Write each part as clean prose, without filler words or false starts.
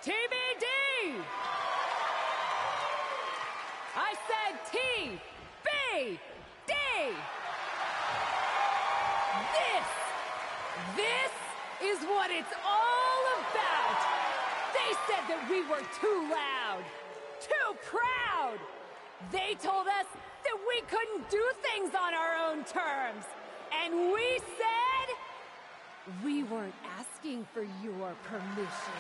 TBD! I said TBD! This is what it's all about! They said that we were too loud, too proud! They told us that we couldn't do things on our own terms! And we said we weren't asking for your permission.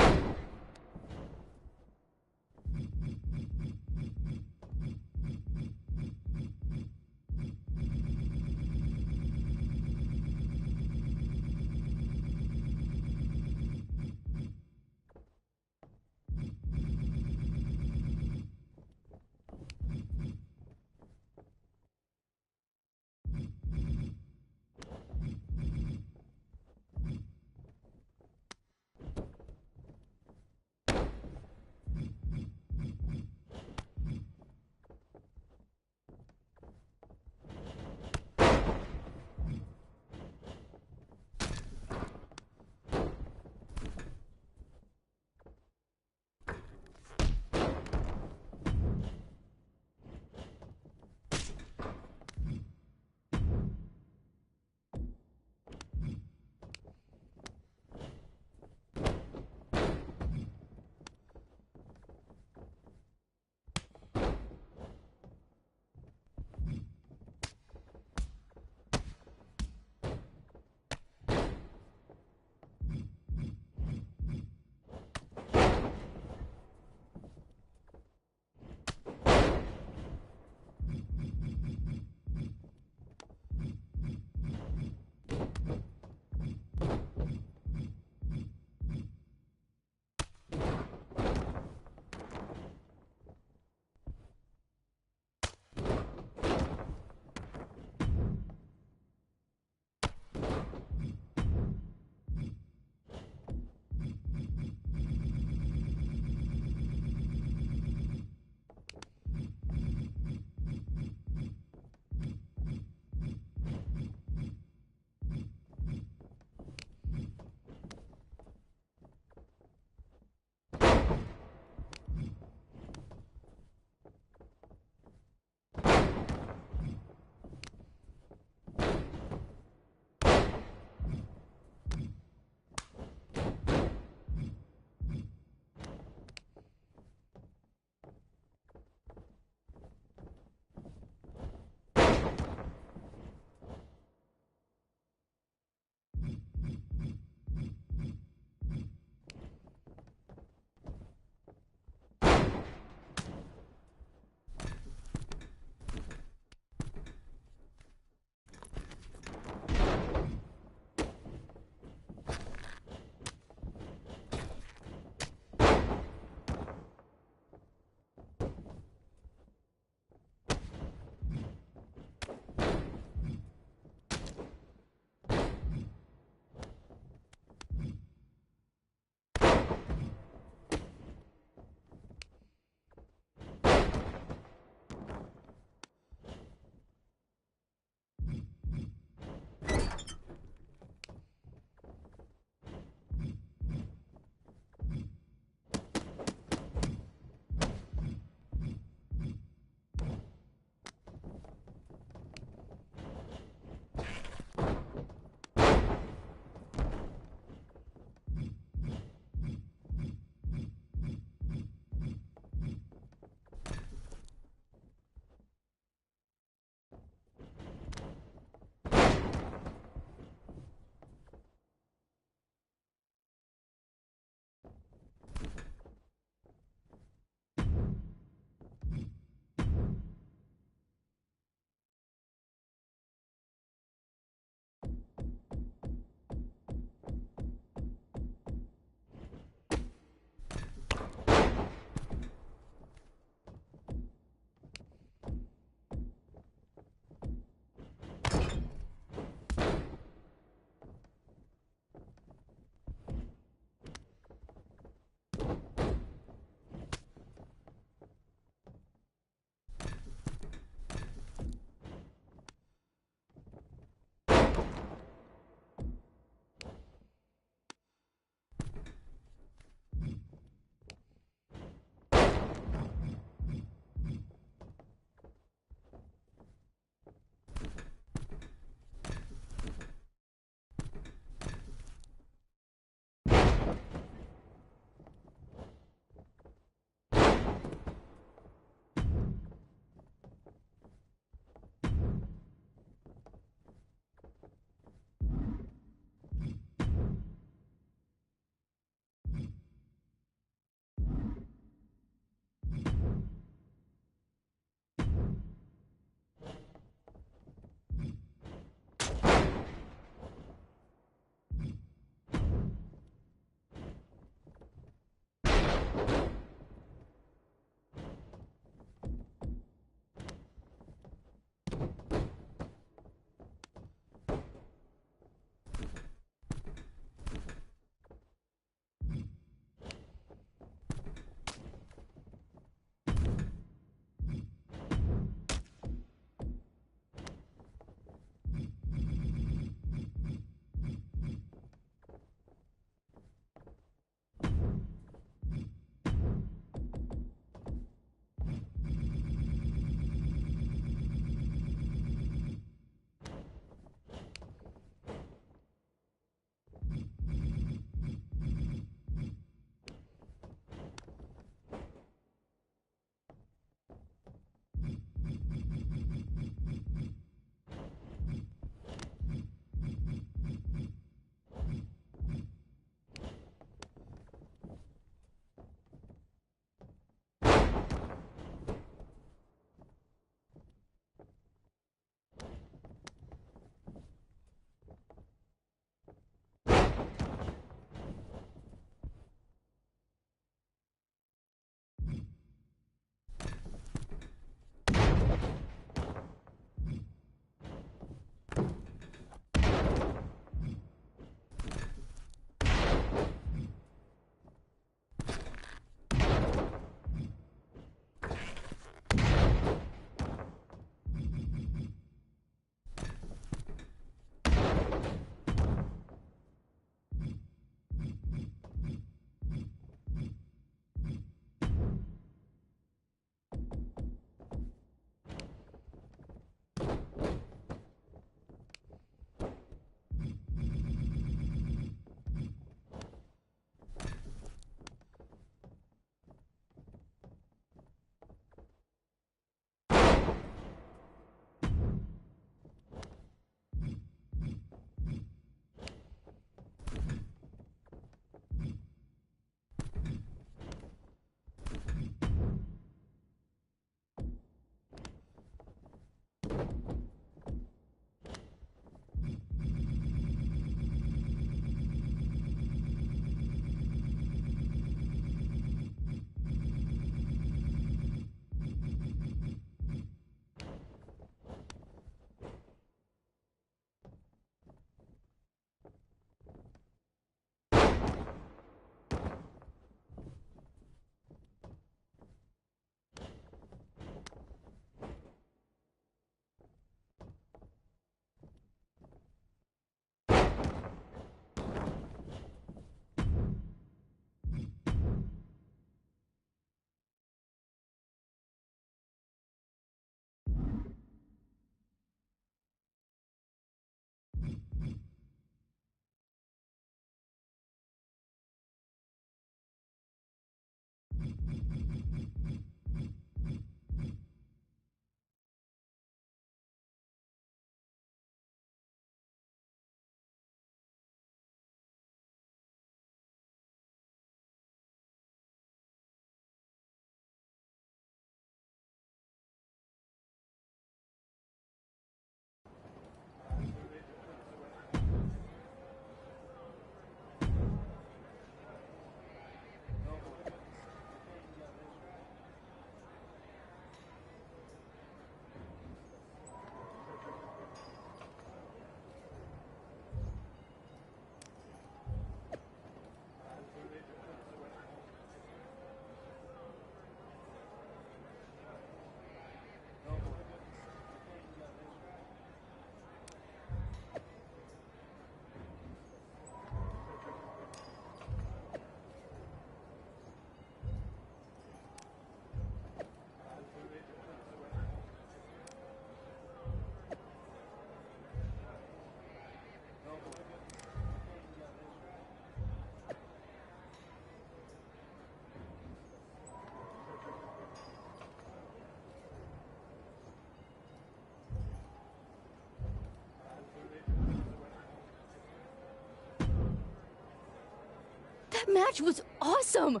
match was awesome!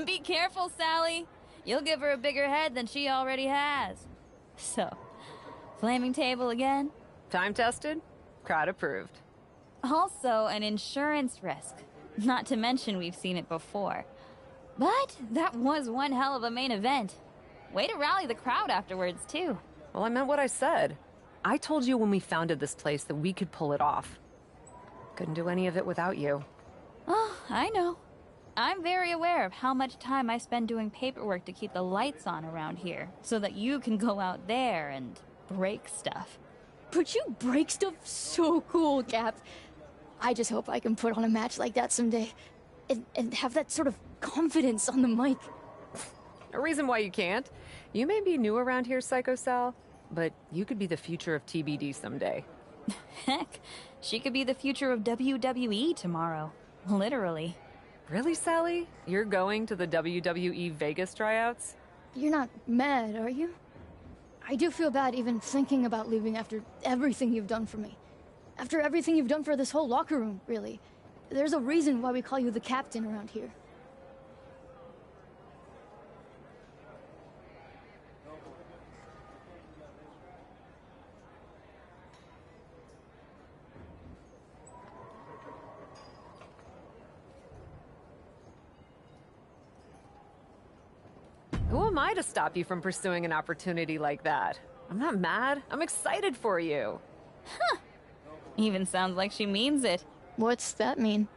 Be careful, Sally. You'll give her a bigger head than she already has. So, flaming table again? Time tested, crowd approved. Also an insurance risk. Not to mention we've seen it before. But that was one hell of a main event. Way to rally the crowd afterwards, too. Well, I meant what I said. I told you when we founded this place that we could pull it off. Couldn't do any of it without you. Oh, I know. I'm very aware of how much time I spend doing paperwork to keep the lights on around here, so that you can go out there and break stuff. But you break stuff so cool, Cap. I just hope I can put on a match like that someday. And have that sort of confidence on the mic. A reason why you can't. You may be new around here, Psycho Sal, but you could be the future of TBD someday. Heck, she could be the future of WWE tomorrow. Literally. Really, Sally? You're going to the WWE Vegas tryouts? You're not mad, are you? I do feel bad even thinking about leaving after everything you've done for me. After everything you've done for this whole locker room, really. There's a reason why we call you the captain around here. Who am I to stop you from pursuing an opportunity like that? I'm not mad. I'm excited for you. Huh. Even sounds like she means it. What's that mean?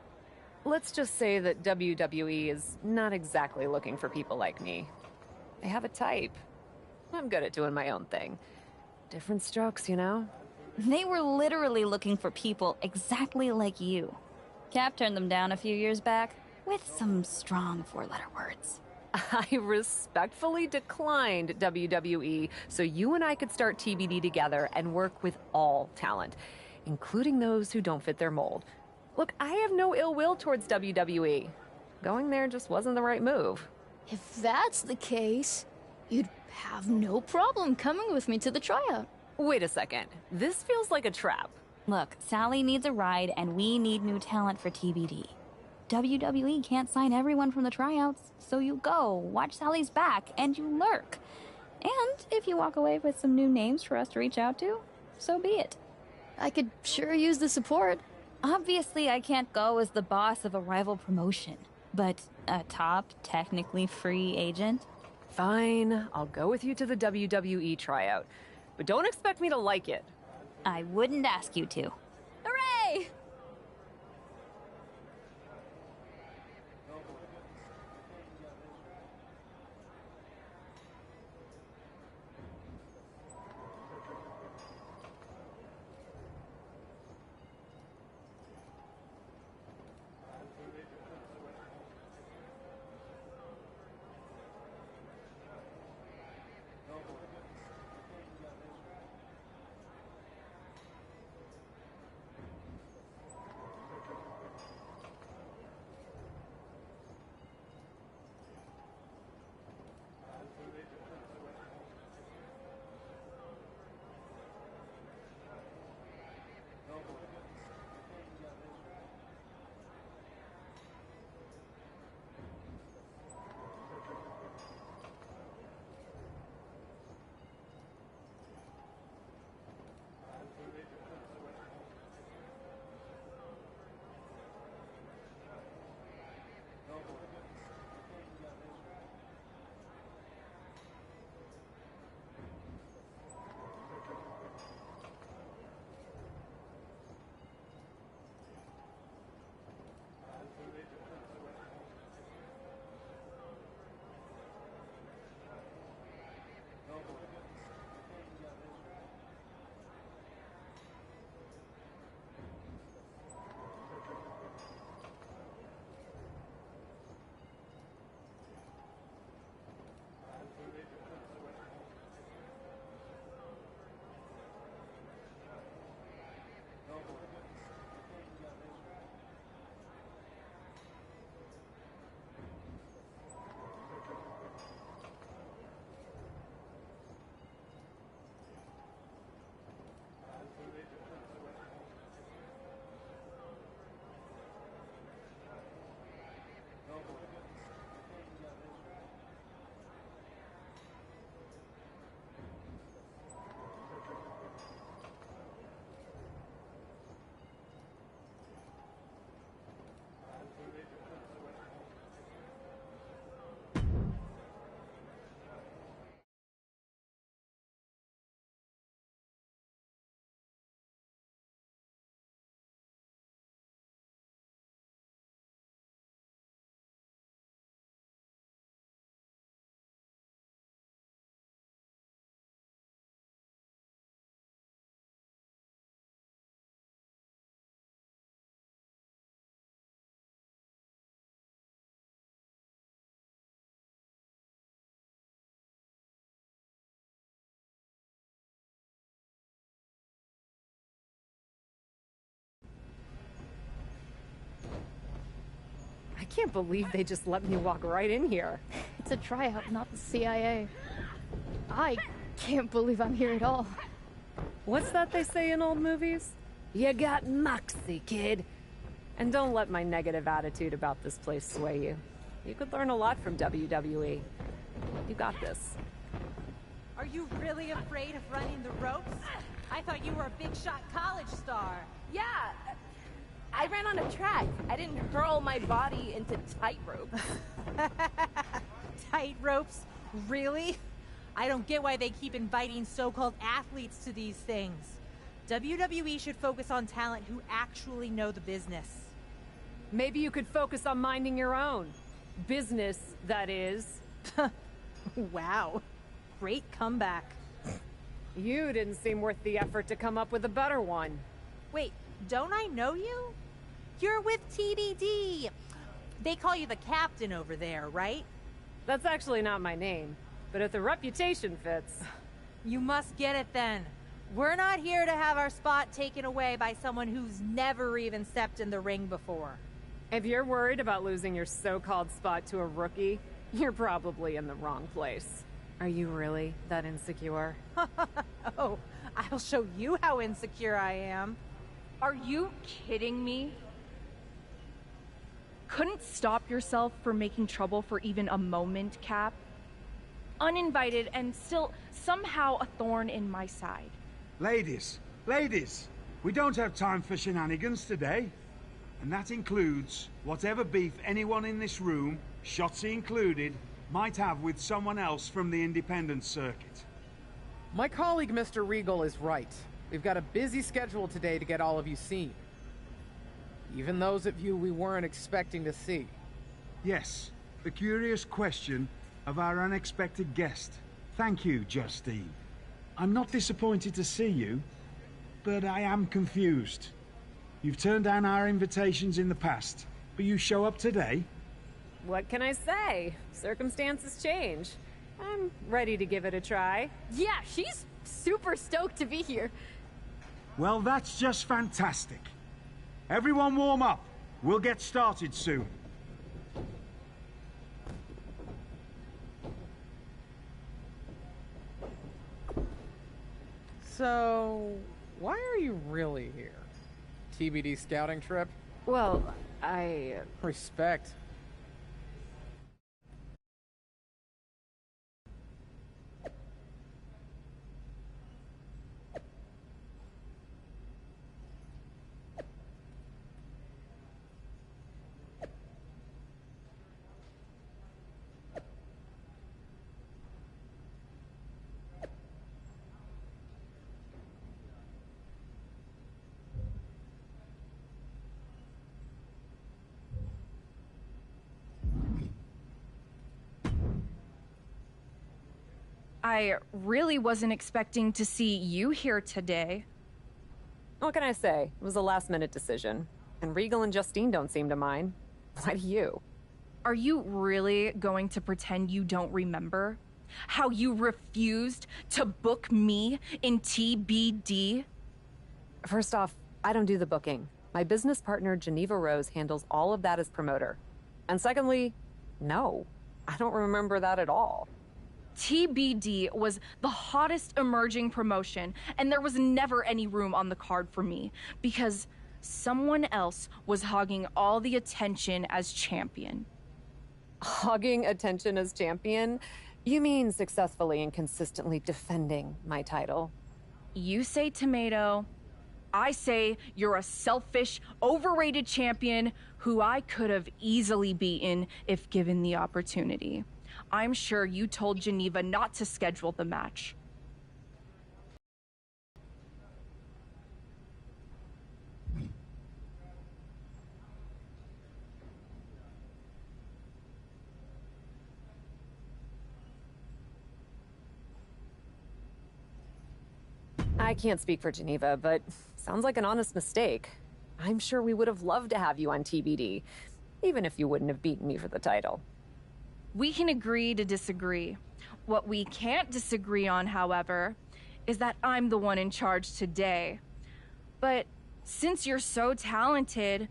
Let's just say that WWE is not exactly looking for people like me. They have a type. I'm good at doing my own thing. Different strokes, you know? They were literally looking for people exactly like you. Cap turned them down a few years back, with some strong four-letter words. I respectfully declined WWE so you and I could start TBD together and work with all talent, including those who don't fit their mold. Look, I have no ill will towards WWE. Going there just wasn't the right move. If that's the case, you'd have no problem coming with me to the tryout. Wait a second. This feels like a trap. Look, Sally needs a ride and we need new talent for TBD. WWE can't sign everyone from the tryouts, so you go, watch Sally's back, and you lurk. And if you walk away with some new names for us to reach out to, so be it. I could sure use the support. Obviously, I can't go as the boss of a rival promotion, but a top, technically free agent? Fine, I'll go with you to the WWE tryout, but don't expect me to like it. I wouldn't ask you to. Hooray! can't believe they just let me walk right in here. It's a tryout, not the CIA. I can't believe I'm here at all. What's that they say in old movies? You got moxie, kid. And don't let my negative attitude about this place sway you. You could learn a lot from WWE. You got this. Are you really afraid of running the ropes? I thought you were a big shot college star. Yeah, I ran on a track. I didn't hurl my body into tightrope. Tight ropes? Really? I don't get why they keep inviting so-called athletes to these things. WWE should focus on talent who actually know the business. Maybe you could focus on minding your own. Business, that is. Wow. Great comeback. You didn't seem worth the effort to come up with a better one. Wait, don't I know you? You're with TBD. They call you the captain over there, right? That's actually not my name, but if the reputation fits... You must get it then. We're not here to have our spot taken away by someone who's never even stepped in the ring before. If you're worried about losing your so-called spot to a rookie, you're probably in the wrong place. Are you really that insecure? Oh, I'll show you how insecure I am. Are you kidding me? Couldn't stop yourself from making trouble for even a moment, Cap? Uninvited and still somehow a thorn in my side. Ladies, we don't have time for shenanigans today. And that includes whatever beef anyone in this room, Shotzi included, might have with someone else from the independent circuit. My colleague Mr. Regal is right. We've got a busy schedule today to get all of you seen. Even those of you we weren't expecting to see. Yes, the curious question of our unexpected guest. Thank you, Justine. I'm not disappointed to see you, but I am confused. You've turned down our invitations in the past, but you show up today? What can I say? Circumstances change. I'm ready to give it a try. Yeah, she's super stoked to be here. Well, that's just fantastic. Everyone warm up. We'll get started soon. So, why are you really here? TBD scouting trip? Well, I... Respect. I really wasn't expecting to see you here today. What can I say? It was a last-minute decision. And Regal and Justine don't seem to mind. Why do you? Are you really going to pretend you don't remember? How you refused to book me in TBD? First off, I don't do the booking. My business partner, Geneva Rose, handles all of that as promoter. And secondly, no. I don't remember that at all. TBD was the hottest emerging promotion, and there was never any room on the card for me, because someone else was hogging all the attention as champion. Hogging attention as champion? You mean successfully and consistently defending my title? You say tomato, I say you're a selfish, overrated champion who I could have easily beaten if given the opportunity. I'm sure you told Geneva not to schedule the match. I can't speak for Geneva, but sounds like an honest mistake. I'm sure we would have loved to have you on TBD, even if you wouldn't have beaten me for the title. We can agree to disagree. What we can't disagree on, however, is that I'm the one in charge today. But since you're so talented,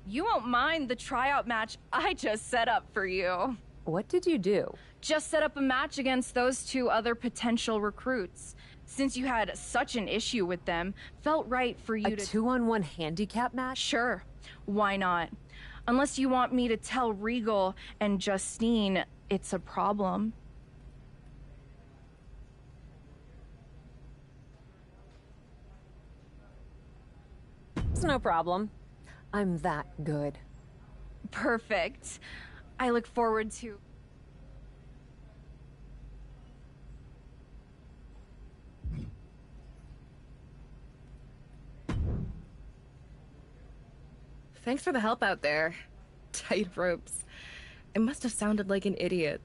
You won't mind the tryout match I just set up for you. What did you do? Just set up a match against those 2 other potential recruits. Since you had such an issue with them, felt right for you to— A 2-on-1 handicap match? Sure, why not? Unless you want me to tell Regal and Justine it's a problem. It's no problem. I'm that good. Perfect. I look forward to— Thanks for the help out there. Tight ropes. I must have sounded like an idiot.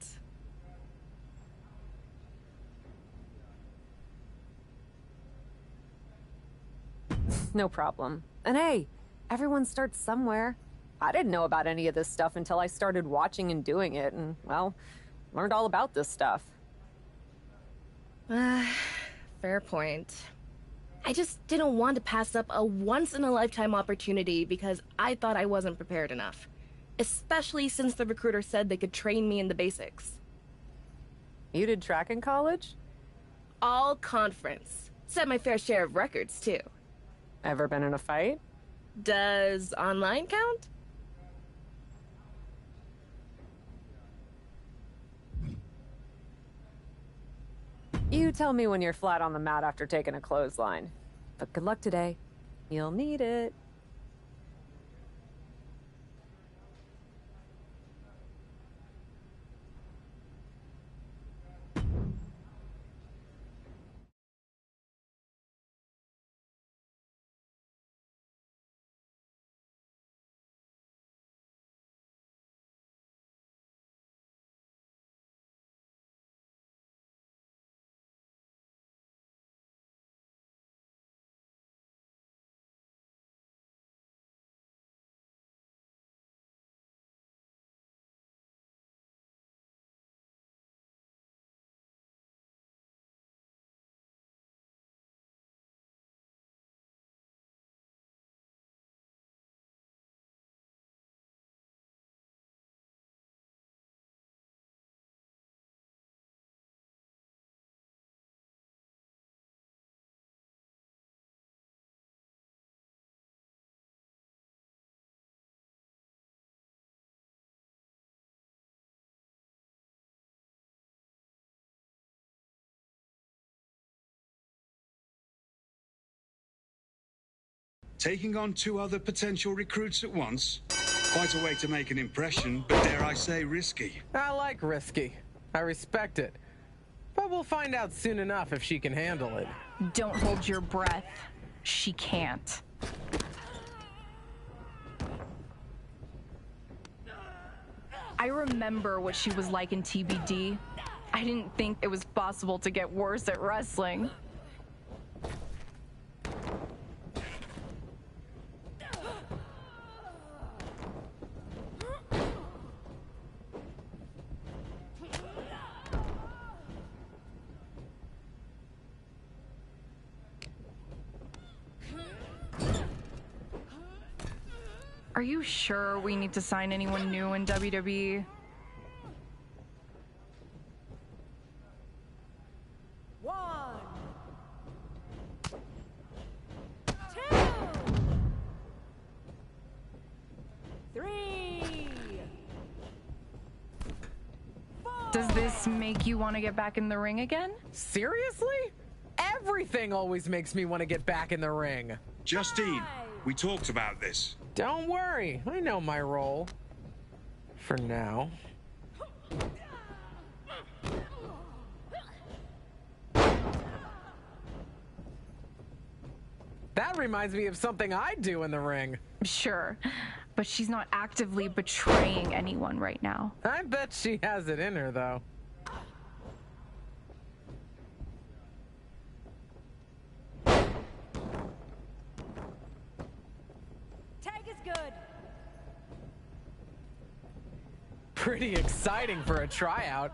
No problem. And hey, everyone starts somewhere. I didn't know about any of this stuff until I started watching and doing it, and, well, learned all about this stuff. Fair point. I just didn't want to pass up a once-in-a-lifetime opportunity because I thought I wasn't prepared enough. Especially since the recruiter said they could train me in the basics. You did track in college? All conference. Set my fair share of records, too. Ever been in a fight? Does online count? You tell me when you're flat on the mat after taking a clothesline. But good luck today. You'll need it. Taking on 2 other potential recruits at once? Quite a way to make an impression, but dare I say risky. I like risky. I respect it. But we'll find out soon enough if she can handle it. Don't hold your breath. She can't. I remember what she was like in TBD. I didn't think it was possible to get worse at wrestling. Are you sure we need to sign anyone new in WWE? One, two, three, four. Does this make you want to get back in the ring again? Seriously? Everything always makes me want to get back in the ring. Justine, we talked about this. Don't worry, I know my role. For now. That reminds me of something I do in the ring. Sure, but she's not actively betraying anyone right now. I bet she has it in her, though. Tag is good. Pretty exciting for a tryout.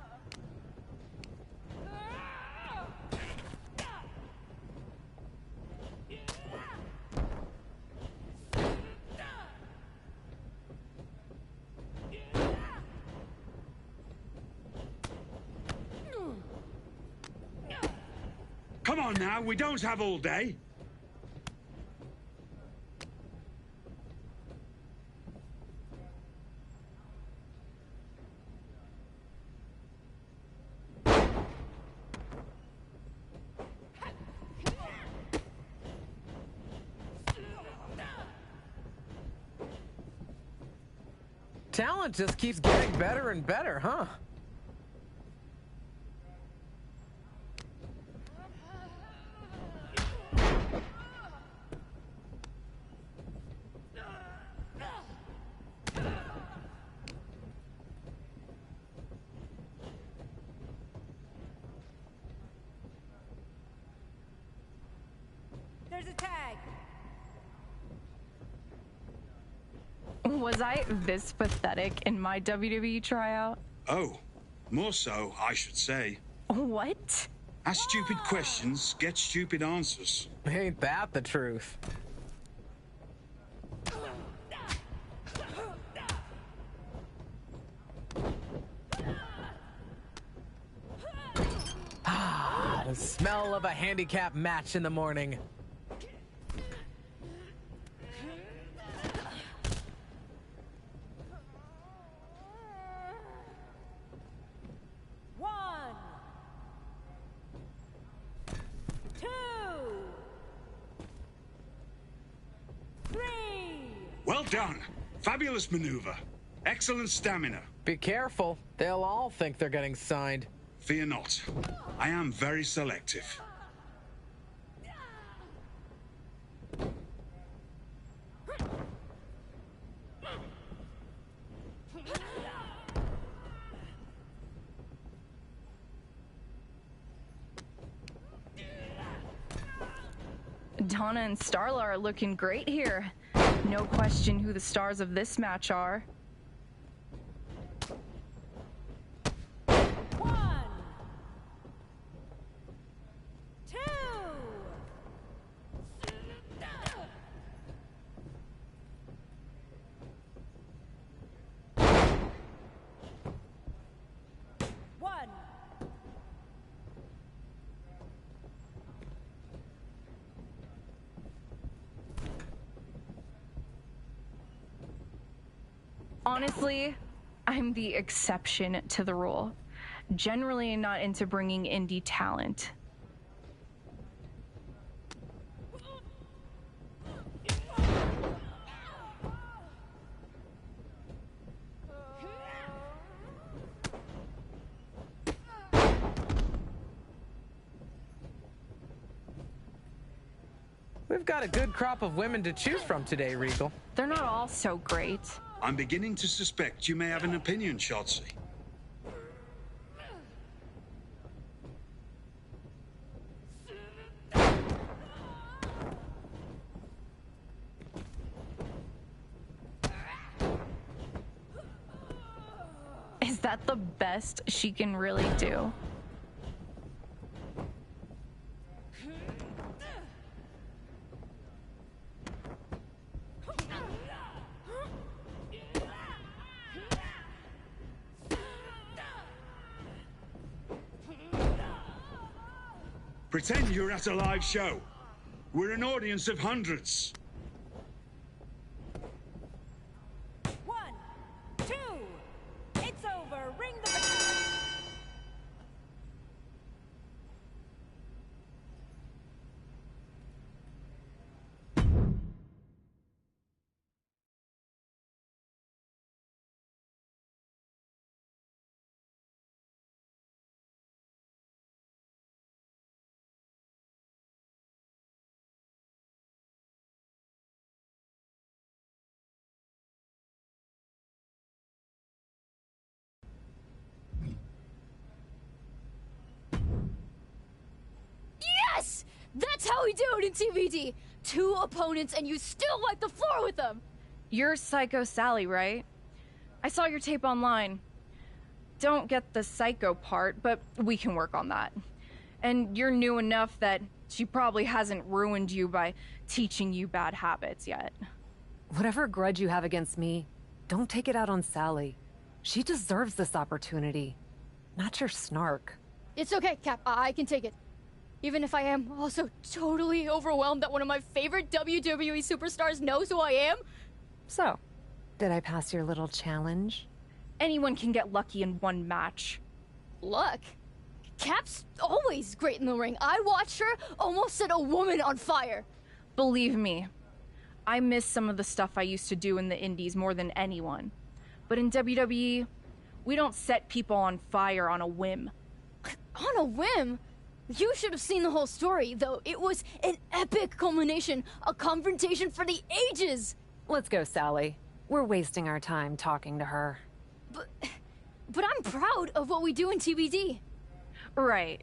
Come on now, we don't have all day. Talent just keeps getting better and better, huh? There's a tag. Was I this pathetic in my WWE tryout? Oh, more so, I should say. What? Ask stupid questions, get stupid answers. Ain't that the truth? The smell of a handicap match in the morning. Well done. Fabulous maneuver. Excellent stamina. Be careful. They'll all think they're getting signed. Fear not. I am very selective. Donna and Starla are looking great here. No question who the stars of this match are. Honestly, I'm the exception to the rule. Generally not into bringing indie talent. We've got a good crop of women to choose from today, Regal. They're not all so great. I'm beginning to suspect you may have an opinion, Shotzi. Is that the best she can really do? Pretend you're at a live show. We're an audience of hundreds. 1, 2, it's over. Ring the bell. Yes! That's how we do it in TBD. 2 opponents and you still wipe the floor with them. You're Psycho Sally, right? I saw your tape online. Don't get the psycho part, but we can work on that. And you're new enough that she probably hasn't ruined you by teaching you bad habits yet. Whatever grudge you have against me, don't take it out on Sally. She deserves this opportunity, not your snark. It's okay, Cap. I can take it. Even if I am also totally overwhelmed that one of my favorite WWE superstars knows who I am? So, did I pass your little challenge? Anyone can get lucky in one match. Luck? Cap's always great in the ring. I watched her almost set a woman on fire. Believe me, I miss some of the stuff I used to do in the indies more than anyone. But in WWE, we don't set people on fire on a whim. On a whim? You should have seen the whole story, though. It was an epic culmination, a confrontation for the ages. Let's go, Sally. We're wasting our time talking to her. But I'm proud of what we do in TBD. Right.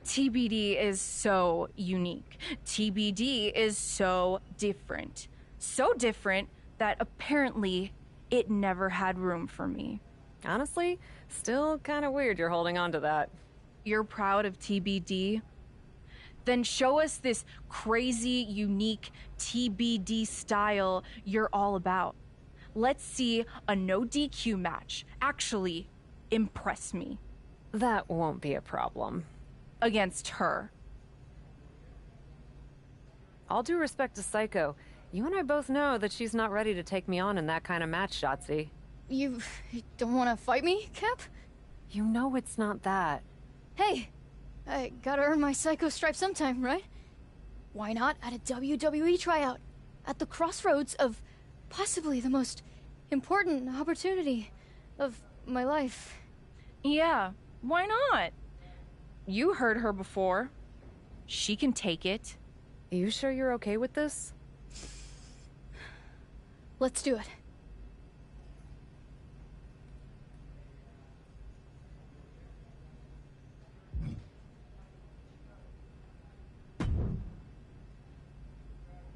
TBD is so unique. TBD is so different. So different that apparently it never had room for me. Honestly, still kind of weird you're holding on to that. You're proud of TBD? Then show us this crazy, unique TBD style you're all about. Let's see a no DQ match. Actually, impress me. That won't be a problem. Against her. All due respect to Psycho, you and I both know that she's not ready to take me on in that kind of match, Shotzi. You don't want to fight me, Cap? You know it's not that. Hey, I gotta earn my Psycho stripe sometime, right? Why not at a WWE tryout? At the crossroads of possibly the most important opportunity of my life. Yeah, why not? You heard her before. She can take it. Are you sure you're okay with this? Let's do it.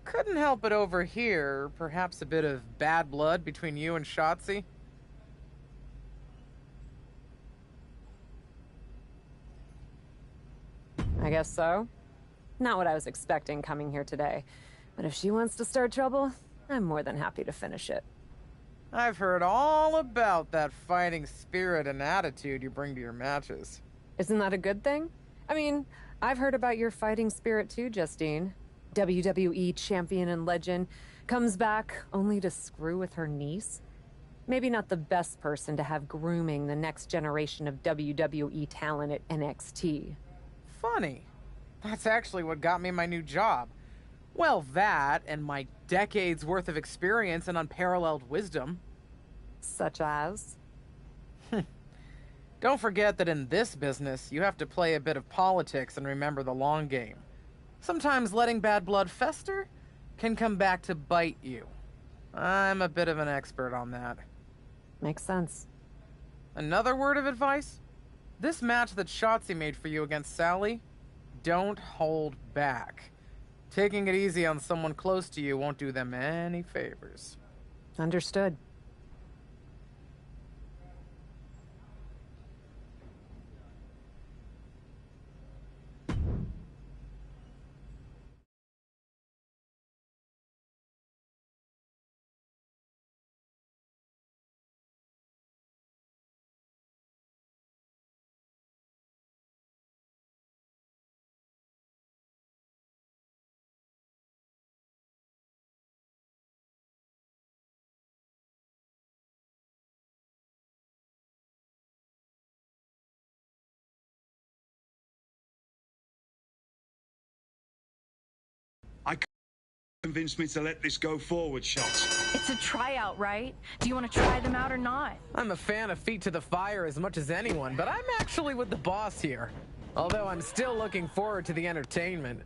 Couldn't help but overhear perhaps a bit of bad blood between you and Shotzi. I guess so. Not what I was expecting coming here today. But if she wants to start trouble, I'm more than happy to finish it. I've heard all about that fighting spirit and attitude you bring to your matches. Isn't that a good thing? I mean, I've heard about your fighting spirit too, Justine. WWE champion and legend comes back only to screw with her niece. Maybe not the best person to have grooming the next generation of WWE talent at NXT. Funny. That's actually what got me my new job. Well, that and my decades worth of experience and unparalleled wisdom. Such as? Don't forget that in this business, you have to play a bit of politics and remember the long game. Sometimes letting bad blood fester can come back to bite you. I'm a bit of an expert on that. Makes sense. Another word of advice? This match that Shotzi made for you against Sally, don't hold back. Taking it easy on someone close to you won't do them any favors. Understood. Convinced me to let this go forward, Shots. It's a tryout, right? Do you want to try them out or not? I'm a fan of feet to the fire as much as anyone, but I'm actually with the boss here. Although I'm still looking forward to the entertainment.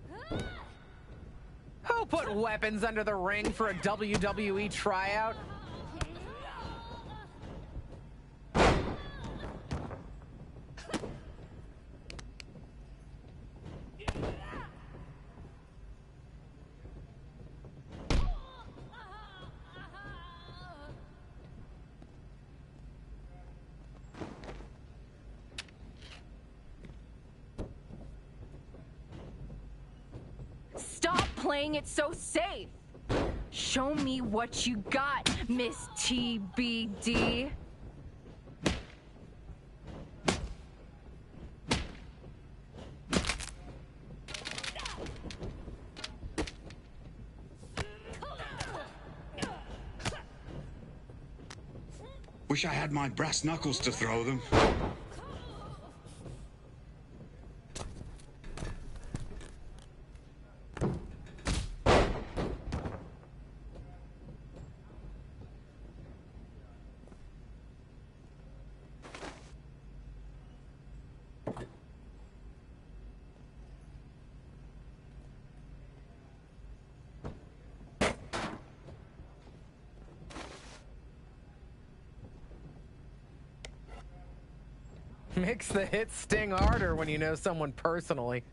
Who put weapons under the ring for a WWE tryout? Stop playing it so safe. Show me what you got, Miss TBD. Wish I had my brass knuckles to throw them. Makes the hits sting harder when you know someone personally.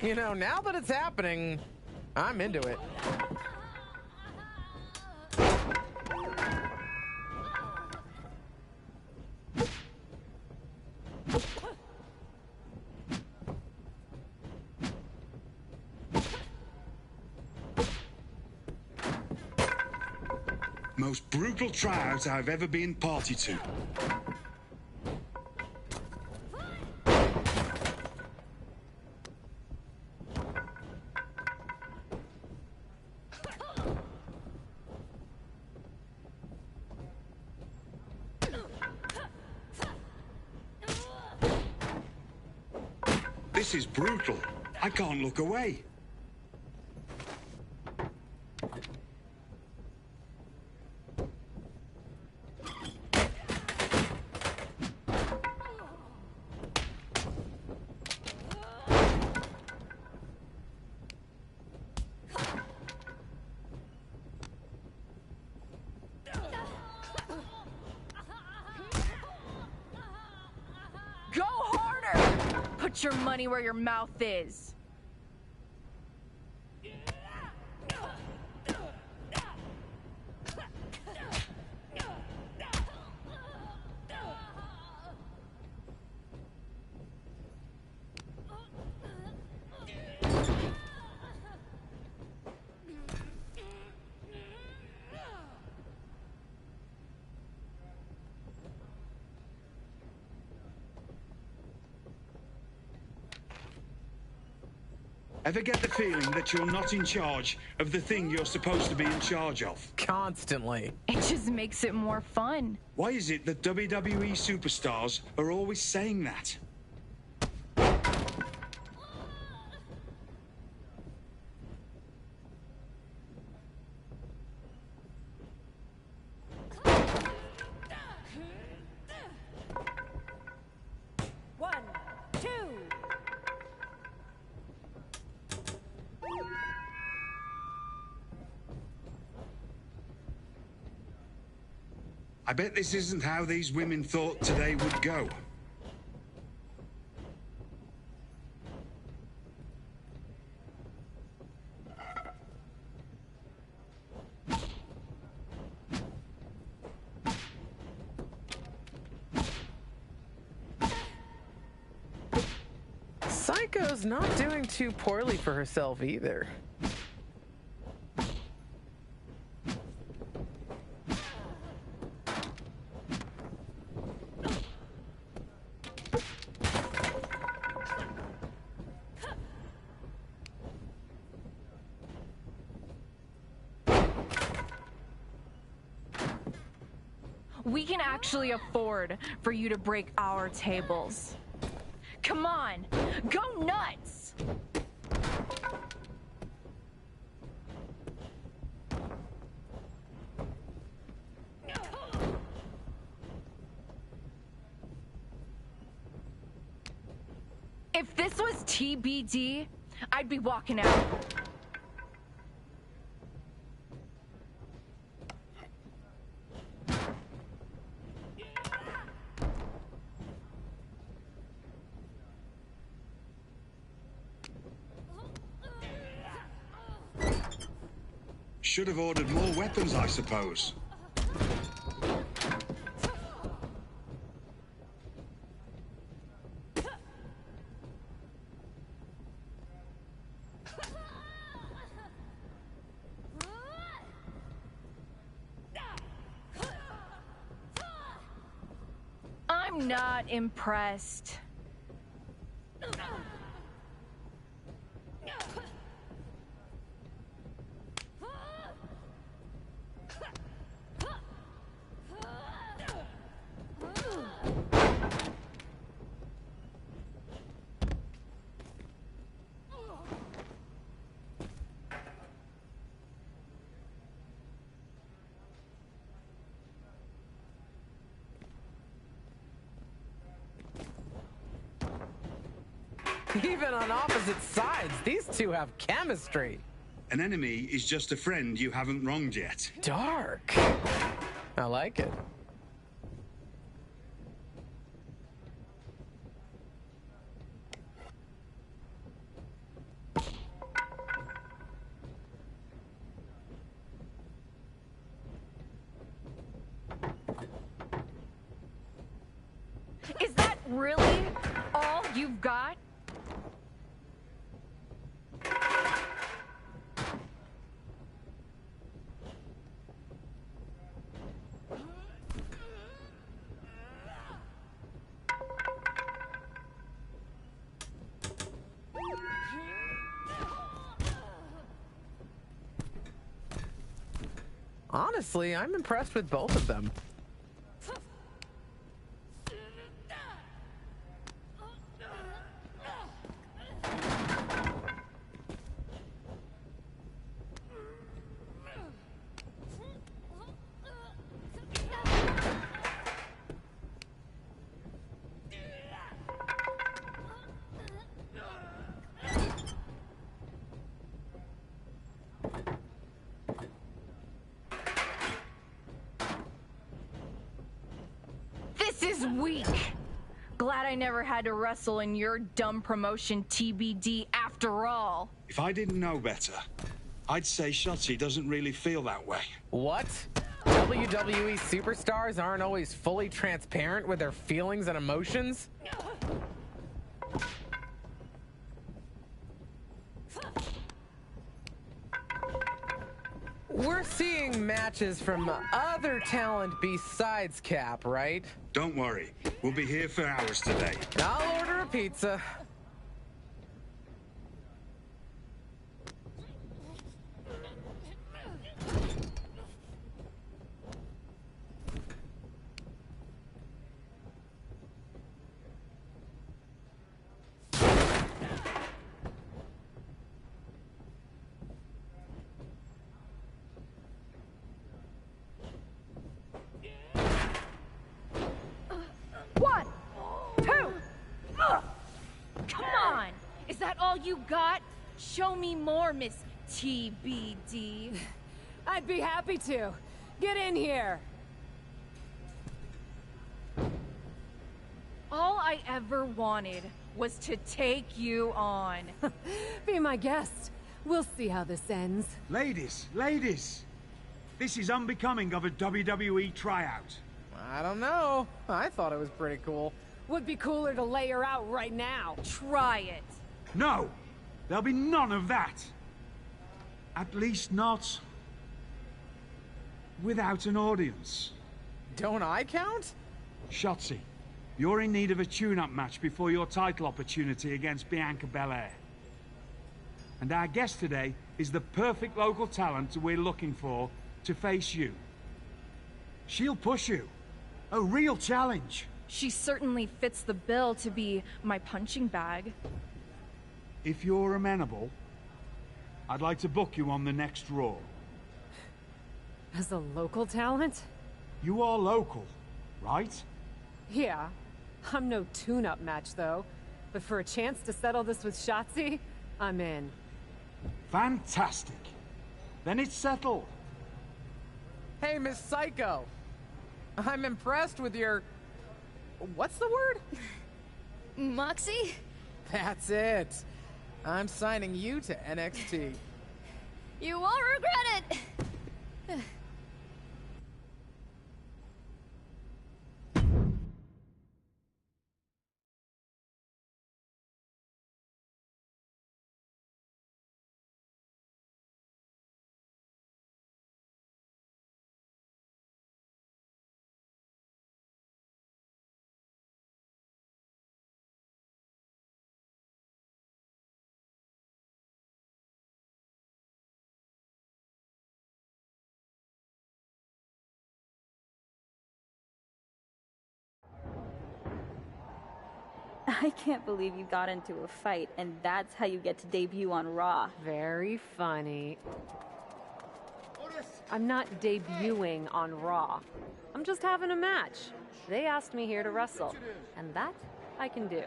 You know, now that it's happening, I'm into it. Most brutal tryouts I've ever been party to. This is brutal. I can't look away. Go harder! Put your money where your mouth is. Ever get the feeling that you're not in charge of the thing you're supposed to be in charge of? Constantly. It just makes it more fun. Why is it that WWE superstars are always saying that? One, two. I bet this isn't how these women thought today would go. Psycho's not doing too poorly for herself either. We can actually afford for you to break our tables. Come on, go nuts! If this was TBD, I'd be walking out. Should have ordered more weapons, I suppose. I'm not impressed. Even on opposite sides, these two have chemistry. An enemy is just a friend you haven't wronged yet. Dark. I like it. Is that really all you've got? Honestly, I'm impressed with both of them. This is weak. Glad I never had to wrestle in your dumb promotion TBD after all. If I didn't know better, I'd say Shotzi doesn't really feel that way. What? WWE superstars aren't always fully transparent with their feelings and emotions? We're seeing matches from other talent besides Cap, right? Don't worry, we'll be here for hours today. I'll order a pizza. One, two. Ugh. Come on. Is that all you got? Show me more, Miss TBD. I'd be happy to. Get in here. All I ever wanted was to take you on. Be my guest. We'll see how this ends. Ladies, ladies! This is unbecoming of a WWE tryout. I don't know. I thought it was pretty cool. Would be cooler to lay her out right now. Try it. No! There'll be none of that! At least not... without an audience. Don't I count? Shotzi, you're in need of a tune-up match before your title opportunity against Bianca Belair. And our guest today is the perfect local talent we're looking for to face you. She'll push you. A real challenge. She certainly fits the bill to be my punching bag. If you're amenable, I'd like to book you on the next Raw. As a local talent? You are local, right? Yeah. I'm no tune-up match, though. But for a chance to settle this with Shotzi, I'm in. Fantastic. Then it's settled. Hey, Miss Psycho. I'm impressed with your... What's the word? Moxie? That's it. I'm signing you to NXT. You won't regret it! I can't believe you got into a fight, and that's how you get to debut on Raw. Very funny. I'm not debuting on Raw. I'm just having a match. They asked me here to wrestle, and that I can do.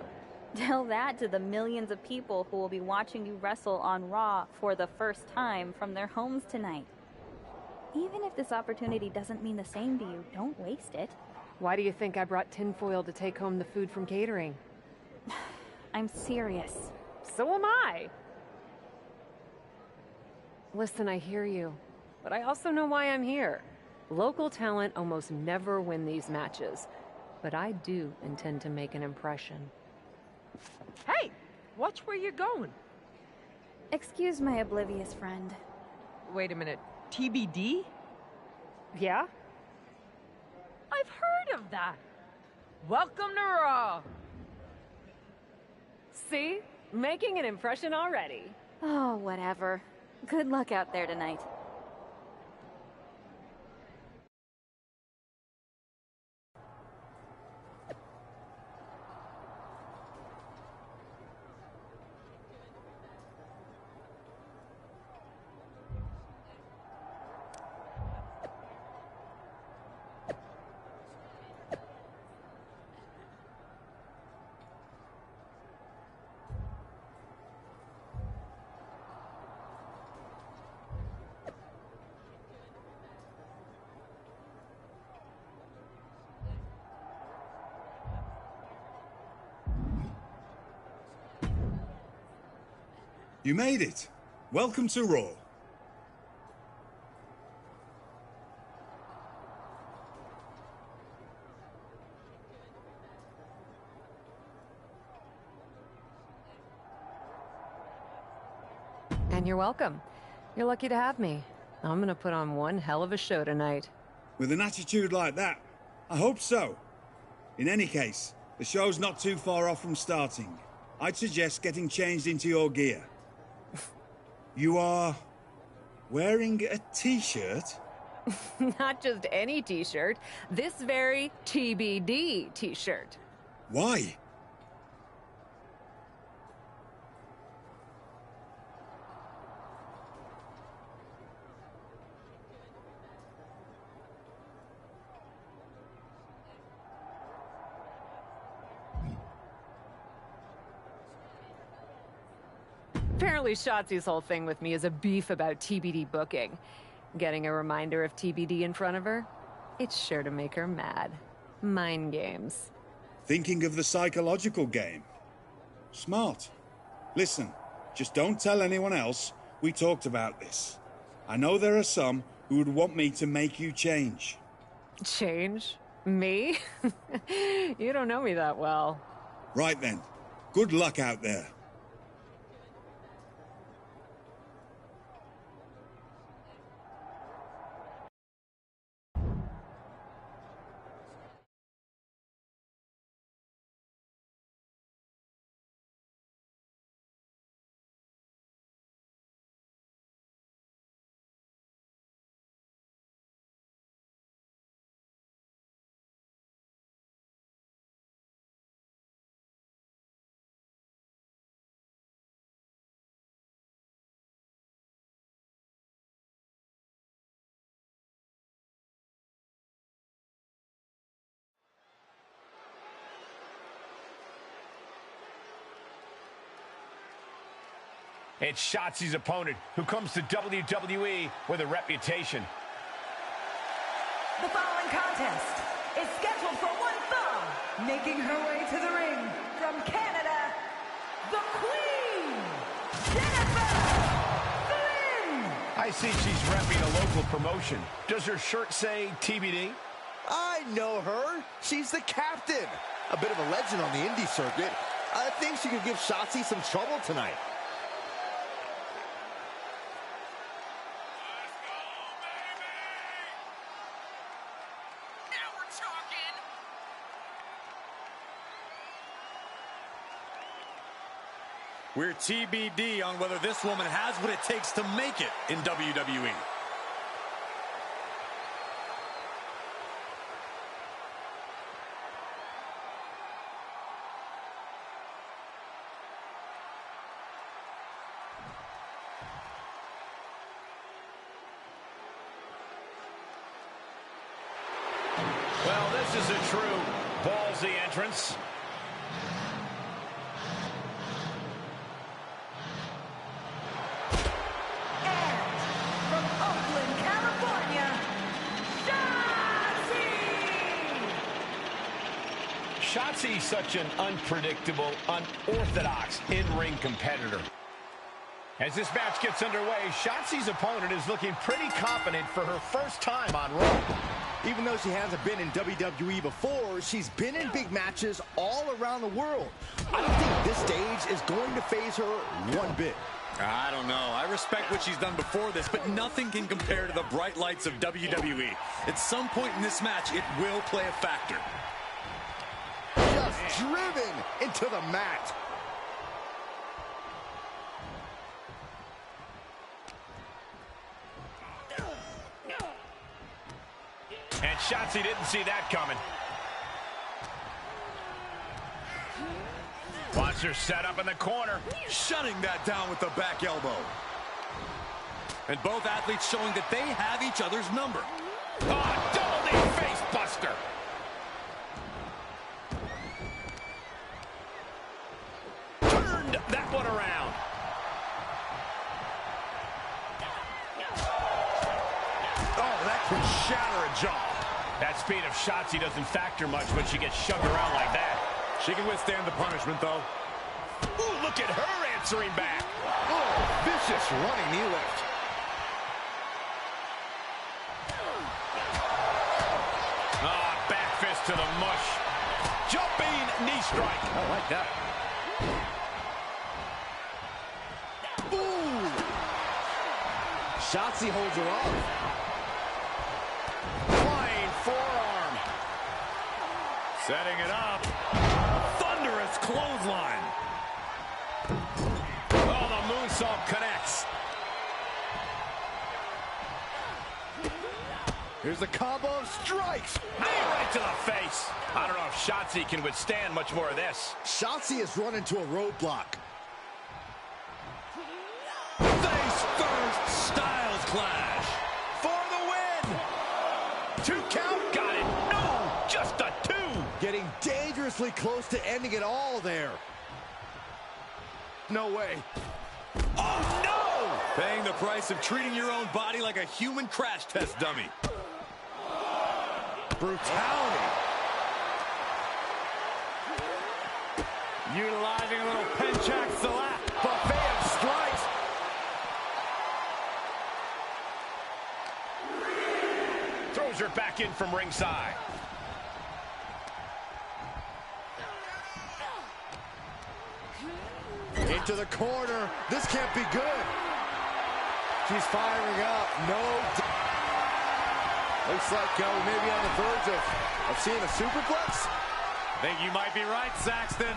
Tell that to the millions of people who will be watching you wrestle on Raw for the first time from their homes tonight. Even if this opportunity doesn't mean the same to you, don't waste it. Why do you think I brought tinfoil to take home the food from catering? I'm serious. So am I. Listen, I hear you, but I also know why I'm here. Local talent almost never win these matches, but I do intend to make an impression. Hey, watch where you're going. Excuse my oblivious friend. Wait a minute, TBD? Yeah? I've heard of that. Welcome to Raw. See? Making an impression already. Oh, whatever. Good luck out there tonight. You made it. Welcome to Raw. And you're welcome. You're lucky to have me. I'm gonna put on one hell of a show tonight. With an attitude like that, I hope so. In any case, the show's not too far off from starting. I'd suggest getting changed into your gear. You are wearing a t-shirt? Not just any t-shirt, this very TBD t-shirt. Why? Apparently Shotzi's whole thing with me is a beef about TBD booking. Getting a reminder of TBD in front of her? It's sure to make her mad. Mind games. Thinking of the psychological game. Smart. Listen, just don't tell anyone else we talked about this. I know there are some who would want me to make you change. Change? Me? You don't know me that well. Right then. Good luck out there. It's Shotzi's opponent, who comes to WWE with a reputation. The following contest is scheduled for one fall, making her way to the ring from Canada, the Queen, Jenna Flynn! I see she's repping a local promotion. Does her shirt say TBD? I know her. She's the captain. A bit of a legend on the indie circuit. I think she could give Shotzi some trouble tonight. We're TBD on whether this woman has what it takes to make it in WWE. Well, this is a true ballsy entrance. From Oakland, California, Shotzi's such an unpredictable, unorthodox in-ring competitor. As this match gets underway, Shotzi's opponent is looking pretty confident for her first time on Raw. Even though she hasn't been in WWE before, she's been in big matches all around the world. I don't think this stage is going to faze her one bit. I don't know. I respect what she's done before this, but nothing can compare to the bright lights of WWE. At some point in this match, it will play a factor. Just driven into the mat. And Shotzi didn't see that coming. Wants her set up in the corner. Shutting that down with the back elbow. And both athletes showing that they have each other's number. Oh, double knee face buster. Turned that one around. Oh, that can shatter a jaw. That speed of Shotzi doesn't factor much when she gets shoved around like that. She can withstand the punishment, though. Ooh, look at her answering back. Oh, vicious running knee lift. Ah, back fist to the mush. Jumping knee strike. I like that. Ooh. Shotzi holds her off. Flying forearm. Setting it up. Thunderous clothesline. Oh, the moonsault connects. Here's a combo of strikes. Knee right to the face. I don't know if Shotzi can withstand much more of this. Shotzi has run into a roadblock. Face first Styles Clash. For the win. 2 count. Got it. No, just a 2. Getting dangerously close to ending it all there. No way. Oh, no. Paying the price of treating your own body like a human crash test dummy. Brutality. Utilizing a little Penchak Salat. Buffet of strikes. Throws her back in from ringside. Into the corner. This can't be good. She's firing up. No. Looks like we may be on the verge of seeing a superplex. Think you might be right, Saxton.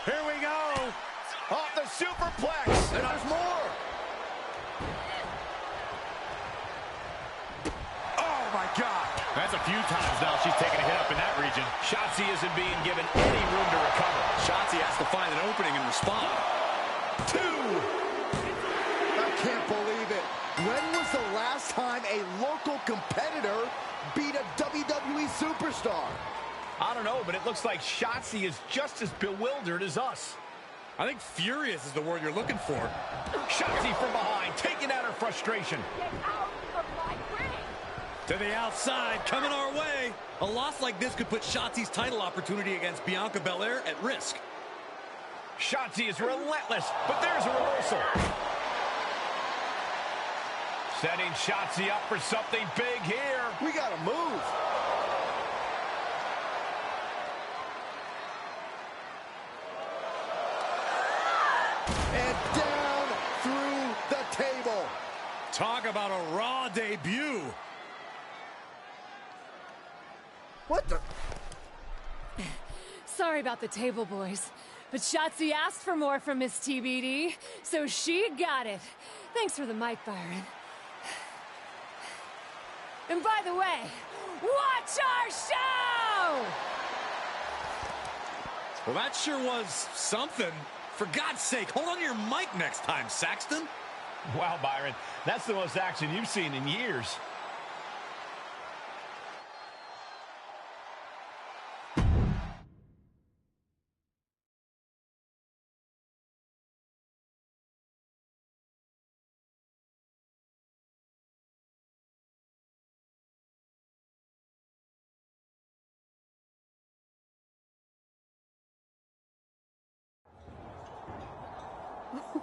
Here we go. Off the superplex. And there's more. Oh, my God. That's a few times now she's taken a hit up in that region. Shotzi isn't being given any room to recover. Shotzi has to find an opening and respond. 2. I can't believe it. When was the last time a local competitor beat a WWE superstar? I don't know, but it looks like Shotzi is just as bewildered as us. I think furious is the word you're looking for. Shotzi from behind, taking out her frustration. Get out of my way! To the outside, coming our way. A loss like this could put Shotzi's title opportunity against Bianca Belair at risk. Shotzi is relentless, but there's a reversal. Setting Shotzi up for something big here. We gotta move. And down through the table. Talk about a Raw debut. What the? Sorry about the table, boys. But Shotzi asked for more from Miss TBD, so she got it. Thanks for the mic, Byron. And by the way, watch our show! Well, that sure was something. For God's sake, hold on to your mic next time, Saxton. Wow, Byron, that's the most action you've seen in years.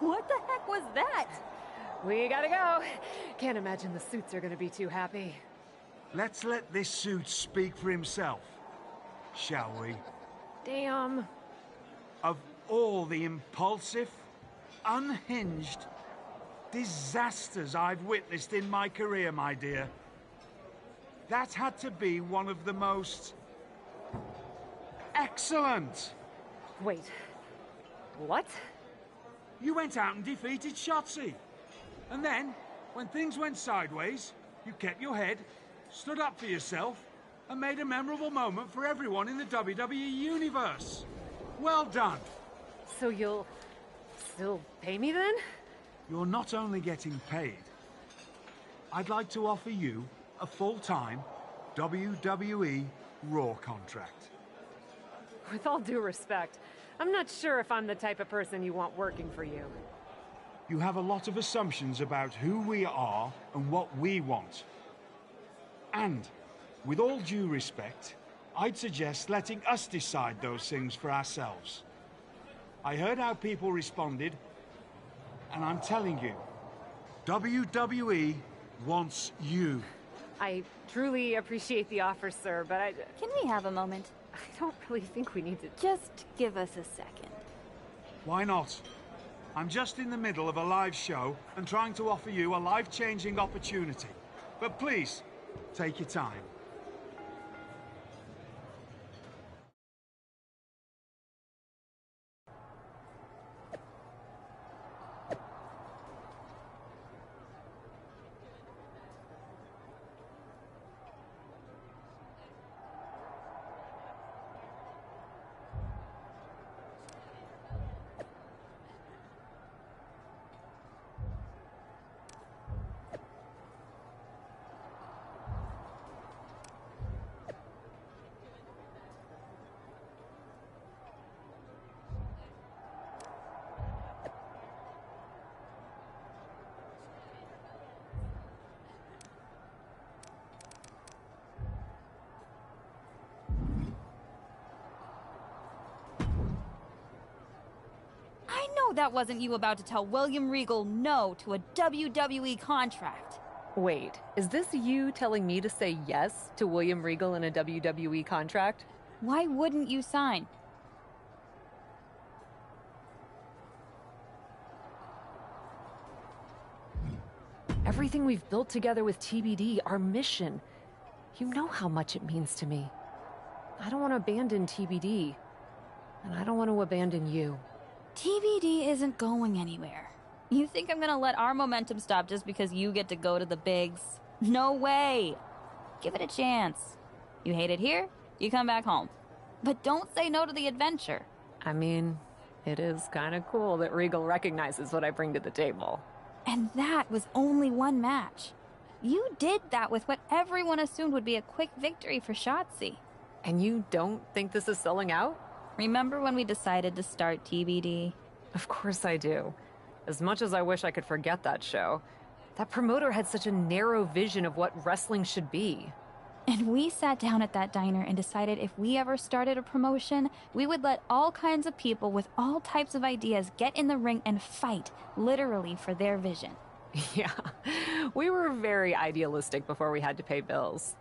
What the heck was that? We gotta go. Can't imagine the suits are gonna be too happy. Let's let this suit speak for himself, shall we? Damn. Of all the impulsive, unhinged disasters I've witnessed in my career, my dear, that had to be one of the most excellent. Wait. What? You went out and defeated Shotzi. And then, when things went sideways, you kept your head, stood up for yourself, and made a memorable moment for everyone in the WWE Universe. Well done. So you'll still pay me then? You're not only getting paid. I'd like to offer you a full-time WWE Raw contract. With all due respect, I'm not sure if I'm the type of person you want working for you. You have a lot of assumptions about who we are and what we want. And, with all due respect, I'd suggest letting us decide those things for ourselves. I heard how people responded, and I'm telling you, WWE wants you. I truly appreciate the offer, sir, but I... Can we have a moment? I don't really think we need to... Just give us a second. Why not? I'm just in the middle of a live show and trying to offer you a life-changing opportunity. But please, take your time. That wasn't you about to tell William Regal no to a WWE contract. Wait, is this you telling me to say yes to William Regal in a WWE contract? Why wouldn't you sign? Everything we've built together with TBD, our mission. You know how much it means to me. I don't want to abandon TBD, and I don't want to abandon you. TBD isn't going anywhere. You think I'm gonna let our momentum stop just because you get to go to the bigs? No way! Give it a chance. You hate it here, you come back home. But don't say no to the adventure. I mean, it is kind of cool that Regal recognizes what I bring to the table. And that was only one match. You did that with what everyone assumed would be a quick victory for Shotzi. And you don't think this is selling out? Remember when we decided to start TBD? Of course I do. As much as I wish I could forget that show, that promoter had such a narrow vision of what wrestling should be. And we sat down at that diner and decided if we ever started a promotion, we would let all kinds of people with all types of ideas get in the ring and fight, literally, for their vision. Yeah, we were very idealistic before we had to pay bills.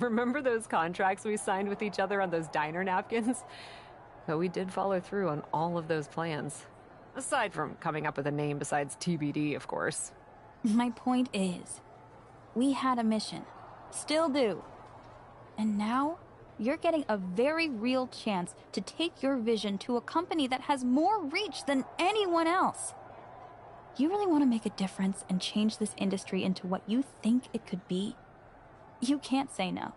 Remember those contracts we signed with each other on those diner napkins? But we did follow through on all of those plans. Aside from coming up with a name besides TBD, of course. My point is, we had a mission. Still do. And now, you're getting a very real chance to take your vision to a company that has more reach than anyone else. You really want to make a difference and change this industry into what you think it could be? You can't say no.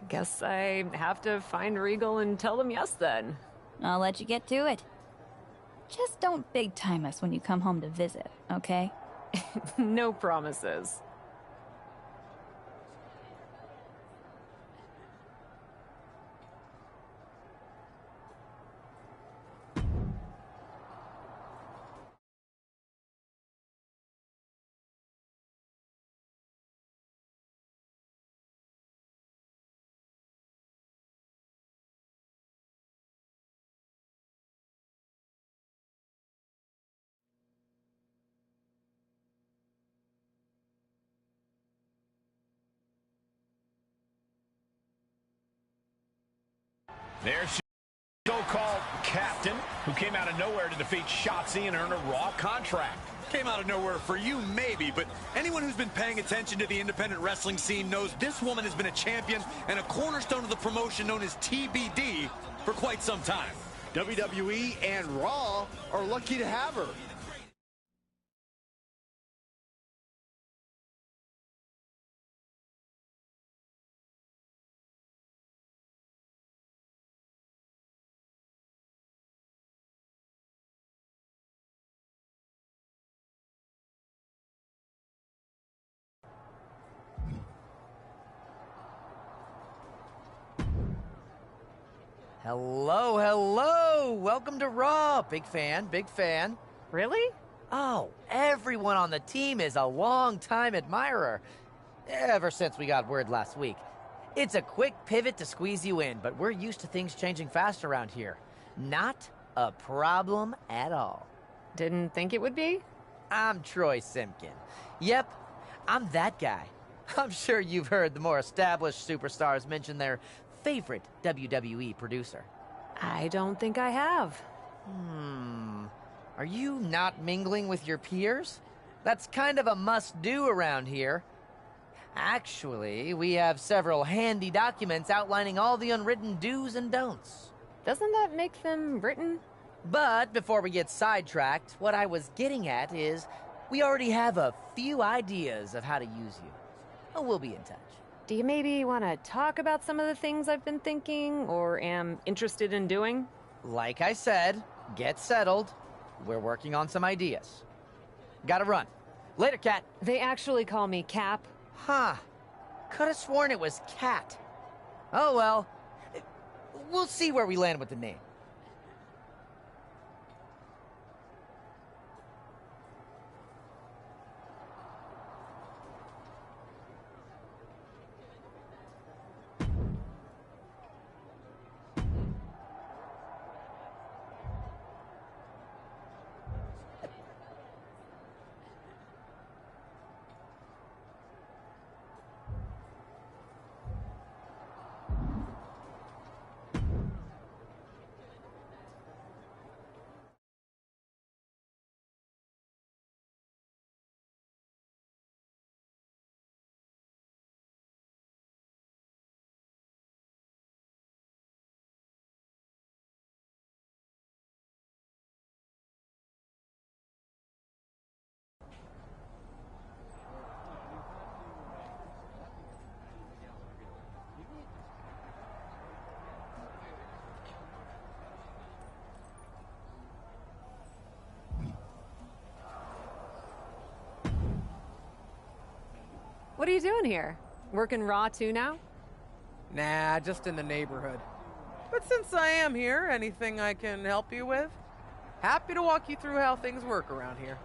Guess I have to find Regal and tell them yes then. I'll let you get to it. Just don't big time us when you come home to visit, okay? No promises. There's so-called captain who came out of nowhere to defeat Shotzi and earn a Raw contract. Came out of nowhere for you, maybe, but anyone who's been paying attention to the independent wrestling scene knows this woman has been a champion and a cornerstone of the promotion known as TBD for quite some time. WWE and Raw are lucky to have her. Hello, hello! Welcome to Raw. Big fan, big fan. Really? Oh, everyone on the team is a long-time admirer. Ever since we got word last week. It's a quick pivot to squeeze you in, but we're used to things changing fast around here. Not a problem at all. Didn't think it would be? I'm Troy Simpkin. Yep, I'm that guy. I'm sure you've heard the more established superstars mention their favorite WWE producer. I don't think I have. Are you not mingling with your peers? That's kind of a must-do around here. Actually, we have several handy documents outlining all the unwritten do's and don'ts. Doesn't that make them written? But before we get sidetracked, what I was getting at is we already have a few ideas of how to use you. Oh, we'll be in touch. Do you maybe want to talk about some of the things I've been thinking or am interested in doing? Like I said, get settled. We're working on some ideas. Gotta run. Later, Cat. They actually call me Cap. Huh. Could have sworn it was Cat. Oh well. We'll see where we land with the name. What are you doing here? Working Raw too now? Nah, just in the neighborhood. But since I am here, anything I can help you with? Happy to walk you through how things work around here.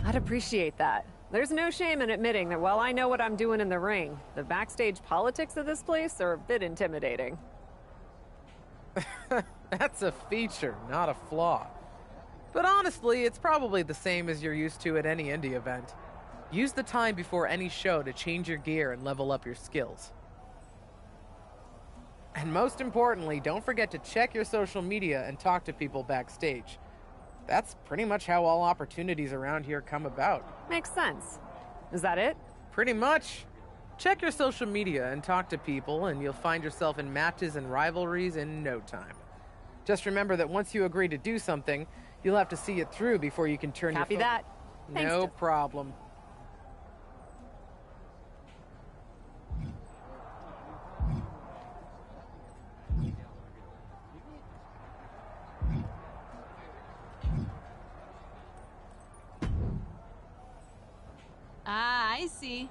I'd appreciate that. There's no shame in admitting that while I know what I'm doing in the ring, the backstage politics of this place are a bit intimidating. That's a feature, not a flaw. But honestly, it's probably the same as you're used to at any indie event. Use the time before any show to change your gear and level up your skills. And most importantly, don't forget to check your social media and talk to people backstage. That's pretty much how all opportunities around here come about. Makes sense. Is that it? Pretty much. Check your social media and talk to people, and you'll find yourself in matches and rivalries in no time. Just remember that once you agree to do something, you'll have to see it through before you can turn your Copy that. Thanks, No problem. Ah, I see.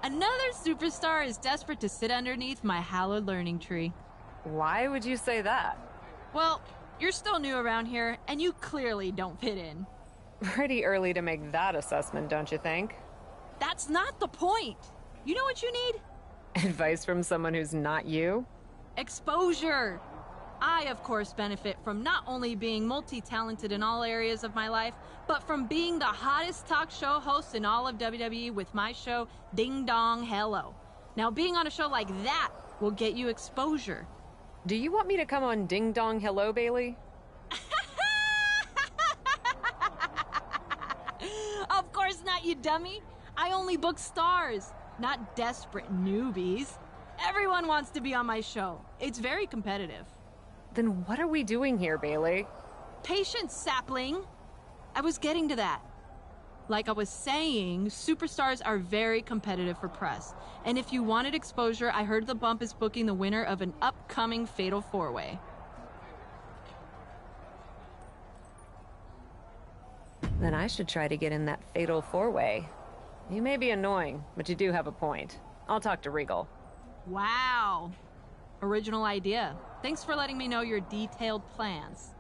Another superstar is desperate to sit underneath my hallowed learning tree. Why would you say that? Well, you're still new around here, and you clearly don't fit in. Pretty early to make that assessment, don't you think? That's not the point. You know what you need? Advice from someone who's not you? Exposure. I, of course, benefit from not only being multi-talented in all areas of my life, but from being the hottest talk show host in all of WWE with my show, Ding Dong Hello. Now, being on a show like that will get you exposure. Do you want me to come on Ding Dong Hello, Bailey? Of course not, you dummy. I only book stars, not desperate newbies. Everyone wants to be on my show. It's very competitive. Then what are we doing here, Bailey? Patience, sapling. I was getting to that. Like I was saying, superstars are very competitive for press. And if you wanted exposure, I heard the bump is booking the winner of an upcoming Fatal 4-Way. Then I should try to get in that Fatal 4-Way. You may be annoying, but you do have a point. I'll talk to Regal. Wow. Original idea. Thanks for letting me know your detailed plans.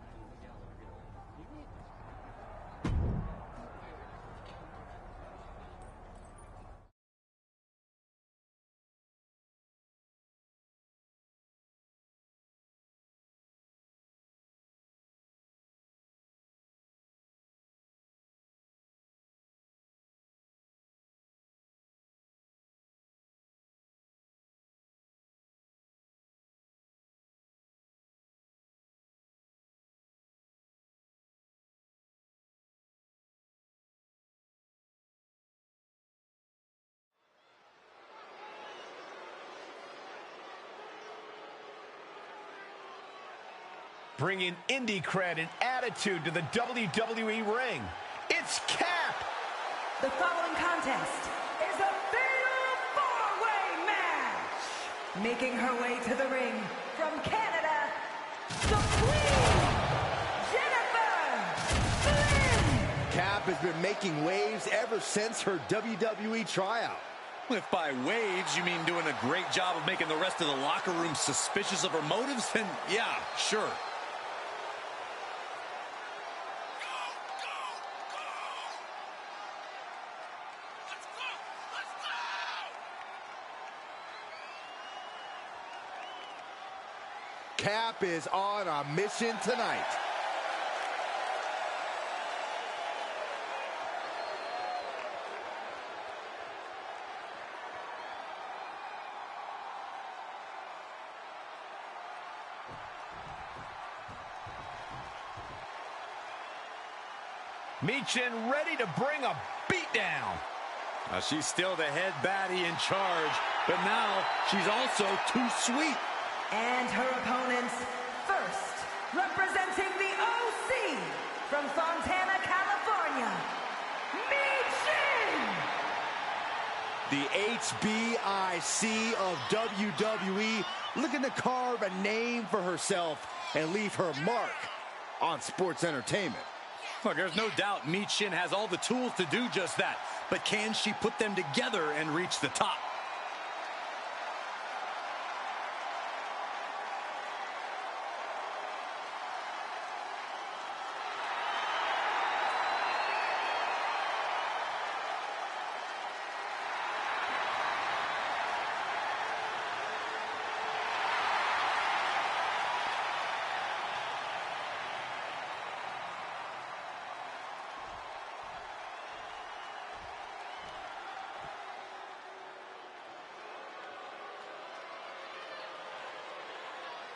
Bringing indie cred and attitude to the WWE ring. It's Cap! The following contest is a Fatal 4-Way match! Making her way to the ring from Canada, the Queen, Jenna Flynn! Cap has been making waves ever since her WWE tryout. If by waves you mean doing a great job of making the rest of the locker room suspicious of her motives, then yeah, sure. Cap is on a mission tonight. Michin ready to bring a beatdown. She's still the head baddie in charge, but now she's also too sweet. And her opponents, first, representing the OC from Fontana, California, Michin! The HBIC of WWE looking to carve a name for herself and leave her mark on sports entertainment. Look, there's no doubt Michin has all the tools to do just that, but can she put them together and reach the top?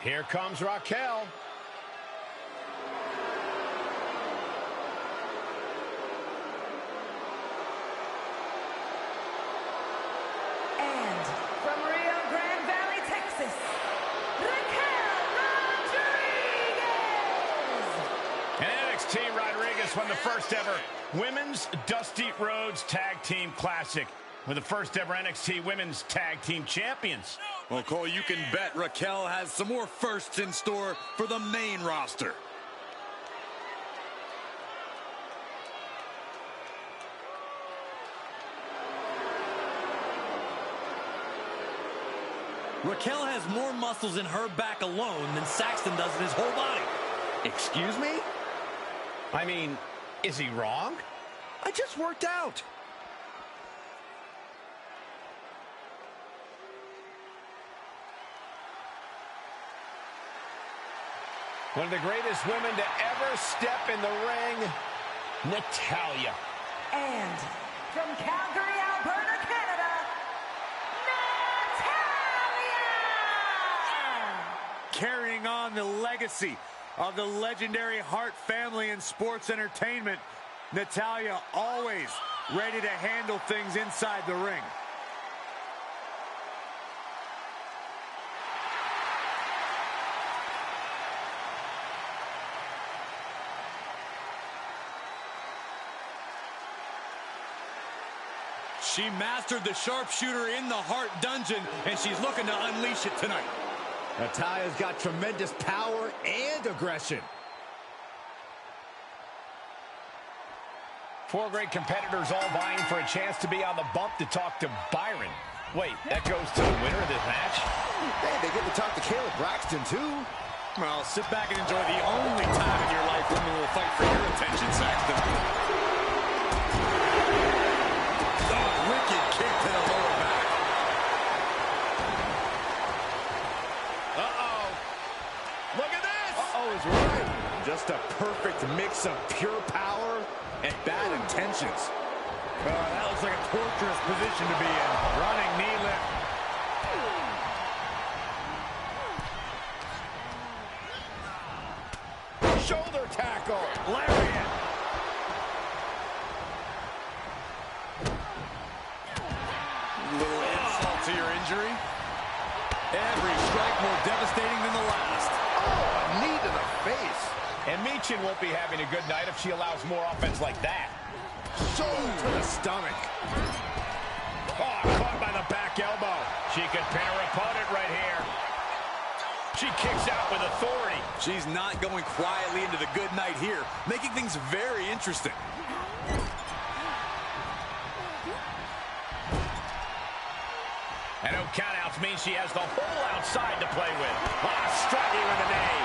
Here comes Raquel. And from Rio Grande Valley, Texas, Raquel Rodriguez! And NXT Rodriguez won the first ever Women's Dusty Rhodes Tag Team Classic. We're the first ever NXT Women's Tag Team Champions. Well, Cole, you can bet Raquel has some more firsts in store for the main roster. Raquel has more muscles in her back alone than Saxton does in his whole body. Excuse me? I mean, is he wrong? I just worked out. One of the greatest women to ever step in the ring, Natalya. And from Calgary, Alberta, Canada, Natalya! carrying on the legacy of the legendary Hart family in sports entertainment. Natalya always ready to handle things inside the ring. She mastered the sharpshooter in the Hart dungeon, and she's looking to unleash it tonight. Natalya's got tremendous power and aggression. Four great competitors all vying for a chance to be on the bump to talk to Byron. Wait, that goes to the winner of this match? Hey, they get to talk to Caleb Braxton, too. Well, sit back and enjoy the only time in your life women will fight for your attention, Saxton. Oh, wicked kick to the lower back. Uh-oh. Look at this! Uh-oh is right. Just a perfect mix of pure power and bad intentions. Oh, that looks like a torturous position to be in. Running knee lift. Shoulder tackle. Lariat. Little insult to your injury. Every strike more devastating than the last. Oh, a knee to the face. And Michin won't be having a good night if she allows more offense like that. Shoulder to the stomach. Oh, caught by the back elbow. She could pin her opponent right here. She kicks out with authority. She's not going quietly into the good night here, making things very interesting. And no countouts means she has the whole outside to play with. Ah, striking with a knee.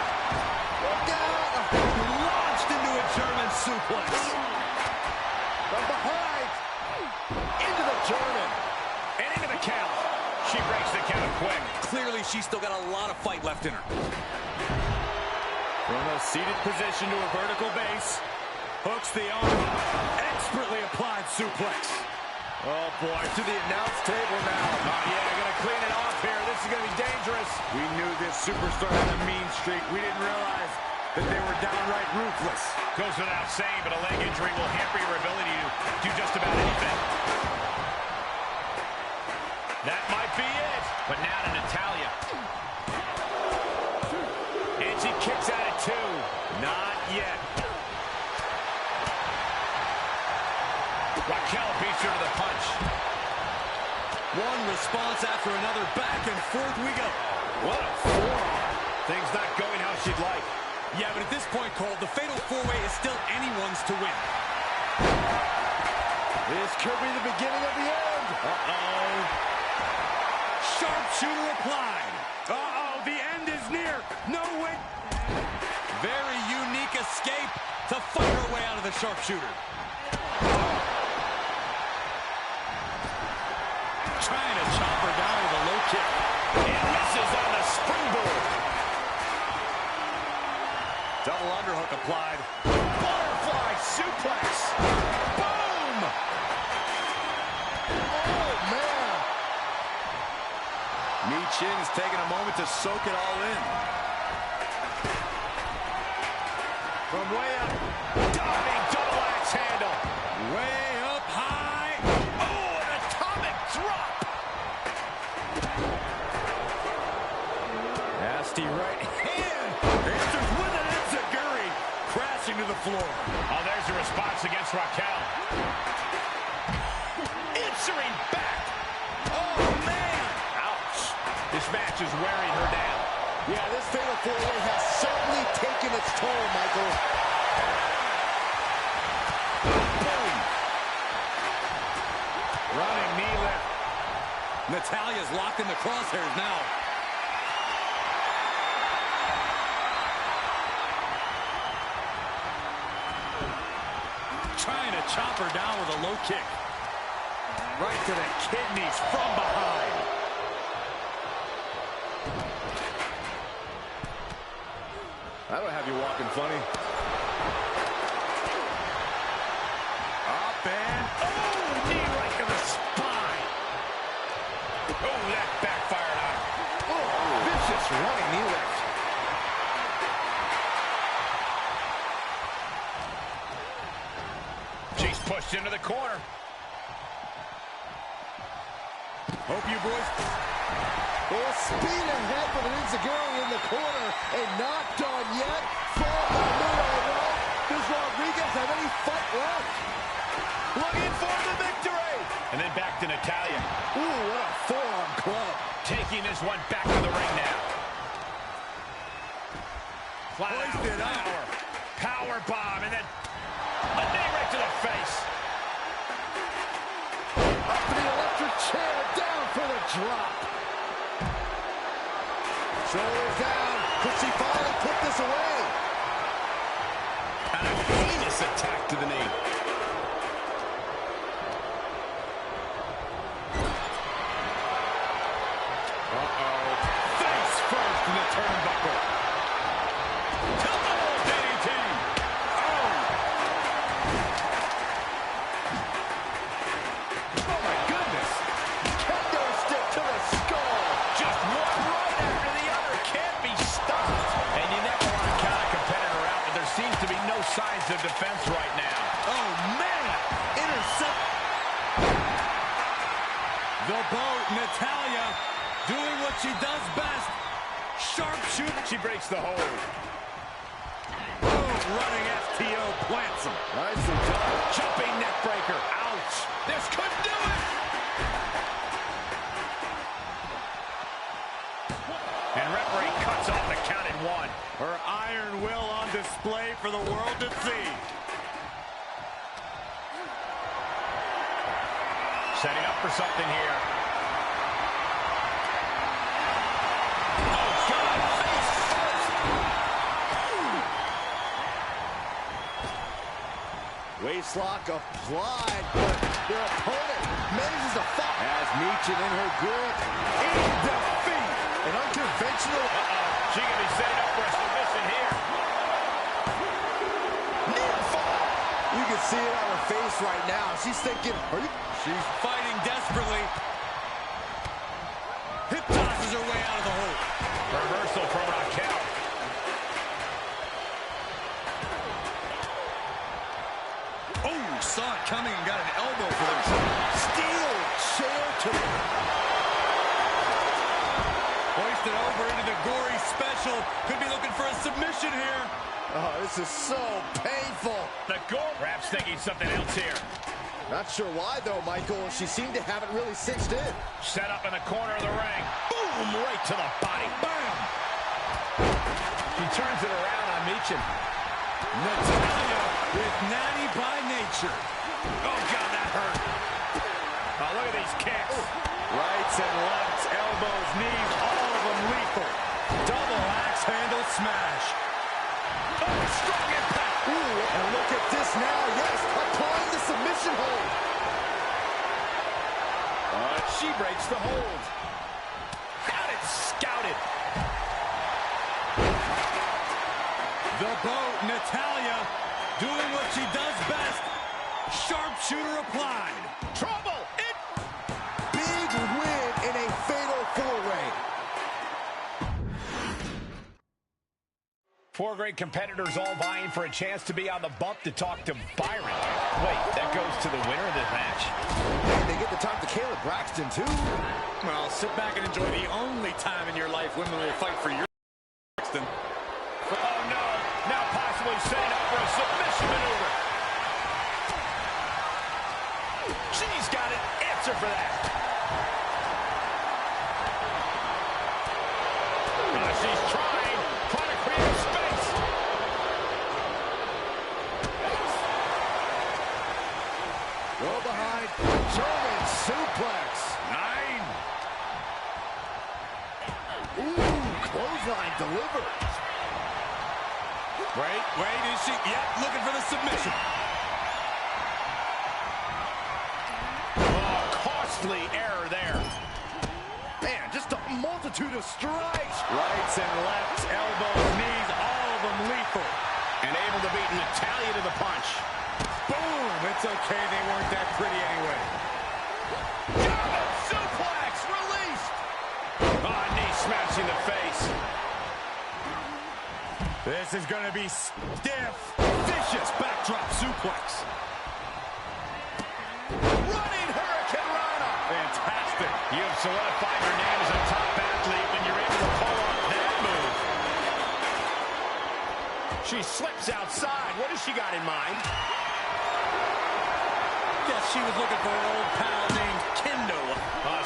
Look out! Launched into a German suplex. From behind. Into the German. And into the count. She breaks the count quick. Clearly, she's still got a lot of fight left in her. From a seated position to a vertical base. Hooks the arm. Expertly applied suplex. Oh, boy, to the announce table now. Oh, yeah, gonna clean it off here. This is gonna be dangerous. We knew this superstar had a mean streak. We didn't realize that they were downright ruthless. Goes without saying, but a leg injury will hamper your ability to do just about anything. That might be it. But now to Natalya. And she kicks out at two. Not yet. Raquel beats her to the punch. One response after another. Back and forth we go. What a forearm. Things not going how she'd like. Yeah, but at this point, Cole, the fatal four-way is still anyone's to win. This could be the beginning of the end. Uh-oh. Sharpshooter applied. Uh-oh, the end is near. No way. Very unique escape to fight her way out of the sharpshooter. Trying to chop her down with a low kick. And misses on the springboard. Double underhook applied. Butterfly suplex. Boom! Oh, man. Michin's taking a moment to soak it all in. From way up. Diving double axe handle. Way up high. Oh, an atomic drop. Nasty right hand. Answers with an enziguri. Crashing to the floor. Oh, there's a response against Raquel. Answering back. Oh, man. Ouch. This match is wearing her down. Yeah, this fatal four-way has certainly taken its toll, Michael. Boom. Running knee lift. Natalya's locked in the crosshairs now. Trying to chop her down with a low kick. Right to the kidneys from behind. That'll have you walking funny. Up and... Oh, knee right to the spine. Oh, that backfired on her. Oh, vicious running knee lift. Pushed into the corner. Hope you boys... Well, speed ahead with an enziguri in the corner, and not done yet. From Namuto. Does Rodriguez have any fight left? Looking for the victory. And then back to Natalya. Ooh, what a forearm club. Taking this one back to the ring now. Flat out. Power bomb, and then a knee right to the face. Up to the electric chair, down for the drop. Shoulders down. Could she finally put this away? And a heinous attack to the knee. Uh-oh. Face first in the turnbuckle. Tilt-a-hole DDT. Oh. Oh, my goodness. Kendo stick to the skull. Just one right after the other. Can't be stopped. And you never want to count a competitor out, but there seems to be no signs of defense right now. Oh, man! Intercept. The boat, Natalya, doing what she does best. Sharpshoot. She breaks the hold. Boom, running FTO plants him. Nicely done. Jumping neck breaker. Ouch. This could do it. And referee cuts off the count at 1. Her iron will on display for the world to see. Setting up for something here. Oh, God, face first. Waistlock applied, but their opponent manages to fight. As Michin in her grip. In defeat. An unconventional. Uh-oh. She could be setting up for a submission here. Near fall. You can see it on her face right now. She's thinking, are you... She's fighting desperately. Hip tosses her way out of the hole. Reversal from a count. Oh, saw it coming and got an elbow for the Steel chair to the... Hoisted over into the gory special. Could be looking for a submission here. Oh, this is so painful. The gore. Perhaps thinking something else here. Not sure why, though, Michael. She seemed to have it really cinched in. Set up in the corner of the ring. Boom! Right to the body. Bam! She turns it around on Michin. Natalya with natty by nature. Oh, God, that hurt. Oh, look at these kicks. Rights and lefts, elbows, knees, all of them lethal. Double axe handle smash. Oh, strong impact. Ooh, and look at this now. Yes, applying the submission hold. She breaks the hold. Got it scouted. The boat, Natalya, doing what she does best. Sharpshooter applied. Trouble. Big win in a fatal four-way. 4 great competitors all vying for a chance to be on the bump to talk to Byron. Wait, that goes to the winner of this match. They get the time to Caleb Braxton, too. Well, sit back and enjoy the only time in your life women will fight for your Braxton. Oh, no. Now possibly setting up for a submission maneuver. She's got an answer for that. She's trying to create space. Go behind, German suplex. 9. Ooh, clothesline delivered. Wait, is she? Yep, looking for the submission. Oh, costly error there. Man, just a multitude of strikes. Rights and lefts, elbows, knees, all of them lethal. And able to beat Natalya to the punch. Boom! It's okay, they weren't that pretty anyway. German suplex released. Oh, knee smashing the face. This is going to be stiff, vicious backdrop suplex. Running Hurricane Rana. Fantastic. You have solidified your name as a top athlete when you're able to pull off that move. She slips outside. What has she got in mind? Guess she was looking for an old pal named Kendo.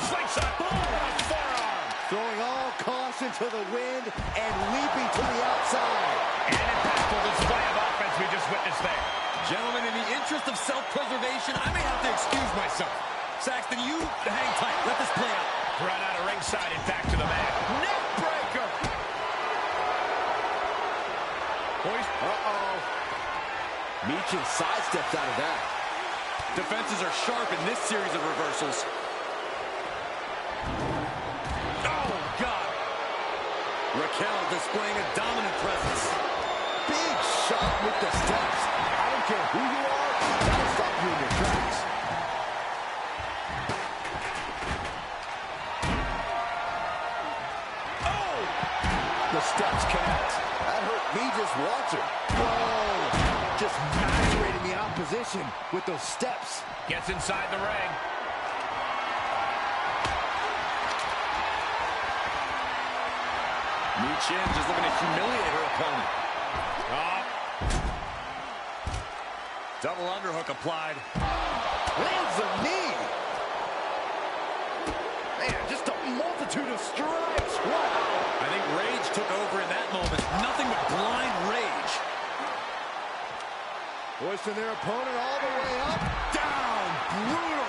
Slingshot boom on his forearm. Throwing all caution to the wind and leaping to the outside. An impactful display of offense we just witnessed there. Gentlemen, in the interest of self-preservation, I may have to excuse myself. Saxton, you hang tight. Let this play out. Run out of ringside and back to the mat. Neck breaker. Uh-oh. Meechin sidestepped out of that. Defenses are sharp in this series of reversals. Oh, God. Raquel displaying a dominant presence. Big shot with the steps. I don't care who you are, that'll stop you in your tracks. Oh! The steps connect. That hurt me just watching. Whoa! Just macerating the opposition with those steps. Gets inside the ring. Meechin just looking to humiliate her opponent. Double underhook applied. Lands a knee. Man, just a multitude of strikes. Wow. I think rage took over in that moment. Nothing but blind rage. Pushing their opponent all the way up. Down. Brutal.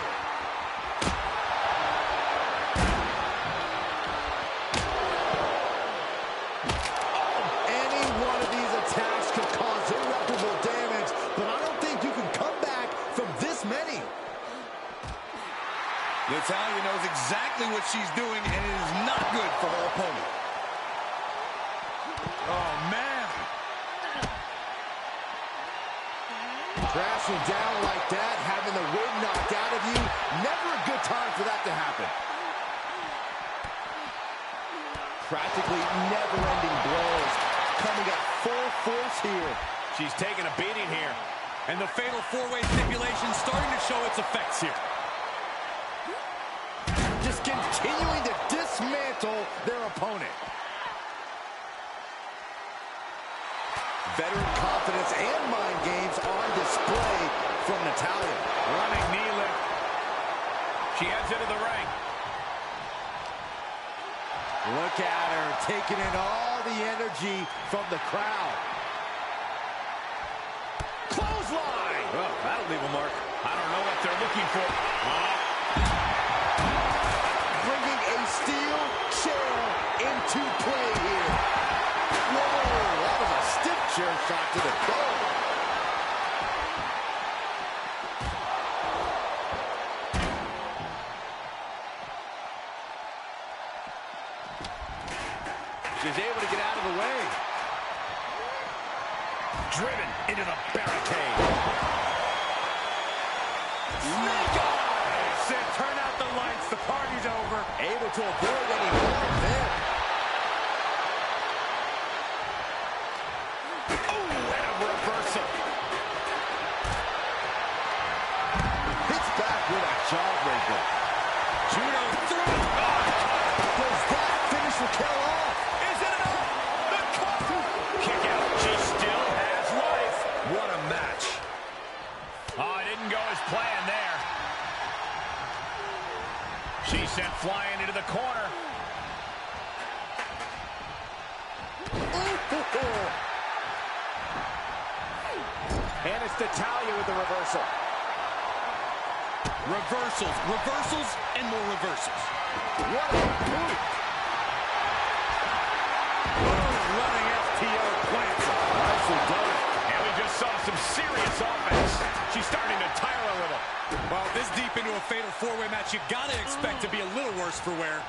Any one of these attacks could cause irreparable damage, but I don't think you can come back from this many. Natalya knows exactly what she's doing, and it is not good for her opponent. Oh, man. Crashing down like that, having the wind knocked out of you, never a good time for that to happen. Practically never-ending blows, coming at full force here. She's taking a beating here. And the fatal four-way stipulation starting to show its effects here. Just continuing to dismantle their opponent. Veteran confidence and mind games on display from Natalya. Running knee lift. She heads into the ring. Look at her, taking in all the energy from the crowd. Clothesline! Oh, that'll leave a mark. I don't know what they're looking for. Bringing a steel chair into play here. Whoa, that was a stiff chair shot to the dome. She's able to get out of the way. Driven into the barricade. Snake eyes! Turn out the lights. The party's over. Able to avoid any harm there. Oh, and a reversal. Hits back with a jawbreaker. Judo through. Does that finish Raquel off? Is it enough? The cover. Kick out. She still has life. What a match. Oh, it didn't go as planned there. She sent flying into the corner. And it's Natalya with the reversal. Reversals, reversals, and more reversals. What a move. Running FTO plants. Nicely done. And we just saw some serious offense. She's starting to tire a little. Well, this deep into a fatal four-way match, you gotta expect to be a little worse for wear.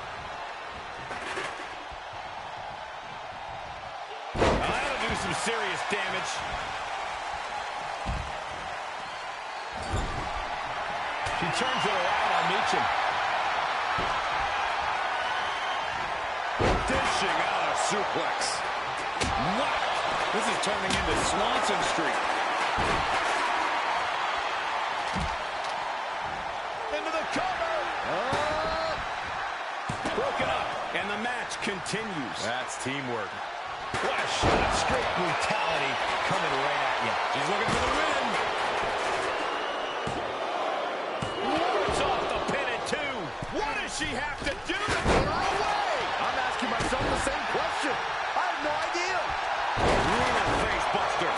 That'll do some serious damage. She turns it around on Meechin. Dishing out a suplex. Whack! This is turning into Swanson Street. continues. That's teamwork. What a shot. Straight brutality coming right at you. She's looking for the win. It's off the pin at 2. What does she have to do to put her away? I'm asking myself the same question. I have no idea. Real face buster.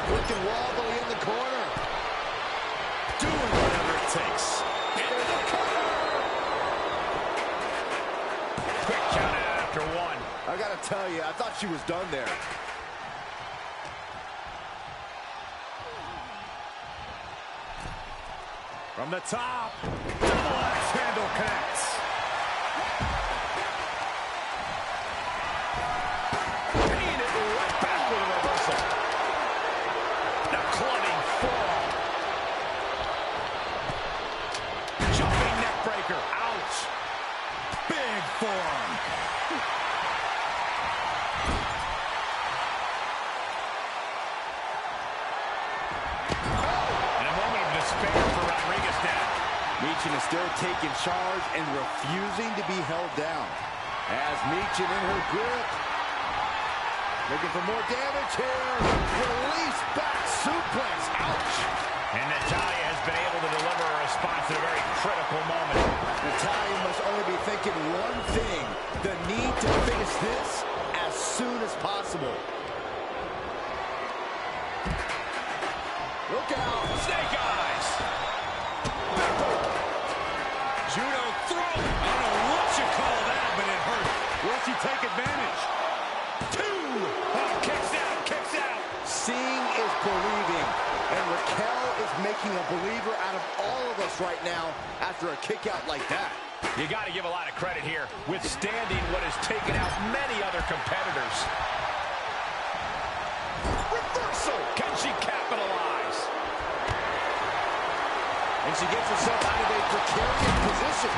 Looking wobbly in the corner. Doing whatever it takes. Into the corner. Quick count out after 1. I gotta tell you, I thought she was done there. From the top. Double axe handle connects. Paying it right back with a reversal. The clubbing fall. Jumping neck breaker. Ouch. Big forearm. And a moment of despair for Rodriguez now. Michin is still taking charge and refusing to be held down. As Michin in her grip. Looking for more damage here. Release back suplex. Ouch. And Natalya has been able to deliver a response at a very critical moment. Natalya must only be thinking one thing. The need to finish this as soon as possible. Look out. Snake eyes. Judo throw. I don't know what you call that, but it hurt. Will she take advantage? 2. Oh, kicks out, kicks out. Seeing is believing. And Raquel is making a believer out of all of us right now after a kick out like that. You got to give a lot of credit here, withstanding what has taken out many other competitors. Reversal. Can she capitalize? And she gets herself out of a precarious position.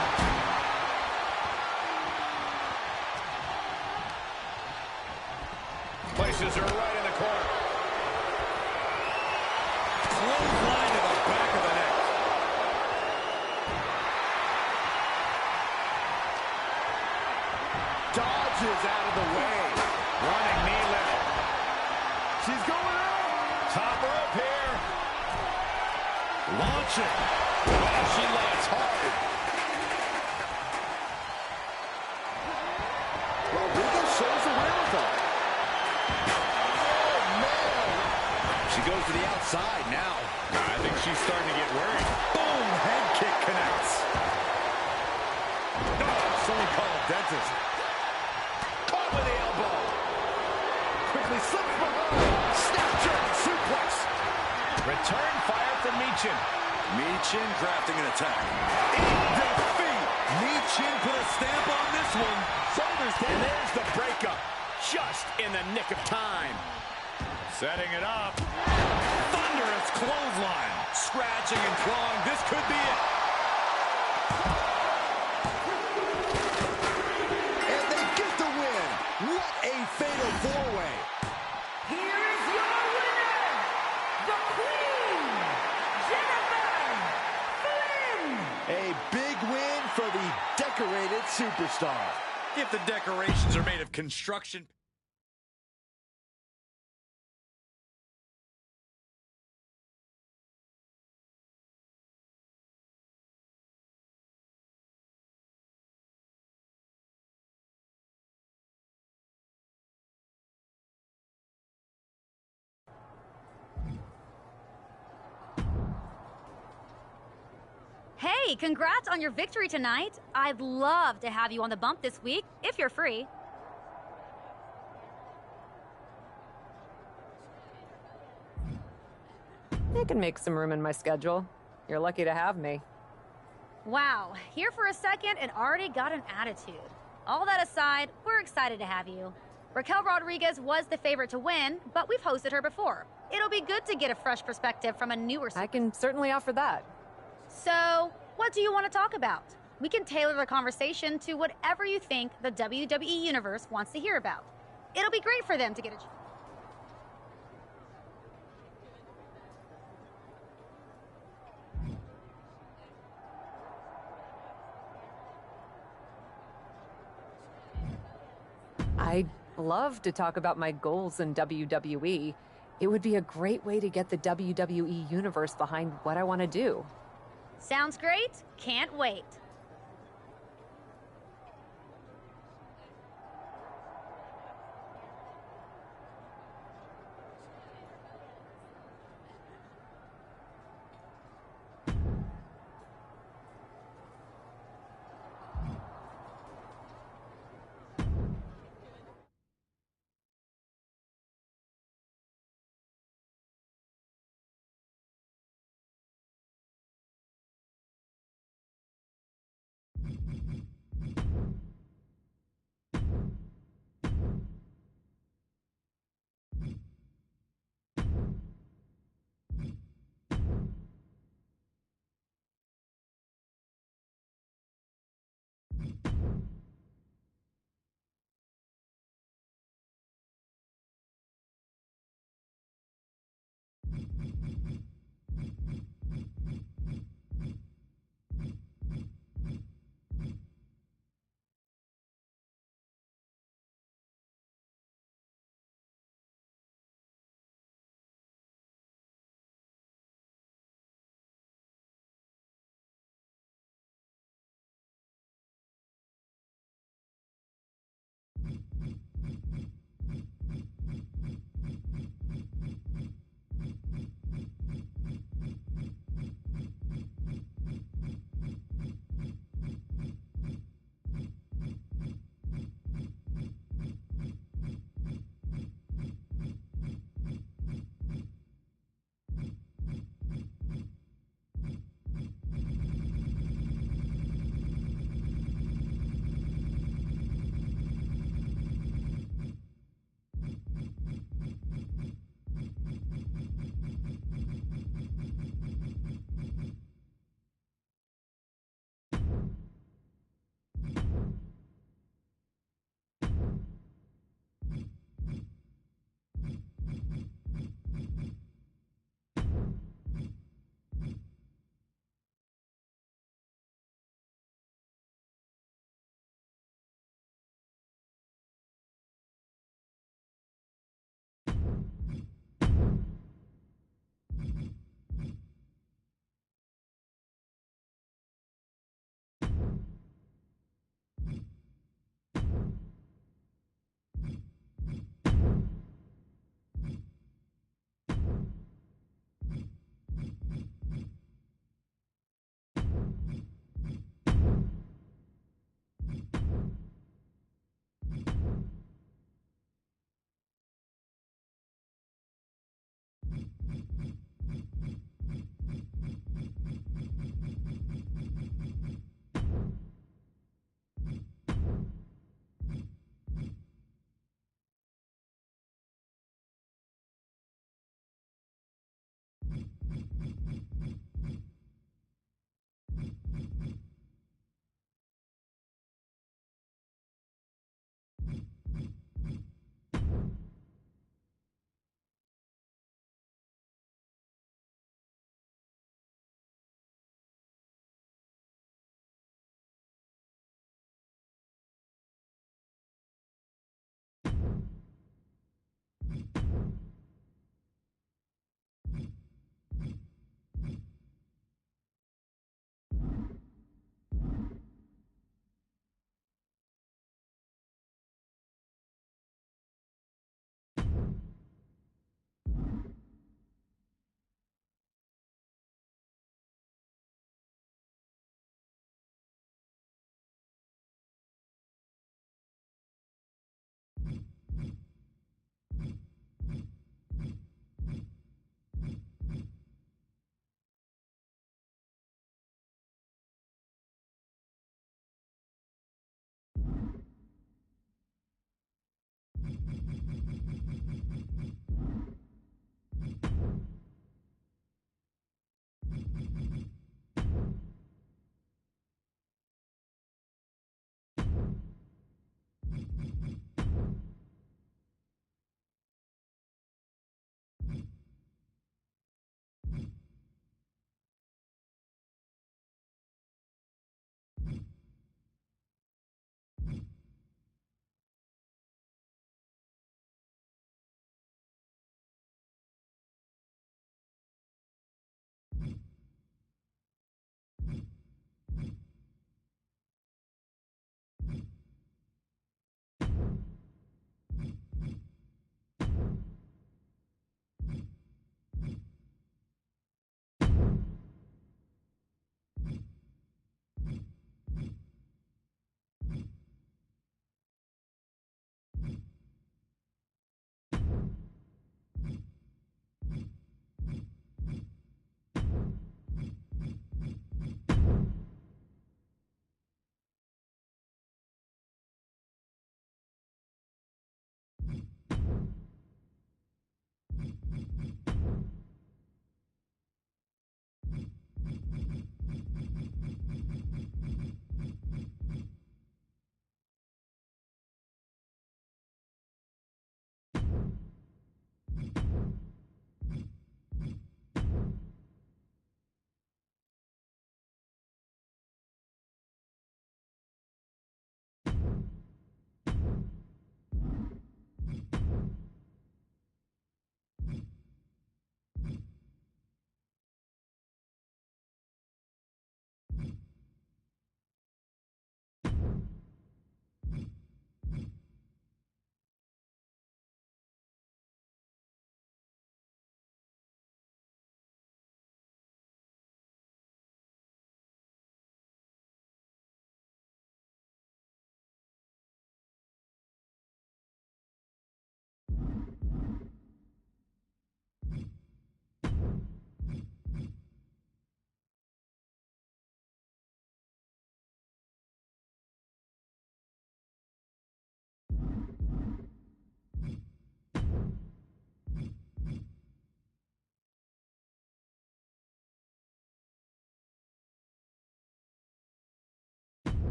Places her right in the corner. Clothesline to the back of the neck. Dodges out of the way. Running knee lift. She's going up. Top rope here. Launching. Well, she lands hard. Rodriguez shows the wherewithal. Oh, man. She goes to the outside now. I think she's starting to get worried. Boom! Head kick connects. Oh, someone call a dentist. Caught with the elbow. Quickly slips behind. Snap German suplex. Return fire from Michin. Michin crafting an attack. In defeat. Michin put a stamp on this one. Shoulders down. And there's the breakup. Just in the nick of time. Setting it up. Thunderous clothesline. Scratching and clawing. This could be it. And they get the win. What a fatal four-way. Here is your winner, the Queen, Jenna Flynn. A big win for the decorated superstar. If the decorations are made of construction... Hey, congrats on your victory tonight. I'd love to have you on the bump this week, if you're free. I can make some room in my schedule. You're lucky to have me. Wow, here for a second and already got an attitude. All that aside, we're excited to have you. Raquel Rodriguez was the favorite to win, but we've hosted her before. It'll be good to get a fresh perspective from a newer... I can certainly offer that. So, what do you want to talk about? We can tailor the conversation to whatever you think the WWE Universe wants to hear about. It'll be great for them to get a... love to talk about my goals in WWE. It would be a great way to get the WWE Universe behind what I want to do. Sounds great. Can't wait.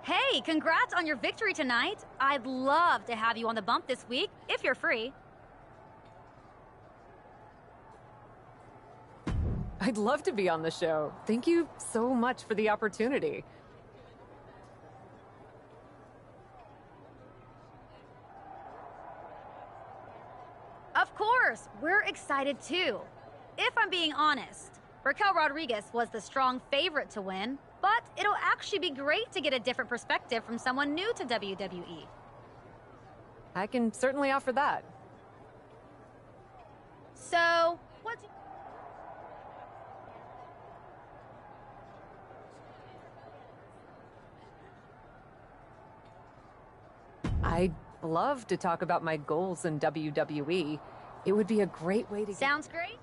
Hey, congrats on your victory tonight. I'd love to have you on the bump this week, if you're free. I'd love to be on the show. Thank you so much for the opportunity. Of course, we're excited too. If I'm being honest, Raquel Rodriguez was the strong favorite to win, but it'll actually be great to get a different perspective from someone new to WWE. I can certainly offer that. So, what's... I'd love to talk about my goals in WWE. It would be a great way to Sounds great.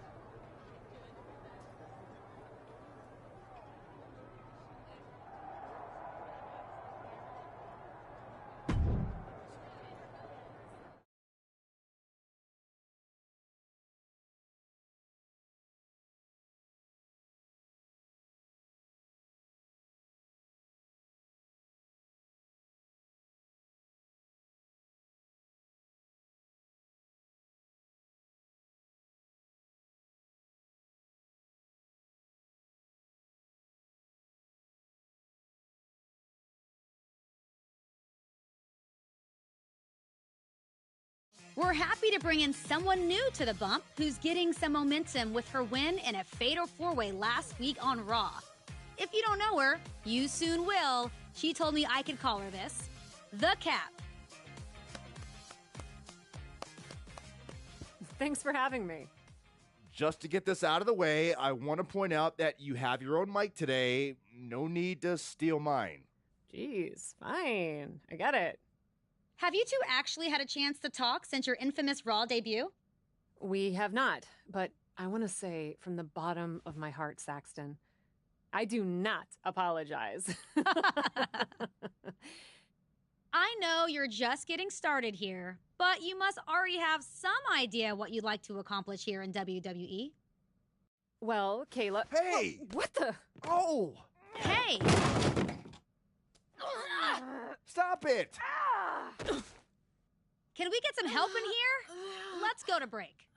We're happy to bring in someone new to the bump who's getting some momentum with her win in a fatal four-way last week on Raw. If you don't know her, you soon will. She told me I could call her this, the Cap. Thanks for having me. Just to get this out of the way, I want to point out that you have your own mic today. No need to steal mine. Jeez, fine. I get it. Have you two actually had a chance to talk since your infamous Raw debut? We have not, but I want to say from the bottom of my heart, Saxton, I do not apologize. I know you're just getting started here, but you must already have some idea what you'd like to accomplish here in WWE. Well, Kayla... Hey! Oh, what the... Oh! Hey! Stop it! Can we get some help in here? Let's go to break.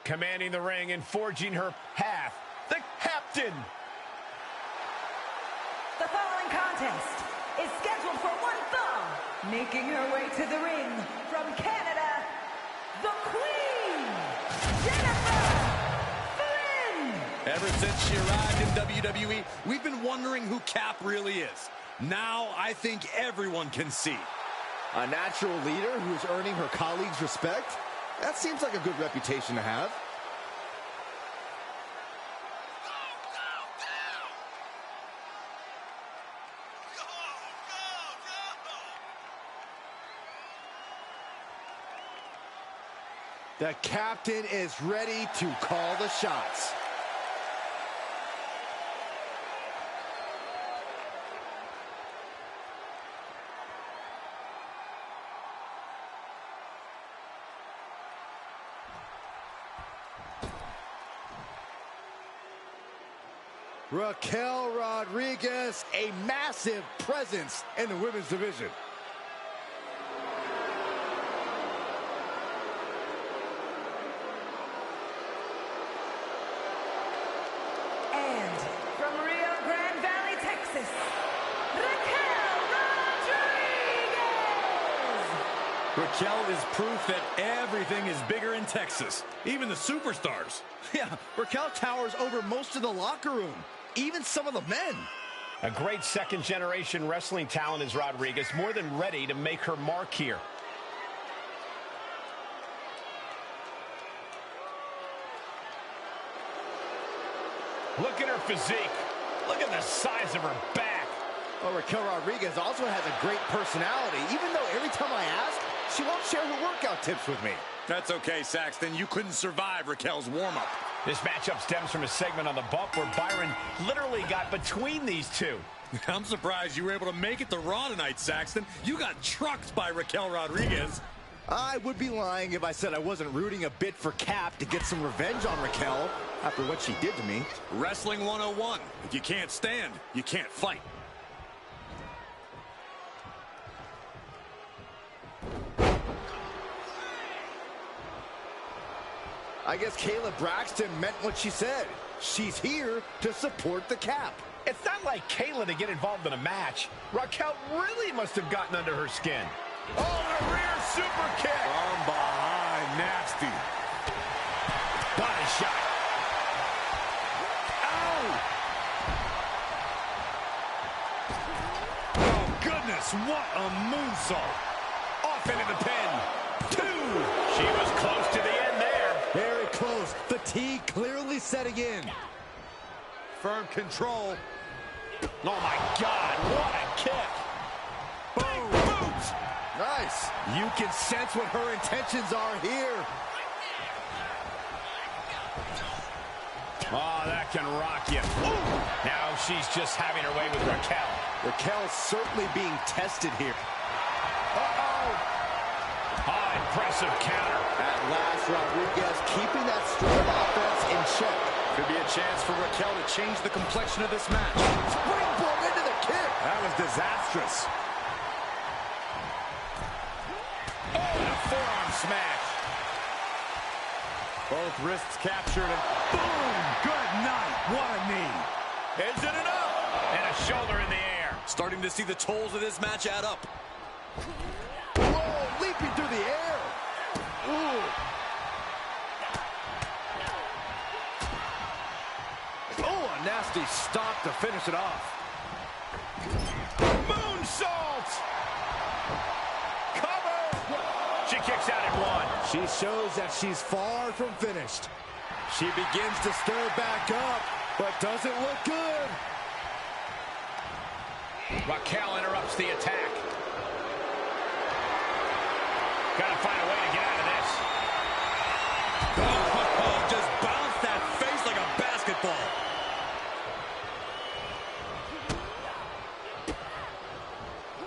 Commanding the ring and forging her path, the captain. The following contest is scheduled for one fall. Making her way to the ring from Canada, the Queen, Jenna Flynn. Ever since she arrived in WWE, we've been wondering who Cap really is. Now I think everyone can see. A natural leader who's earning her colleagues' respect? That seems like a good reputation to have. The captain is ready to call the shots. Raquel Rodriguez, a massive presence in the women's division. And from Rio Grande Valley, Texas, Raquel Rodriguez! Raquel is proof that everything is bigger in Texas, even the superstars. Yeah, Raquel towers over most of the locker room, even some of the men. A great second-generation wrestling talent is Rodriguez, more than ready to make her mark here. Look at her physique. Look at the size of her back. Well, Raquel Rodriguez also has a great personality, even though every time I ask, she won't share her workout tips with me. That's okay, Saxton. You couldn't survive Raquel's warm-up. This matchup stems from a segment on the bump where Byron literally got between these two. I'm surprised you were able to make it to Raw tonight, Saxton. You got trucked by Raquel Rodriguez. I would be lying if I said I wasn't rooting a bit for Cap to get some revenge on Raquel after what she did to me. Wrestling 101. If you can't stand, you can't fight. I guess Kayla Braxton meant what she said. She's here to support the Cap. It's not like Kayla to get involved in a match. Raquel really must have gotten under her skin. Oh, a rear super kick. From behind, nasty. Body shot. Ow! Oh, goodness, what a moonsault. Off into the pin. 2. She was close to the end there. Very close. Fatigue clearly setting in. Firm control. Oh, my God. What a kick. Boom. Boots. Nice. You can sense what her intentions are here. Oh, that can rock you. Ooh. Now she's just having her way with Raquel. Raquel's certainly being tested here. Uh-oh. Oh, impressive counter. At last, Rodriguez keeping that strong offense in check. Could be a chance for Raquel to change the complexion of this match. Springboard into the kick. That was disastrous. Oh, and a forearm smash. Both wrists captured and boom! Good night. What a knee. Is it enough? And a shoulder in the air. Starting to see the tolls of this match add up. Whoa, leaping through the air. Ooh. Oh, a nasty stop to finish it off. Moonsault! Cover! She kicks out at 1. She shows that she's far from finished. She begins to stir back up, but doesn't look good. Raquel interrupts the attack. Gotta find a way to get out of this. Oh, just bounce that face like a basketball.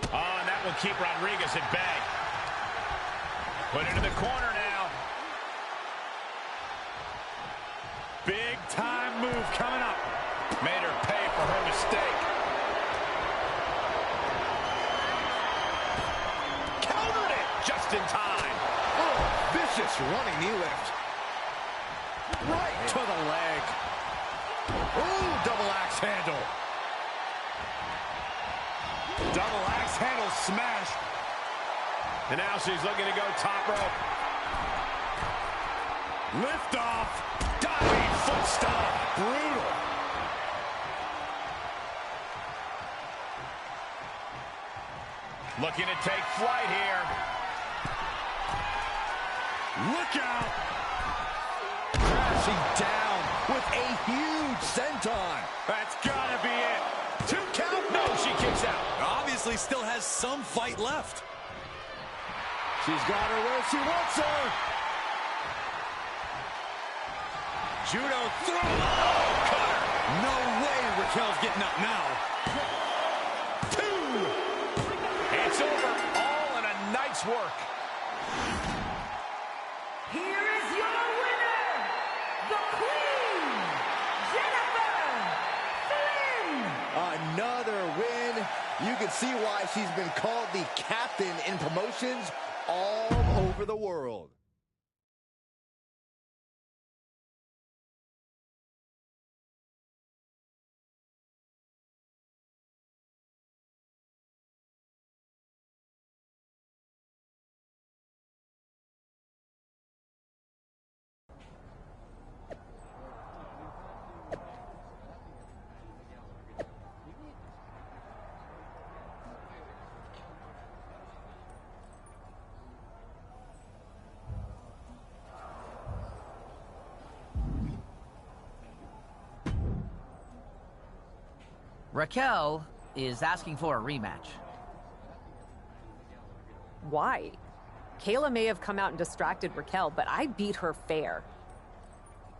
Oh, and that will keep Rodriguez at bay. Put into the corner now. Big time move coming up. Made her pay for her mistake. Countered it just in time. Oh, vicious running knee lift. Right to the leg. Ooh, double axe handle. Double axe handle smash. And now she's looking to go top rope. Lift off. Diving foot stomp. Brutal. Looking to take flight here. Look out. Crashing down with a huge senton. That's gotta be it. 2 count. No, she kicks out. Obviously still has some fight left. She's got her where she wants her. Judo throw. Oh, cutter. No way Raquel's getting up now. 2. It's over. All in a night's work. Here is your winner, the Queen, Jenna Flynn. Another win. You can see why she's been called the captain in promotions all over the world. Raquel is asking for a rematch. Why? Kayla may have come out and distracted Raquel, but I beat her fair.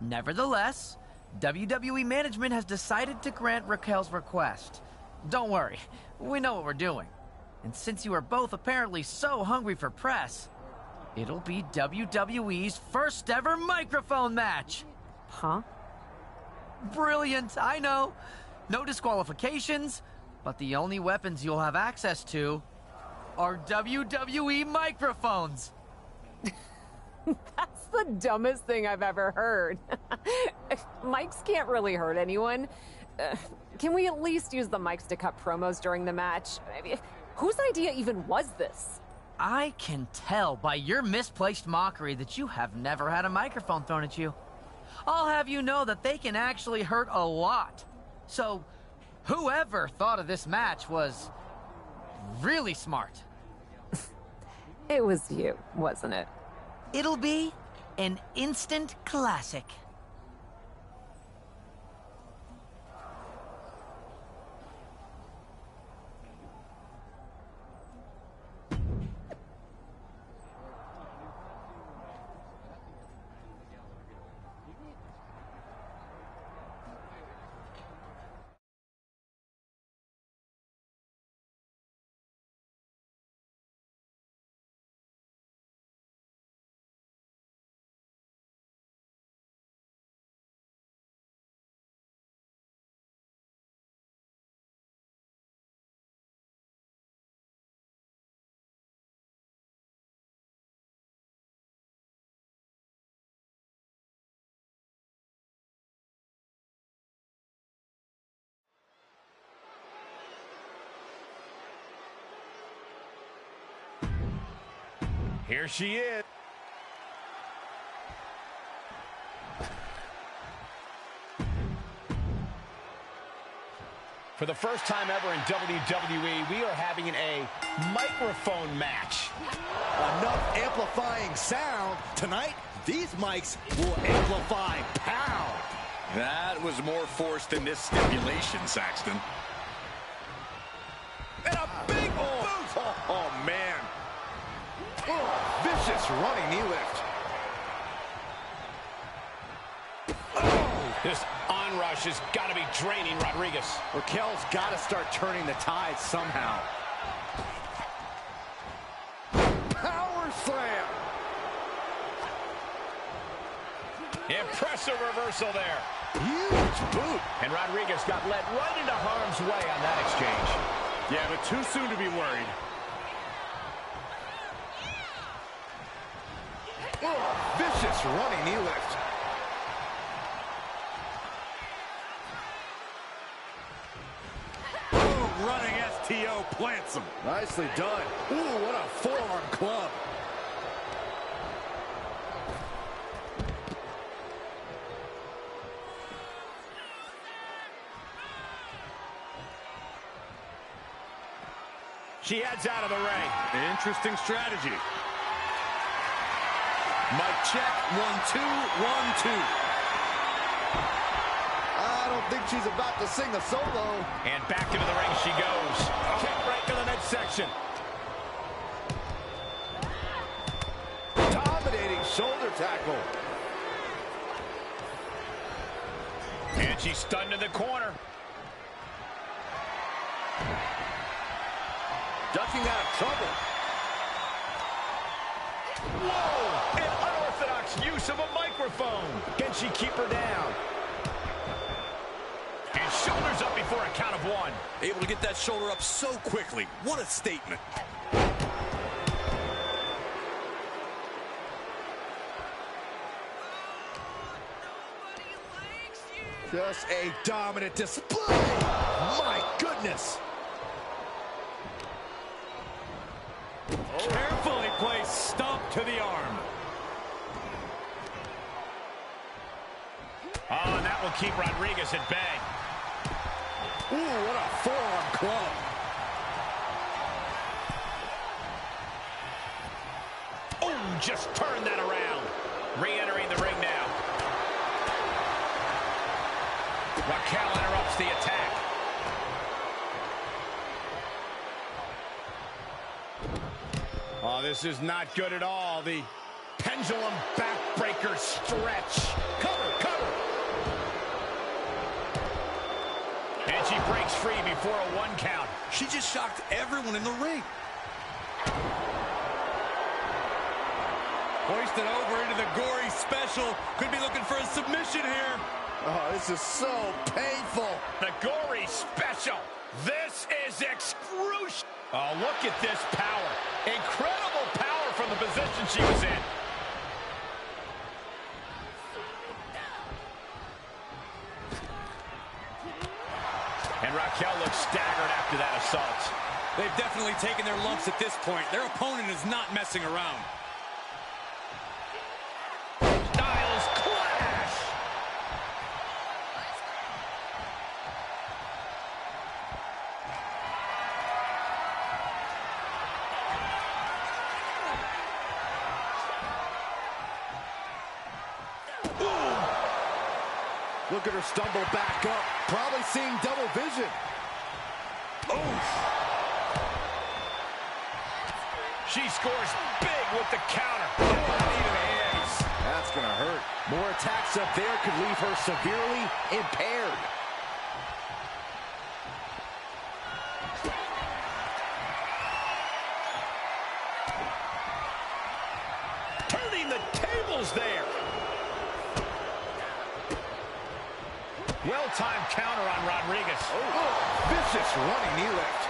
Nevertheless, WWE management has decided to grant Raquel's request. Don't worry, we know what we're doing. And since you are both apparently so hungry for press, it'll be WWE's first ever microphone match. Huh? Brilliant, I know. No disqualifications, but the only weapons you'll have access to are WWE microphones. That's the dumbest thing I've ever heard. Mics can't really hurt anyone. Can we at least use the mics to cut promos during the match? I mean, whose idea even was this? I can tell by your misplaced mockery that you have never had a microphone thrown at you. I'll have you know that they can actually hurt a lot. So, whoever thought of this match was really smart. It was you, wasn't it? It'll be an instant classic. Here she is. For the first time ever in WWE, we are having a microphone match. Enough amplifying sound. Tonight, these mics will amplify pound. That was more force than this stipulation, Saxton. And a big boot! Oh, man. Oh, vicious running knee lift. Oh. This onrush has got to be draining Rodriguez. Raquel's got to start turning the tide somehow. Power slam. Impressive reversal there. Huge boot. And Rodriguez got led right into harm's way on that exchange. Yeah, but too soon to be worried. Oh, vicious running knee lift. Boom, running STO plants him. Nicely done. Ooh, what a forearm club. She heads out of the ring. Interesting strategy. Mic check. 1, 2, 1, 2. I don't think she's about to sing a solo. And back into the ring she goes. Kick right to the midsection. Dominating shoulder tackle. And she's stunned in the corner. Ducking out of trouble. Whoa! An unorthodox use of a microphone. Can she keep her down? And shoulders up before a count of 1. Able to get that shoulder up so quickly. What a statement. Just a dominant display. My goodness. Carefully placed stomp to the arm. Oh, and that will keep Rodriguez at bay. Ooh, what a forearm club. Oh, just turn that around. Re-entering the ring now. Raquel interrupts the attack. Oh, this is not good at all. The pendulum backbreaker stretch. Cover, cover. And she breaks free before a 1 count. She just shocked everyone in the ring. Hoisted over into the gory special. Could be looking for a submission here. Oh, this is so painful. The gory special. This is excruciating. Oh, look at this power. Incredible power from the position she was in. And Raquel looks staggered after that assault. They've definitely taken their lumps at this point. Their opponent is not messing around. Styles clash. Look at her stumble back up. Probably seeing double vision. Oof. She scores big with the counter. That's going to hurt. More attacks up there could leave her severely impaired. Turning the tables there. Well-timed counter on Rodriguez. Oh, vicious running knee lift.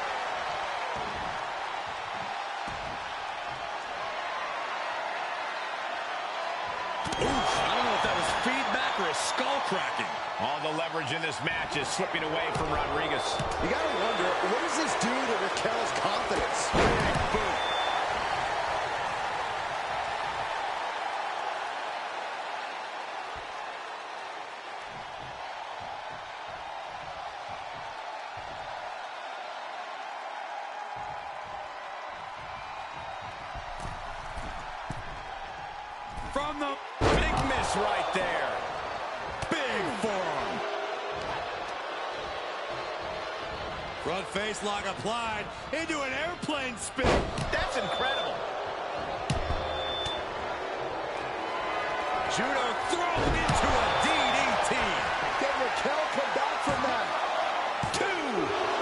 Oof, I don't know if that was feedback or a skull cracking. All the leverage in this match is slipping away from Rodriguez. You got to wonder, what does this do to Raquel's confidence? Big boot. From the big miss right there. Big forearm. Front face lock applied into an airplane spin. That's incredible. Judo thrown into a DDT. Can Raquel come back from that? 2.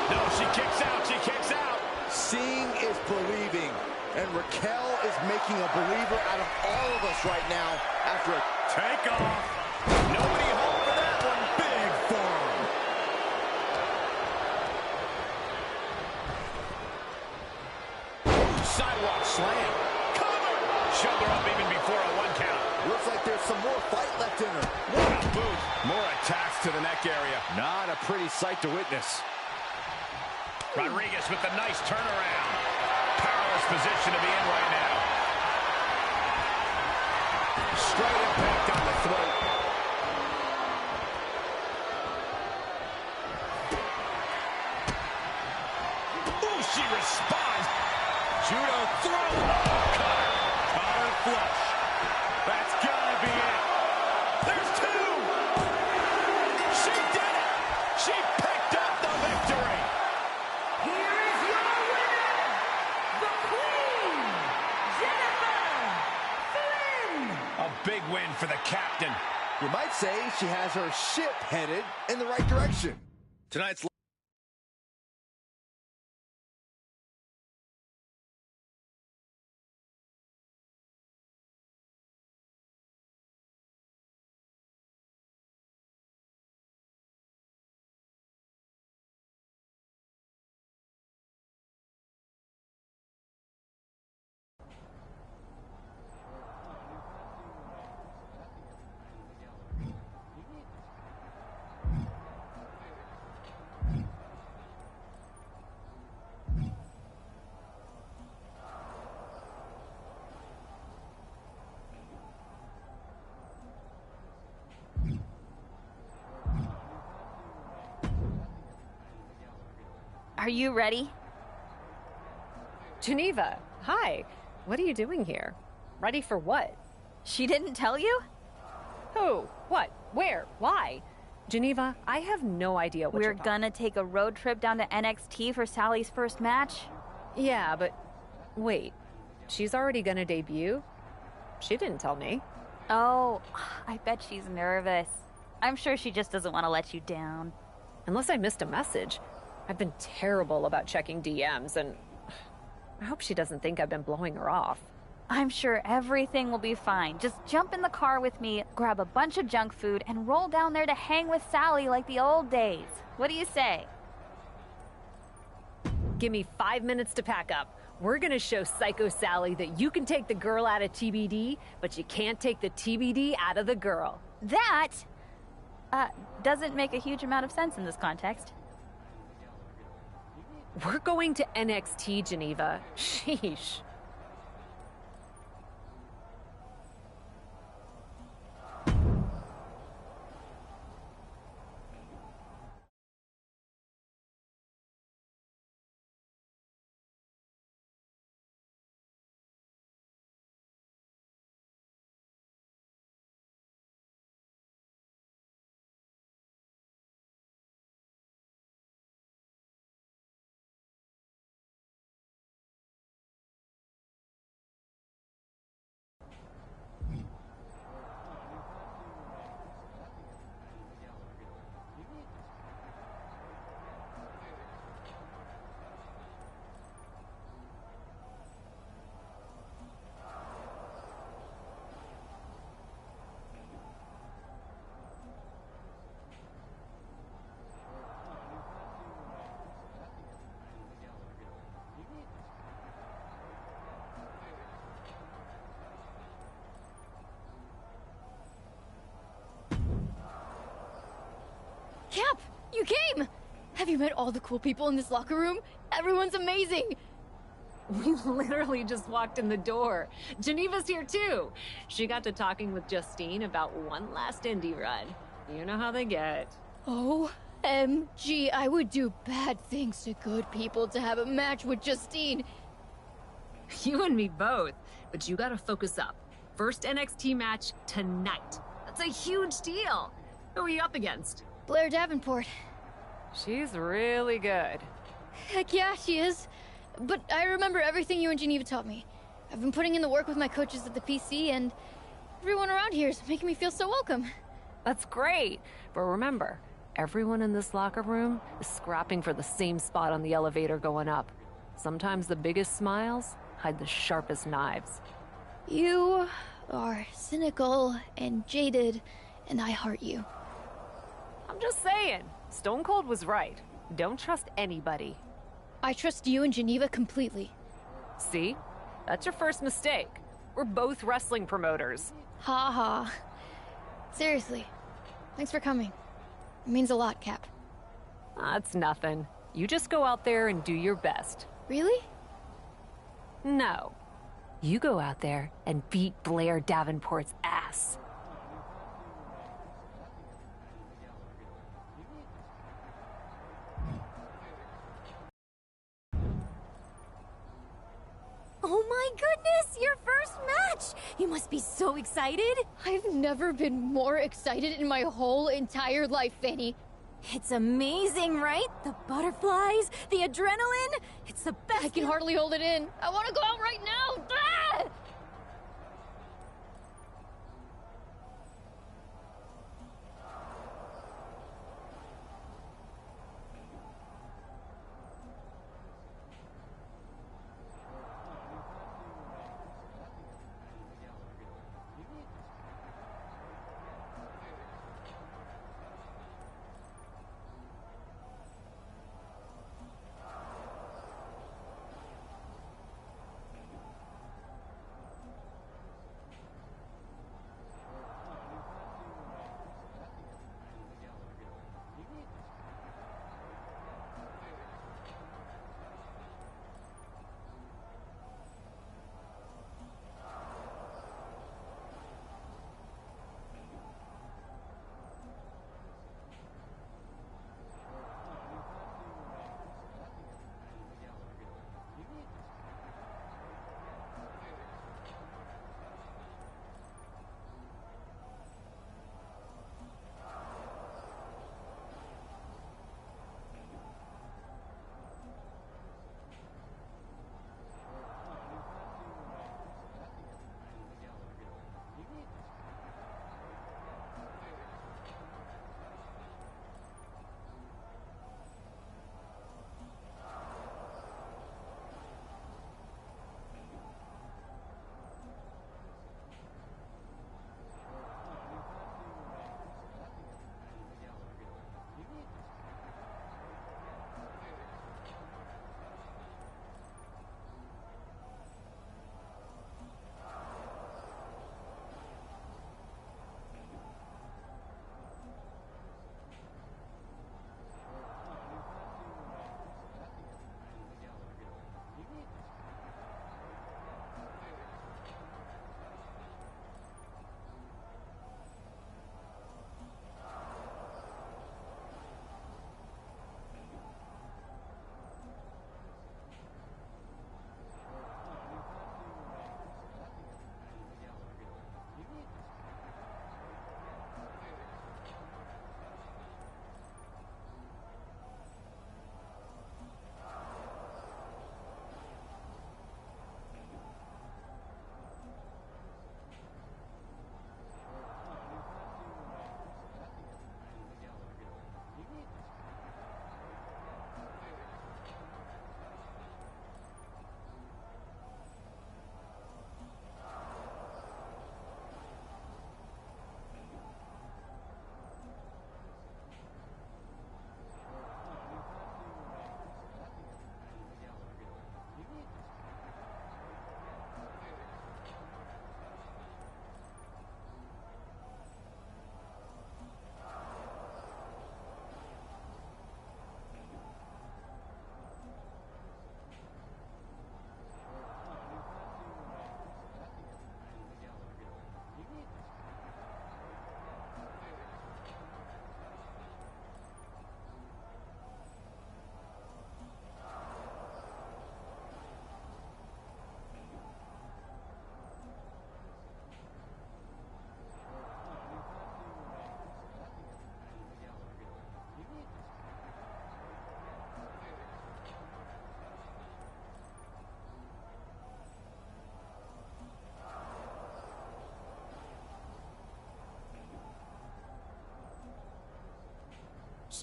No, she kicks out. She kicks out. Seeing is believing. And Raquel is making a believer out of all of us right now after a takeoff. Nobody home for that one. Big forearm. Sidewalk slam. Cover. Shoved her up even before a 1 count. Looks like there's some more fight left in her. What a boot. More attacks to the neck area. Not a pretty sight to witness. Rodriguez with the nice turnaround. Powerless position to be in right now. Straight impact on the throat. Ooh, she responds. Judo throw. Oh, cutter flush. That's gotta be it. There's 2. She did it. She picked up the victory. Here is your winner, the Queen, Jenna Flynn. A big win for the captain. You might say she has her ship headed in the right direction. Tonight's Are you ready? Geneva, hi. What are you doing here? Ready for what? She didn't tell you? Who? What? Where? Why? Geneva, I have no idea what We're gonna take a road trip down to NXT for Sally's first match? Yeah, but wait. She's already gonna debut? She didn't tell me. Oh, I bet she's nervous. I'm sure she just doesn't want to let you down. Unless I missed a message. I've been terrible about checking DMs, and I hope she doesn't think I've been blowing her off. I'm sure everything will be fine. Just jump in the car with me, grab a bunch of junk food, and roll down there to hang with Sally like the old days. What do you say? Give me 5 minutes to pack up. We're gonna show Psycho Sally that you can take the girl out of TBD, but you can't take the TBD out of the girl. That doesn't make a huge amount of sense in this context. We're going to NXT, Geneva. Sheesh. Cap, you came! Have you met all the cool people in this locker room? Everyone's amazing! We literally just walked in the door. Geneva's here too. She got to talking with Justine about one last indie run. You know how they get. OMG, I would do bad things to good people to have a match with Justine. You and me both. But you gotta focus up. First NXT match tonight. That's a huge deal. Who are you up against? Blair Davenport. She's really good. Heck yeah, she is. But I remember everything you and Geneva taught me. I've been putting in the work with my coaches at the PC, and everyone around here is making me feel so welcome. That's great. But remember, everyone in this locker room is scrapping for the same spot on the elevator going up. Sometimes the biggest smiles hide the sharpest knives. You are cynical and jaded, and I heart you. I'm just saying, Stone Cold was right. Don't trust anybody. I trust you and Geneva completely. See? That's your first mistake. We're both wrestling promoters. Ha ha. Seriously, thanks for coming. It means a lot, Cap. That's nothing. You just go out there and do your best. Really? No. You go out there and beat Blair Davenport's ass. Oh my goodness, your first match! You must be so excited. I've never been more excited in my whole entire life, Fanny. It's amazing, right? The butterflies, the adrenaline. It's the best. I can hardly hold it in. I want to go out right now. Ah!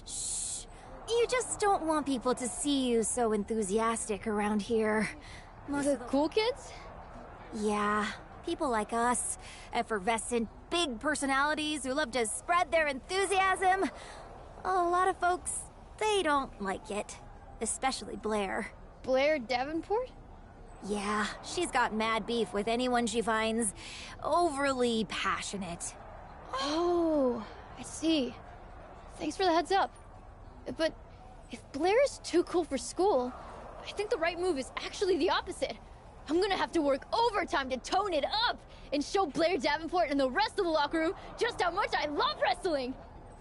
Shh. You just don't want people to see you so enthusiastic around here. Most The cool kids? Yeah, people like us. Effervescent, big personalities who love to spread their enthusiasm. A lot of folks, they don't like it. Especially Blair. Blair Davenport? Yeah, she's got mad beef with anyone she finds overly passionate. Oh, I see. Thanks for the heads up. But if Blair is too cool for school, I think the right move is actually the opposite. I'm gonna have to work overtime to tone it up and show Blair Davenport and the rest of the locker room just how much I love wrestling.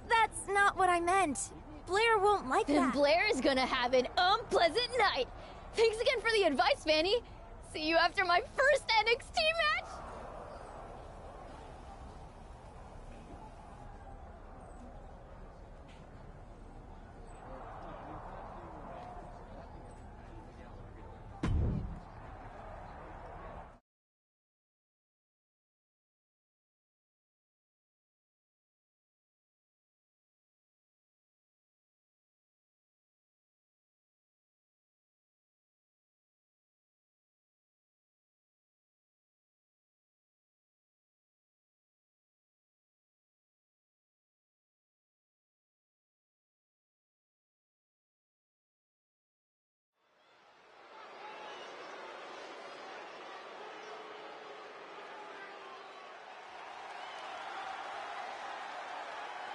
That's not what I meant. Blair won't like Then that. Blair is gonna have an unpleasant night. Thanks again for the advice, Fanny. See you after my first NXT match.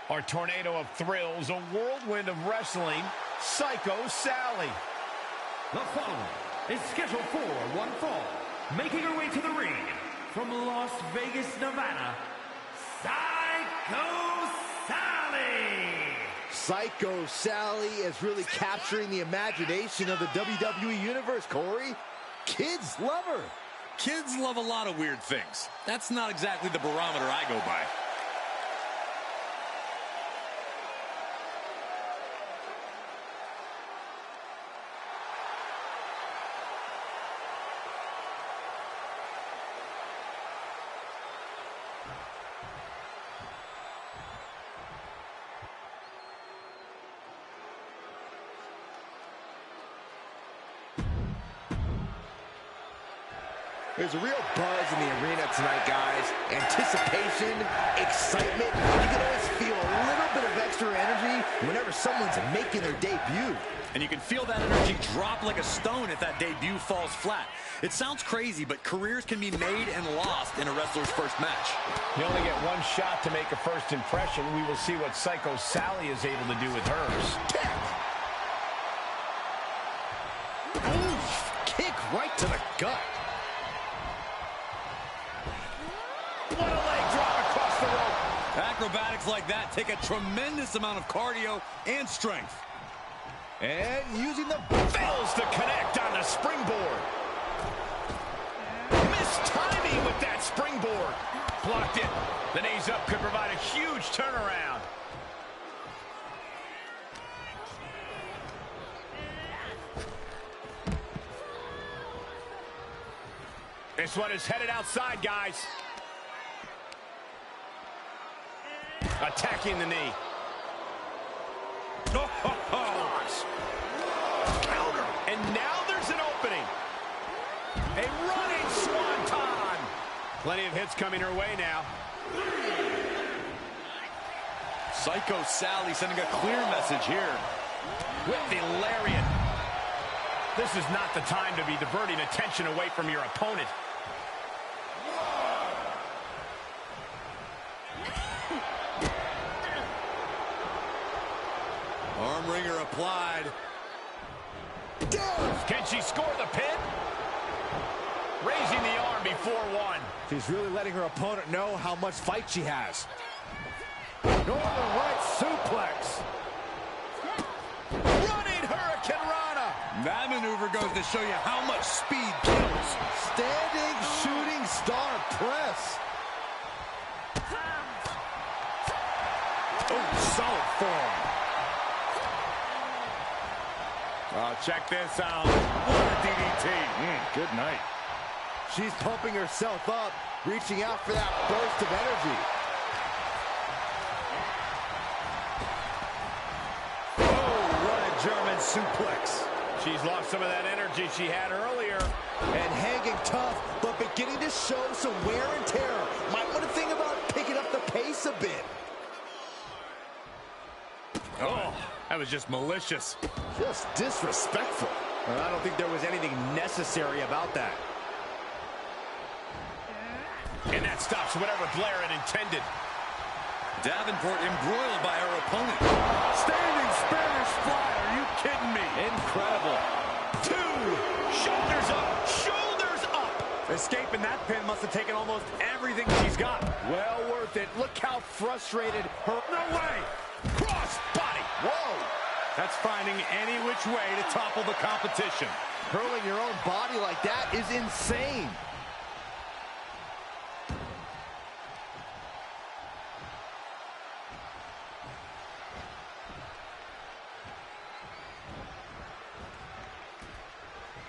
Our tornado of thrills, a whirlwind of wrestling, Psycho Sally. The following is scheduled for one fall, making her way to the ring from Las Vegas, Nevada, Psycho Sally! Psycho Sally is really capturing the imagination of the WWE Universe, Corey. Kids love her. Kids love a lot of weird things. That's not exactly the barometer I go by. There's a real buzz in the arena tonight, guys. Anticipation, excitement. You can always feel a little bit of extra energy whenever someone's making their debut. And you can feel that energy drop like a stone if that debut falls flat. It sounds crazy, but careers can be made and lost in a wrestler's first match. You only get one shot to make a first impression. We will see what Psycho Sally is able to do with hers. Kick right to the gut. What a leg drop across the rope. Acrobatics like that take a tremendous amount of cardio and strength. And using the fails to connect on the springboard. Missed timing with that springboard. Blocked it. The knees up could provide a huge turnaround. This one is headed outside, guys. Attacking the knee. Oh, ho, ho. Counter. And now there's an opening. A running swanton. Plenty of hits coming her way now. Psycho Sally sending a clear message here. With the lariat. This is not the time to be diverting attention away from your opponent. Arm wringer applied. Can she score the pin? Raising the arm before one. She's really letting her opponent know how much fight she has. Northern right suplex. Running Hurricane Rana. That maneuver goes to show you how much speed kills. Standing shooting star press. Oh, solid form. Oh, check this out. What a DDT. Good night. She's pumping herself up, reaching out for that burst of energy. suplex. She's lost some of that energy she had earlier. And hanging tough, but beginning to show some wear and tear. Might want to think about picking up the pace a bit. Oh, that was just malicious. Just disrespectful. Well, I don't think there was anything necessary about that. And that stops whatever Blair had intended. Davenport embroiled by her opponent. Standing Spanish fly, are you kidding me? Incredible. 2, shoulders up, shoulders up. Escaping that pin must have taken almost everything she's got. Well worth it. Look how frustrated her... No way! Cross body. Whoa! That's finding any which way to topple the competition. Hurling your own body like that is insane.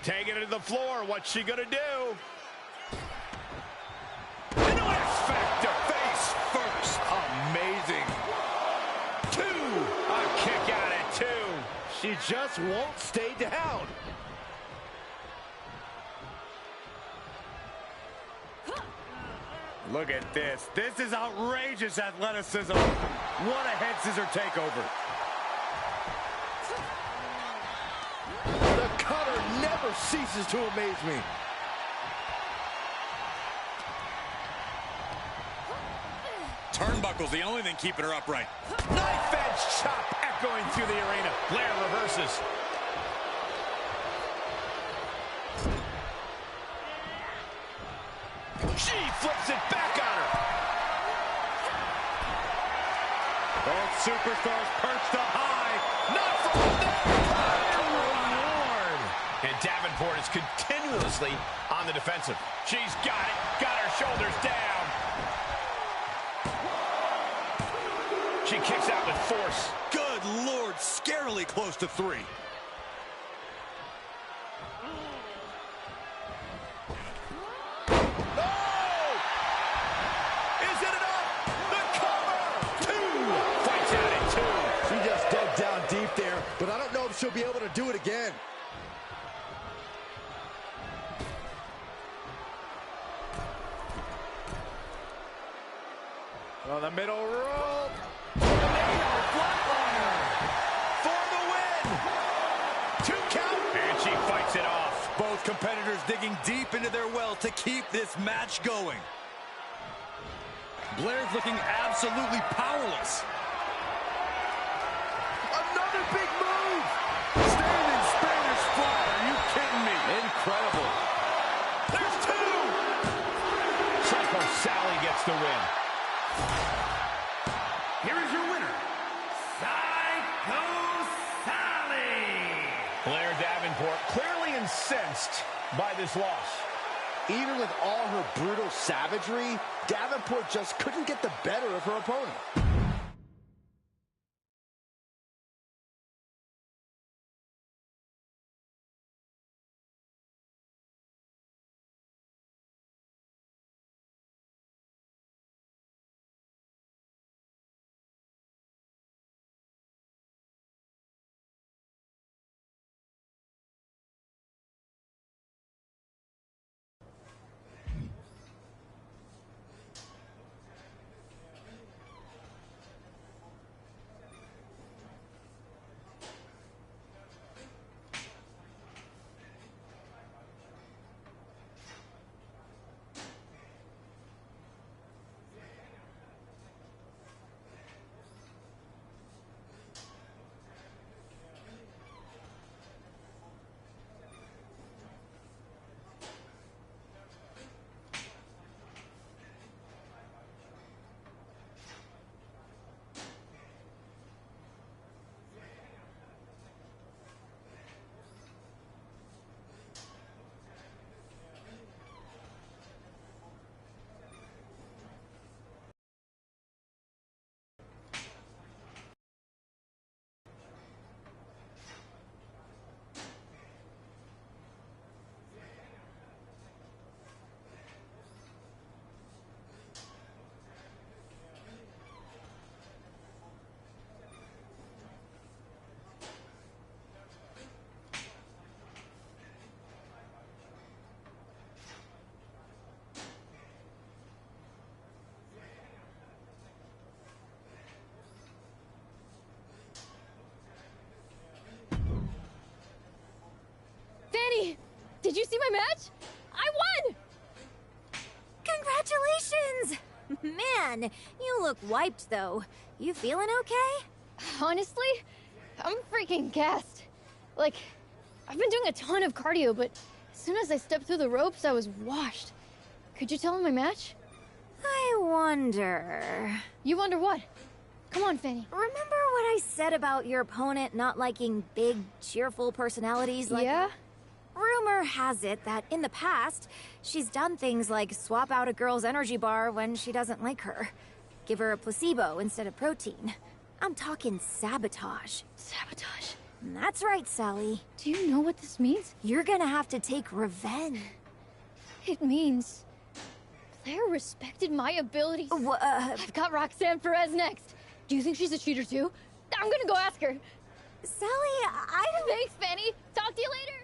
Taking it to the floor. What's she gonna do? An X Factor. Face first. Amazing. 2. A kick out at 2. She just won't stay down. Look at this. This is outrageous athleticism. What a head scissor takeover. The cutter never ceases to amaze me. Turnbuckle's the only thing keeping her upright. Knife edge chop echoing through the arena. Blair reverses. She flips it back on her. Both superstars perched up high. Not from there. Good Lord. And Davenport is continuously on the defensive. She's got it. Got her shoulders down. She kicks out with force. Good Lord, scarily close to 3. But I don't know if she'll be able to do it again. On the middle rope. Flatliner for the win. 2 count. And she fights it off. Both competitors digging deep into their well to keep this match going. Blair's looking absolutely powerless. Another big move! Standing Spanish fly, are you kidding me? Incredible. There's 2! Psycho Sally gets the win. Here is your winner, Psycho Sally. Blair Davenport clearly incensed by this loss. Even with all her brutal savagery, Davenport just couldn't get the better of her opponent. Fanny, did you see my match? I won! Congratulations! Man, you look wiped though. You feeling okay? Honestly, I'm freaking gassed. Like, I've been doing a ton of cardio, but as soon as I stepped through the ropes, I was washed. Could you tell him my match? I wonder... You wonder what? Come on, Fanny. Remember what I said about your opponent not liking big, cheerful personalities like... Yeah? Rumor has it that in the past, she's done things like swap out a girl's energy bar when she doesn't like her. Give her a placebo instead of protein. I'm talking sabotage. Sabotage? That's right, Sally. Do you know what this means? You're gonna have to take revenge. It means... Blair respected my abilities. I've got Roxanne Perez next. Do you think she's a cheater too? I'm gonna go ask her. Sally, I don't... Thanks, Fanny. Talk to you later.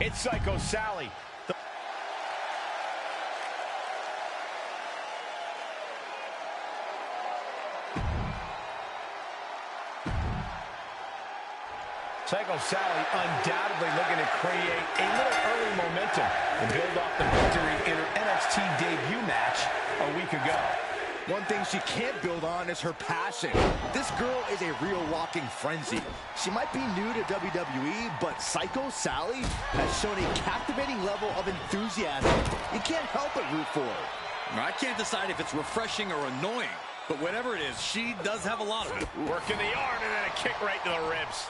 It's Psycho Sally. Psycho Sally undoubtedly looking to create a little early momentum and build off the victory in her NXT debut match a week ago. One thing she can't build on is her passion. This girl is a real walking frenzy. She might be new to WWE, but Psycho Sally has shown a captivating level of enthusiasm. You can't help but root for her. I can't decide if it's refreshing or annoying, but whatever it is, she does have a lot of it. Working the arm and then a kick right to the ribs.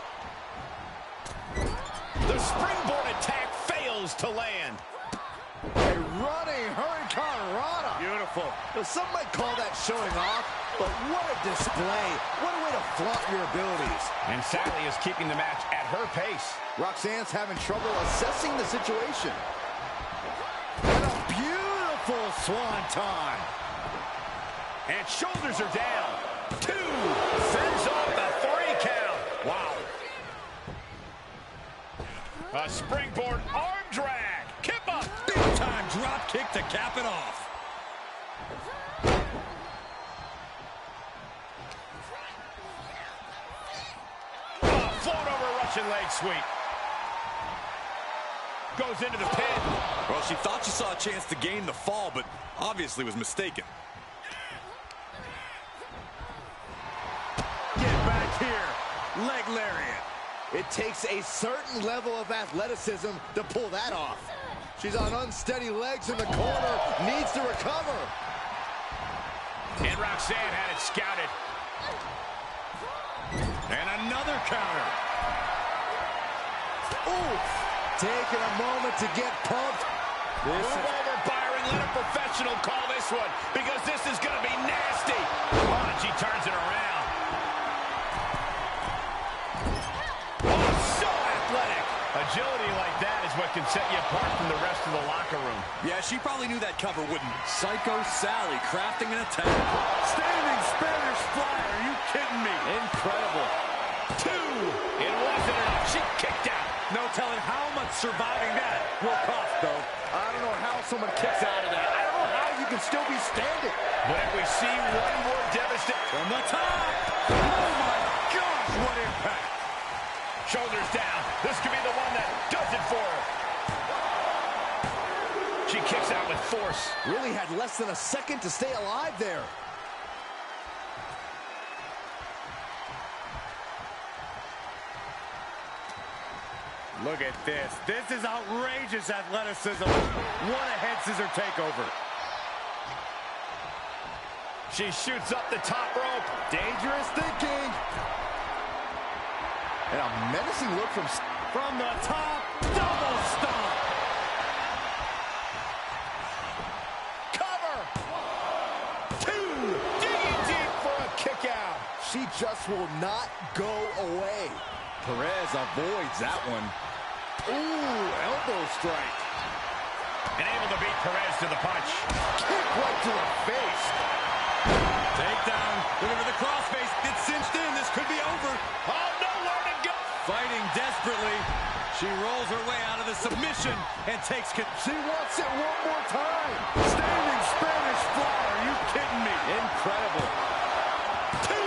The springboard attack fails to land. A running Hurricane Rana. Beautiful. Now, some might call that showing off, but what a display. What a way to flaunt your abilities. And Sally is keeping the match at her pace. Roxanne's having trouble assessing the situation. And a beautiful swanton. And shoulders are down. 2. Fends off the 3 count. Wow. A springboard arm drag. Kip up. Big time drop kick to cap it off. Float over Russian leg sweep. Goes into the pin. Well, she thought she saw a chance to gain the fall, but obviously was mistaken. Get back here. Leg lariat. It takes a certain level of athleticism to pull that off. She's on unsteady legs in the corner. Needs to recover. And Roxanne had it scouted. And another counter. Ooh. Taking a moment to get pumped. Move over, Byron. Let a professional call this one, because this is going to be nasty. Oh, and she turns it around. Oh, so athletic. Agility like that is what can set you apart from the rest of the locker room. Yeah, she probably knew that cover wouldn't. Psycho Sally crafting an attack. Standing Spanish fly. Are you kidding me? Incredible. 2. It wasn't enough. She kicked out. No telling how much surviving that will cost, though. I don't know how someone kicks out of that. I don't know how you can still be standing. But if we see one more devastating from the top. Oh my gosh, what impact. Shoulders down. This could be the one that does it for her. She kicks out with force. Really had less than a second to stay alive there. Look at this. This is outrageous athleticism. What a head scissor takeover. She shoots up the top rope. Dangerous thinking. And a menacing look from the top. Double stomp. Cover. 2. Digging deep for a kick out. She just will not go away. Perez avoids that one. Ooh, elbow strike. And able to beat Perez to the punch. Kick right to the face. Takedown. Looking for the crossface. It's cinched in. This could be over. Oh, nowhere to go. Fighting desperately. She rolls her way out of the submission and takes She wants it one more time. Standing Spanish fly. Are you kidding me? Incredible. 2.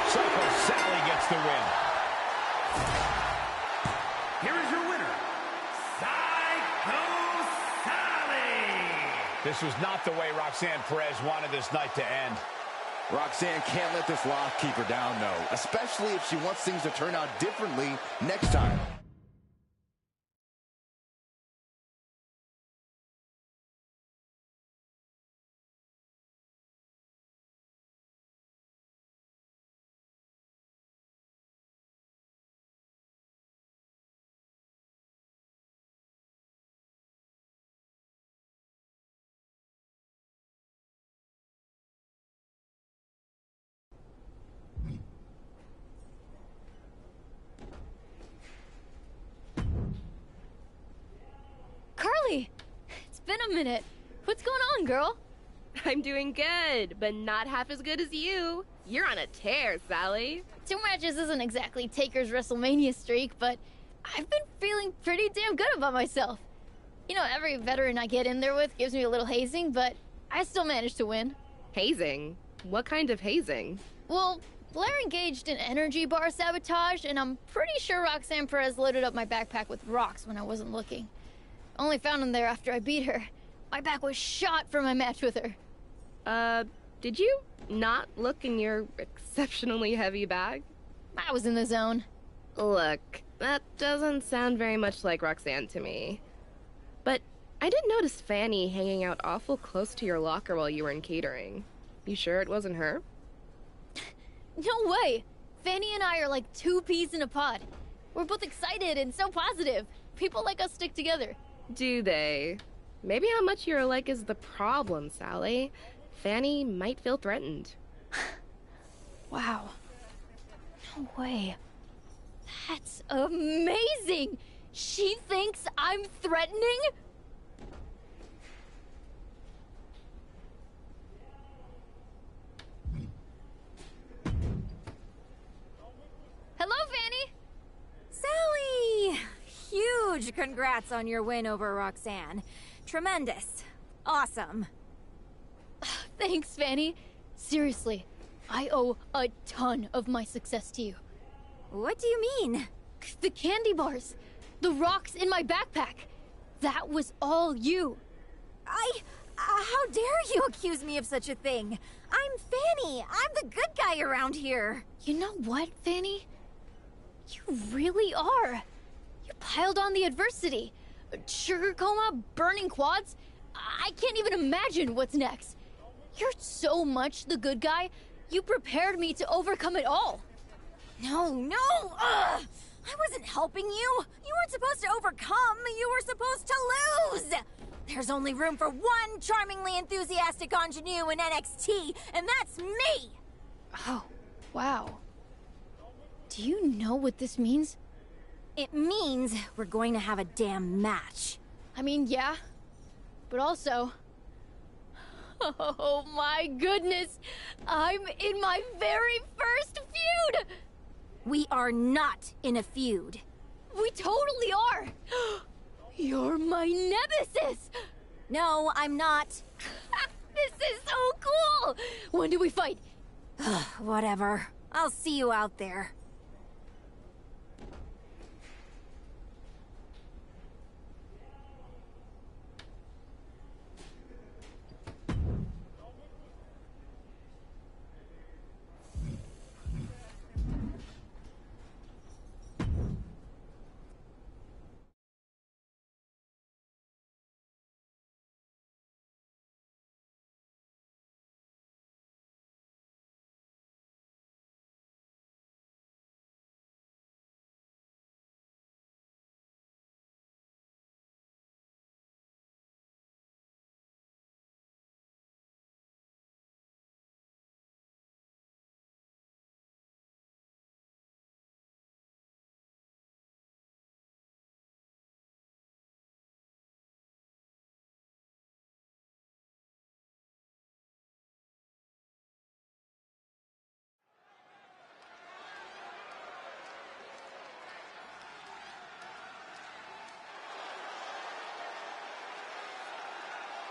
Psycho Sally gets the win. Here is your winner, Psycho Sally. This was not the way Roxanne Perez wanted this night to end. Roxanne can't let this loss keep her down, though, especially if she wants things to turn out differently next time. Carly! It's been a minute. What's going on, girl? I'm doing good, but not half as good as you. You're on a tear, Sally. 2 matches isn't exactly Taker's WrestleMania streak, but I've been feeling pretty damn good about myself. You know, every veteran I get in there with gives me a little hazing, but I still managed to win. Hazing? What kind of hazing? Well, Blair engaged in energy bar sabotage, and I'm pretty sure Roxanne Perez loaded up my backpack with rocks when I wasn't looking. Only found them there after I beat her. My back was shot from my match with her. Did you not look in your exceptionally heavy bag? I was in the zone. Look, that doesn't sound very much like Roxanne to me. But I did notice Fanny hanging out awful close to your locker while you were in catering. You sure it wasn't her? No way! Fanny and I are like 2 peas in a pod. We're both excited and so positive. People like us stick together. Do they? Maybe how much you're alike is the problem, Sally. Fanny might feel threatened. Wow. No way. That's amazing! She thinks I'm threatening? Hello, Fanny! Sally! Huge congrats on your win over Roxanne. Tremendous. Awesome. Thanks, Fanny. Seriously, I owe a ton of my success to you. What do you mean? The candy bars. The rocks in my backpack. That was all you. How dare you accuse me of such a thing? I'm Fanny. I'm the good guy around here. You know what, Fanny? You really are. You piled on the adversity. Sugar coma, burning quads. I can't even imagine what's next. You're so much the good guy, you prepared me to overcome it all. No! I wasn't helping you. You weren't supposed to overcome. You were supposed to lose. There's only room for one charmingly enthusiastic ingenue in NXT, and that's me. Oh, wow. Do you know what this means? It means we're going to have a damn match. I mean, yeah. But also... Oh my goodness! I'm in my very first feud! We are not in a feud. We totally are! You're my nemesis! No, I'm not. This is so cool! When do we fight? Whatever. I'll see you out there.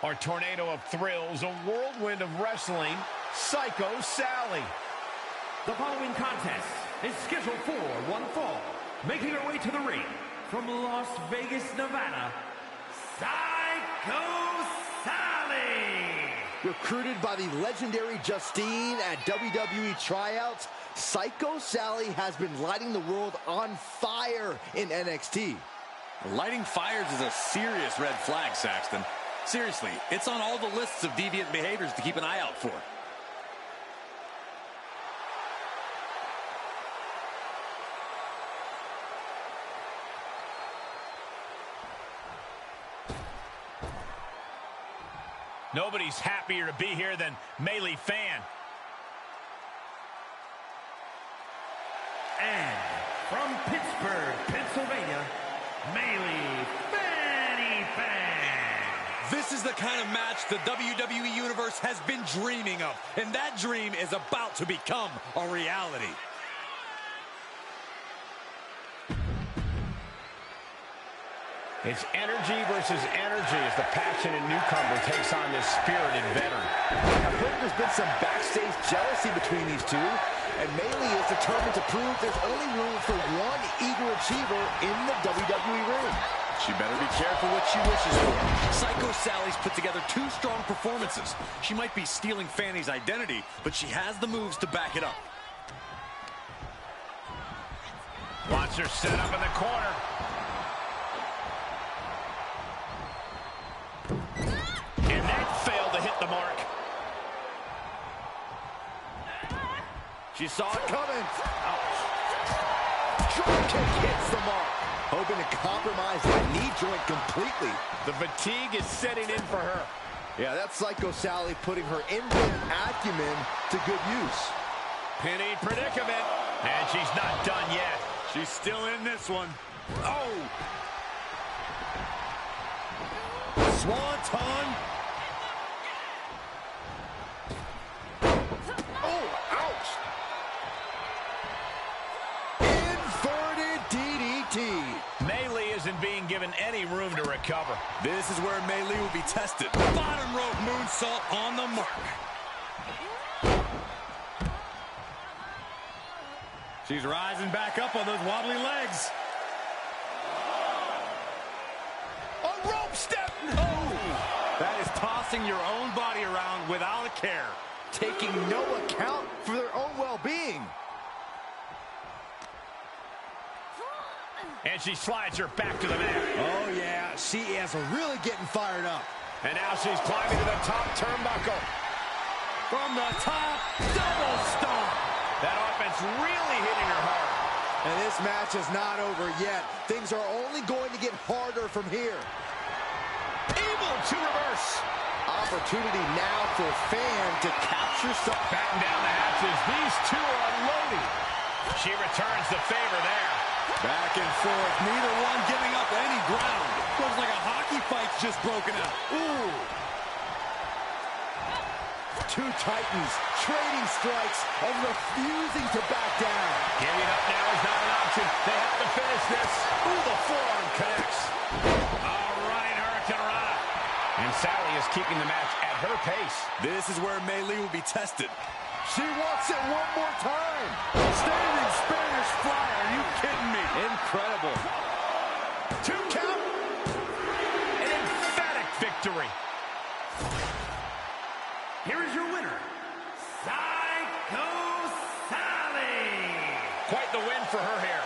Our tornado of thrills, a whirlwind of wrestling, Psycho Sally. The following contest is scheduled for one fall. Making her way to the ring from Las Vegas, Nevada, Psycho Sally! Recruited by the legendary Justine at WWE tryouts, Psycho Sally has been lighting the world on fire in NXT. Lighting fires is a serious red flag, Saxton. Seriously, it's on all the lists of deviant behaviors to keep an eye out for. Nobody's happier to be here than Melee Fan. And from Pittsburgh, Pennsylvania, Melee Fanny Fan. This is the kind of match the WWE Universe has been dreaming of, and that dream is about to become a reality. It's energy versus energy as the passionate newcomer takes on this spirited veteran. I've heard there's been some backstage jealousy between these two, and Melee is determined to prove there's only room for one eager achiever in the WWE ring. She better be careful what she wishes for. Psycho Sally's put together 2 strong performances. She might be stealing Fanny's identity, but she has the moves to back it up. Wants her set up in the corner. And that failed to hit the mark. She saw it coming. Ouch. Drop kick hits the mark. Hoping to compromise that knee joint completely. The fatigue is setting in for her. Yeah, that's Psycho Sally putting her in-ring acumen to good use. Penny predicament. And she's not done yet. She's still in this one. Oh! Swanton. Oh, ouch! Inverted DDT. Melee isn't being given any room to recover. This is where Melee will be tested. Bottom rope moonsault on the mark. She's rising back up on those wobbly legs. A rope step! Oh! That is tossing your own body around without a care. Taking no account for their own well-being. And she slides her back to the mat. Oh, yeah. She is really getting fired up. And now she's climbing to the top turnbuckle. From the top, double stomp. That offense really hitting her hard. And this match is not over yet. Things are only going to get harder from here. Able to reverse. Opportunity now for Fan to capture some. Batten down the hatches. These two are unloading. She returns the favor there. Back and forth. Neither one giving up any ground. Looks like a hockey fight's just broken out. Ooh. Two Titans trading strikes and refusing to back down. Giving up now is not an option. They have to finish this. Ooh, the forearm connects. All right, Hurricanrana. And Sally is keeping the match at her pace. This is where Melee will be tested. She wants it one more time. Standing Spanish fly. Are you kidding me? Incredible. 2 count. An emphatic victory. Here is your winner, Psycho Sally. Quite the win for her here.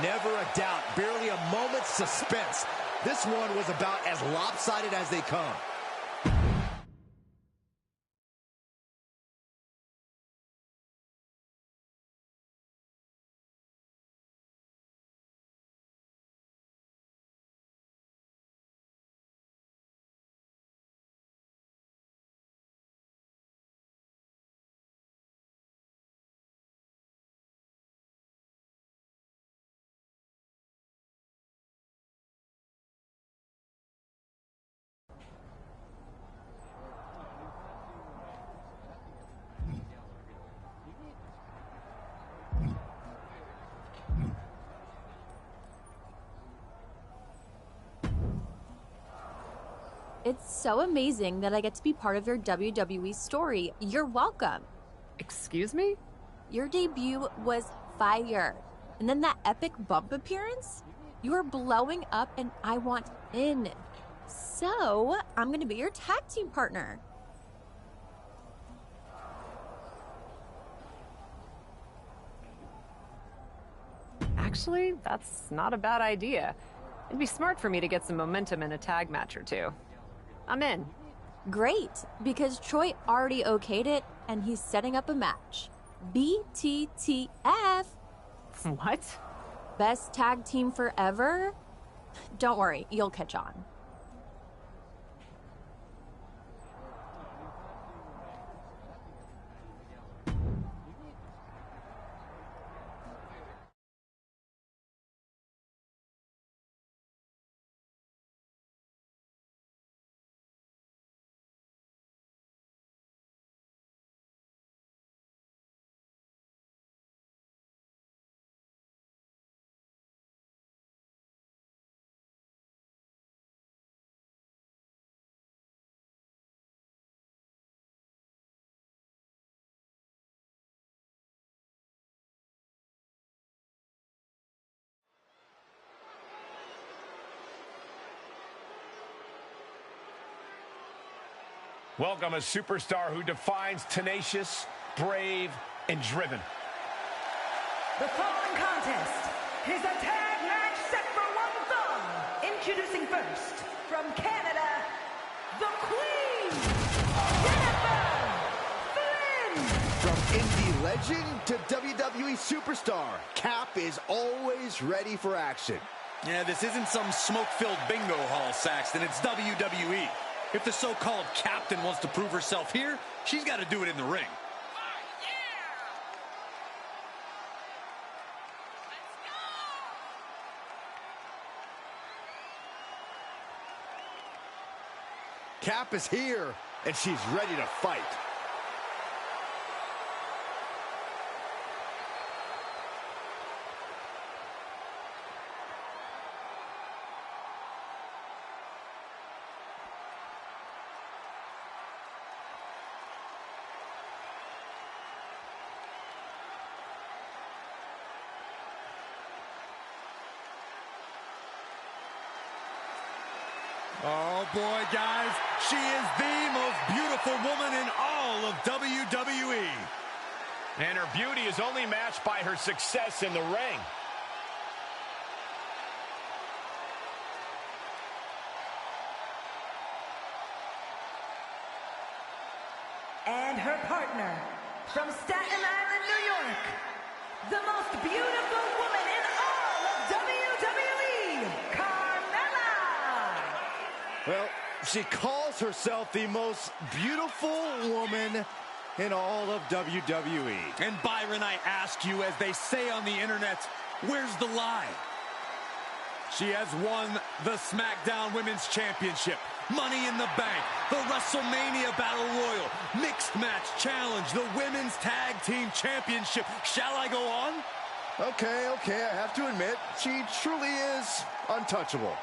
Never a doubt, barely a moment's suspense. This one was about as lopsided as they come. It's so amazing that I get to be part of your WWE story. You're welcome. Excuse me? Your debut was fire. And then that epic bump appearance? You're blowing up and I want in. So, I'm gonna be your tag team partner. Actually, that's not a bad idea. It'd be smart for me to get some momentum in a tag match or two. I'm in. Great, because Troy already okayed it and he's setting up a match. BTTF. What? Best tag team forever? Don't worry, you'll catch on. Welcome a superstar who defines tenacious, brave, and driven. The following contest is a tag match set for one fall. Introducing first, from Canada, the Queen, Jenna Flynn. From indie legend to WWE superstar, Cap is always ready for action. Yeah, this isn't some smoke-filled bingo hall, Saxton. It's WWE. If the so-called captain wants to prove herself here, she's got to do it in the ring. Cap is here, and she's ready to fight. Oh, boy, guys. She is the most beautiful woman in all of WWE. And her beauty is only matched by her success in the ring. And her partner, from Staten Island, New York, the most beautiful woman in all of WWE, Carmella. Well, she calls herself the most beautiful woman in all of WWE. And Byron, I ask you, as they say on the internet, where's the lie? She has won the SmackDown Women's Championship, Money in the Bank, the WrestleMania Battle Royal, Mixed Match Challenge, the Women's Tag Team Championship. Shall I go on? Okay, I have to admit, she truly is untouchable.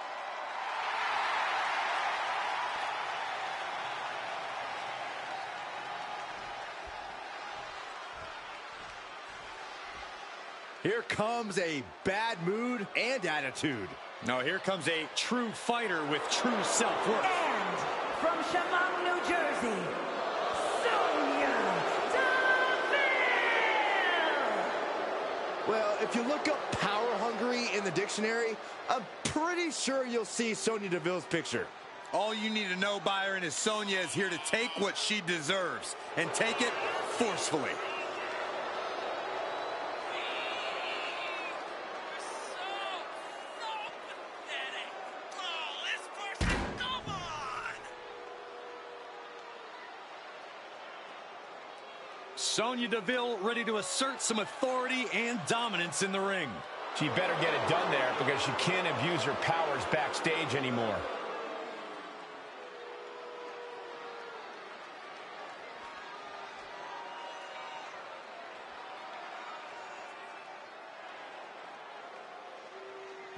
Here comes a bad mood and attitude. No, here comes a true fighter with true self-worth. And from Chemung, New Jersey, Sonya Deville. Well, if you look up power hungry in the dictionary, I'm pretty sure you'll see Sonya Deville's picture. All you need to know, Byron, is Sonya is here to take what she deserves and take it forcefully. Sonya Deville ready to assert some authority and dominance in the ring. She better get it done there because she can't abuse her powers backstage anymore.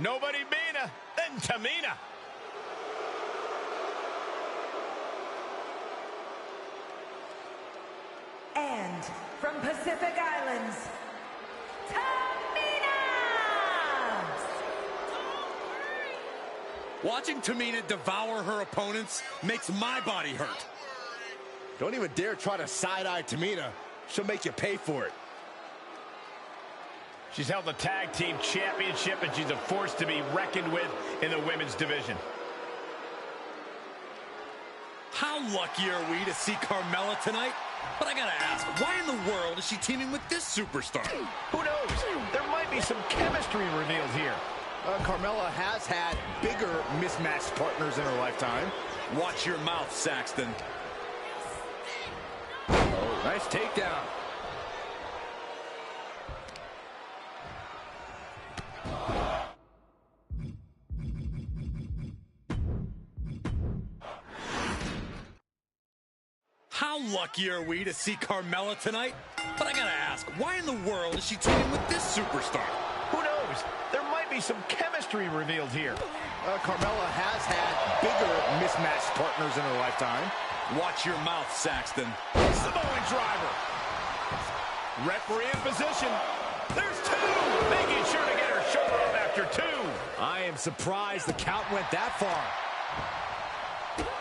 Nobody meaner than Tamina. from Pacific Islands, Tamina! Watching Tamina devour her opponents makes my body hurt. Don't even dare try to side-eye Tamina. She'll make you pay for it. She's held the tag team championship, and she's a force to be reckoned with in the women's division. How lucky are we to see Carmella tonight? But I gotta ask, why in the world is she teaming with this superstar? Who knows? There might be some chemistry revealed here. Carmella has had bigger mismatched partners in her lifetime. Watch your mouth, Saxton. Oh, nice takedown. How lucky are we to see Carmella tonight? But I gotta ask, why in the world is she teaming with this superstar? Who knows? There might be some chemistry revealed here. Carmella has had bigger mismatched partners in her lifetime. Watch your mouth, Saxton. Samoan driver. Referee in position. There's two. Making sure to get her shoulder up after two. I am surprised the count went that far.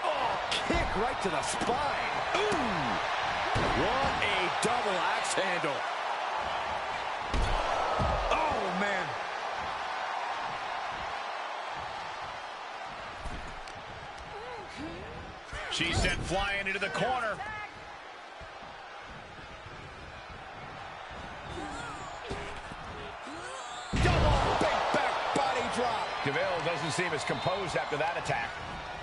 Oh, kick right to the spine. Ooh. What a double axe handle. Oh, man. She's sent flying into the corner. Double big back body drop. DeVille doesn't seem as composed after that attack.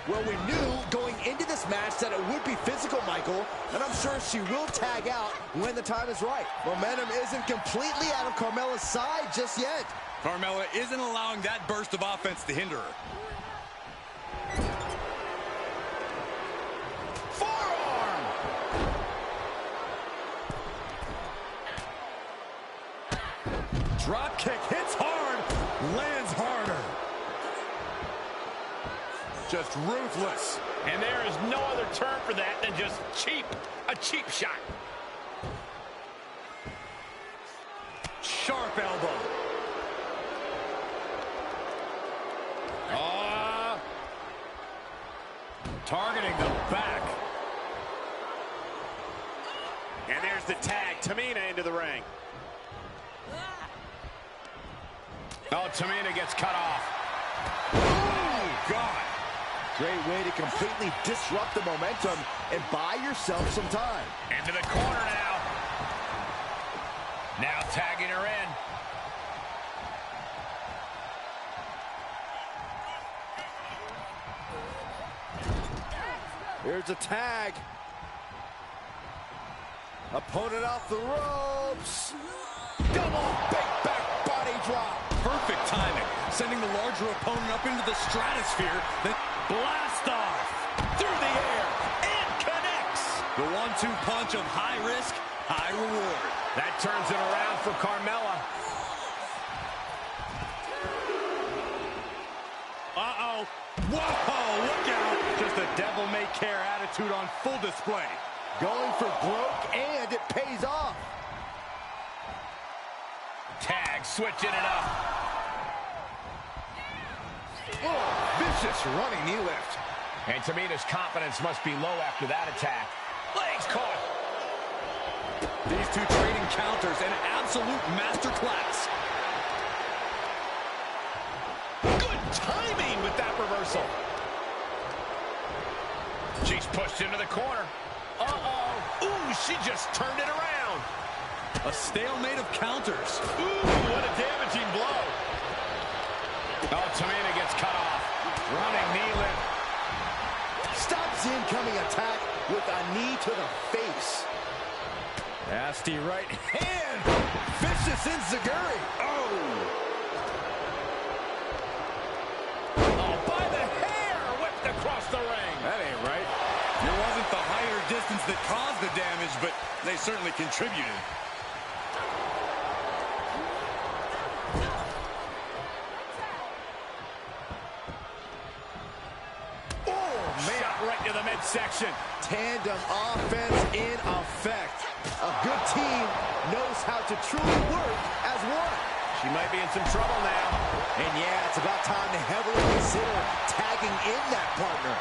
Well, we knew going into this match that it would be physical, Michael, and I'm sure she will tag out when the time is right. Momentum isn't completely out of Carmella's side just yet. Carmella isn't allowing that burst of offense to hinder her. Forearm! Drop kick hits hard, lands harder. Just ruthless. And there is no other term for that than just cheap. A cheap shot. Sharp elbow. Targeting the back. And there's the tag. Tamina into the ring. Oh, Tamina gets cut off. Oh, God. Great way to completely disrupt the momentum and buy yourself some time. Into the corner now. Now tagging her in. Here's a tag. Opponent off the ropes. Double big back body drop. Perfect timing. Sending the larger opponent up into the stratosphere. Then blast off. Through the air. And connects. The 1-2 punch of high risk, high reward. That turns it around for Carmella. Uh-oh. Whoa, look out. Just a devil-may-care attitude on full display. Going for broke, and it pays off. Tag, switching it up. Oh, vicious running knee lift. And Tamina's confidence must be low after that attack. Legs caught. These two trading counters, an absolute masterclass. Good timing with that reversal. She's pushed into the corner. Uh-oh. Ooh, she just turned it around. A stalemate of counters. Ooh, what a damaging blow. Oh, Tamina gets cut off. Running knee lift. Stops the incoming attack with a knee to the face. Nasty right hand. Vicious enziguri. Oh, by the hair, whipped across the ring. That ain't right. It wasn't the height or distance that caused the damage, but they certainly contributed. Oh, man. Shot right to the midsection. Tandem offense in effect. A good team knows how to truly work as one. She might be in some trouble now. And yeah, it's about time to heavily consider tagging in that partner.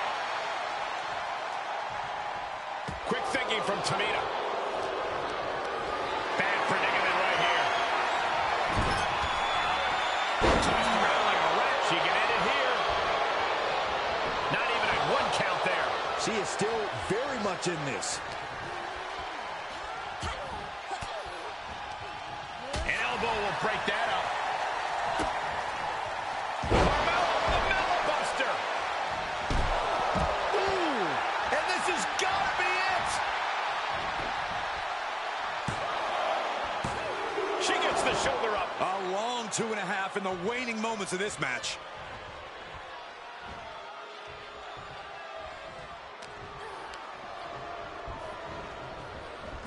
Quick thinking from Tamina. Bad predicament right here. Tossed around like a rat. She can end it here. Not even a 1 count there. She is still very much in this. An elbow will break that up. Carmella with a Mellow Buster. Ooh, and this has got to be it. She gets the shoulder up. A long 2.5 in the waning moments of this match.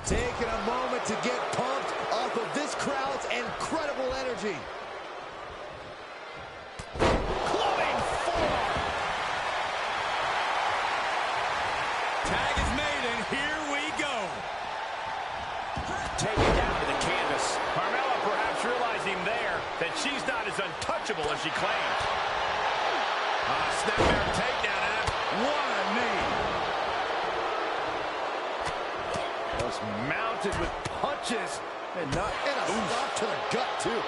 Taking a moment to get pumped off of this crowd's incredible energy. Clubbing forearm. Tag is made, and here we go. Taken down to the canvas. Carmella perhaps realizing there that she's not as untouchable as she claimed. Snapmare takedown, and what a knee. Was mounted with punches and a stop to the gut, too.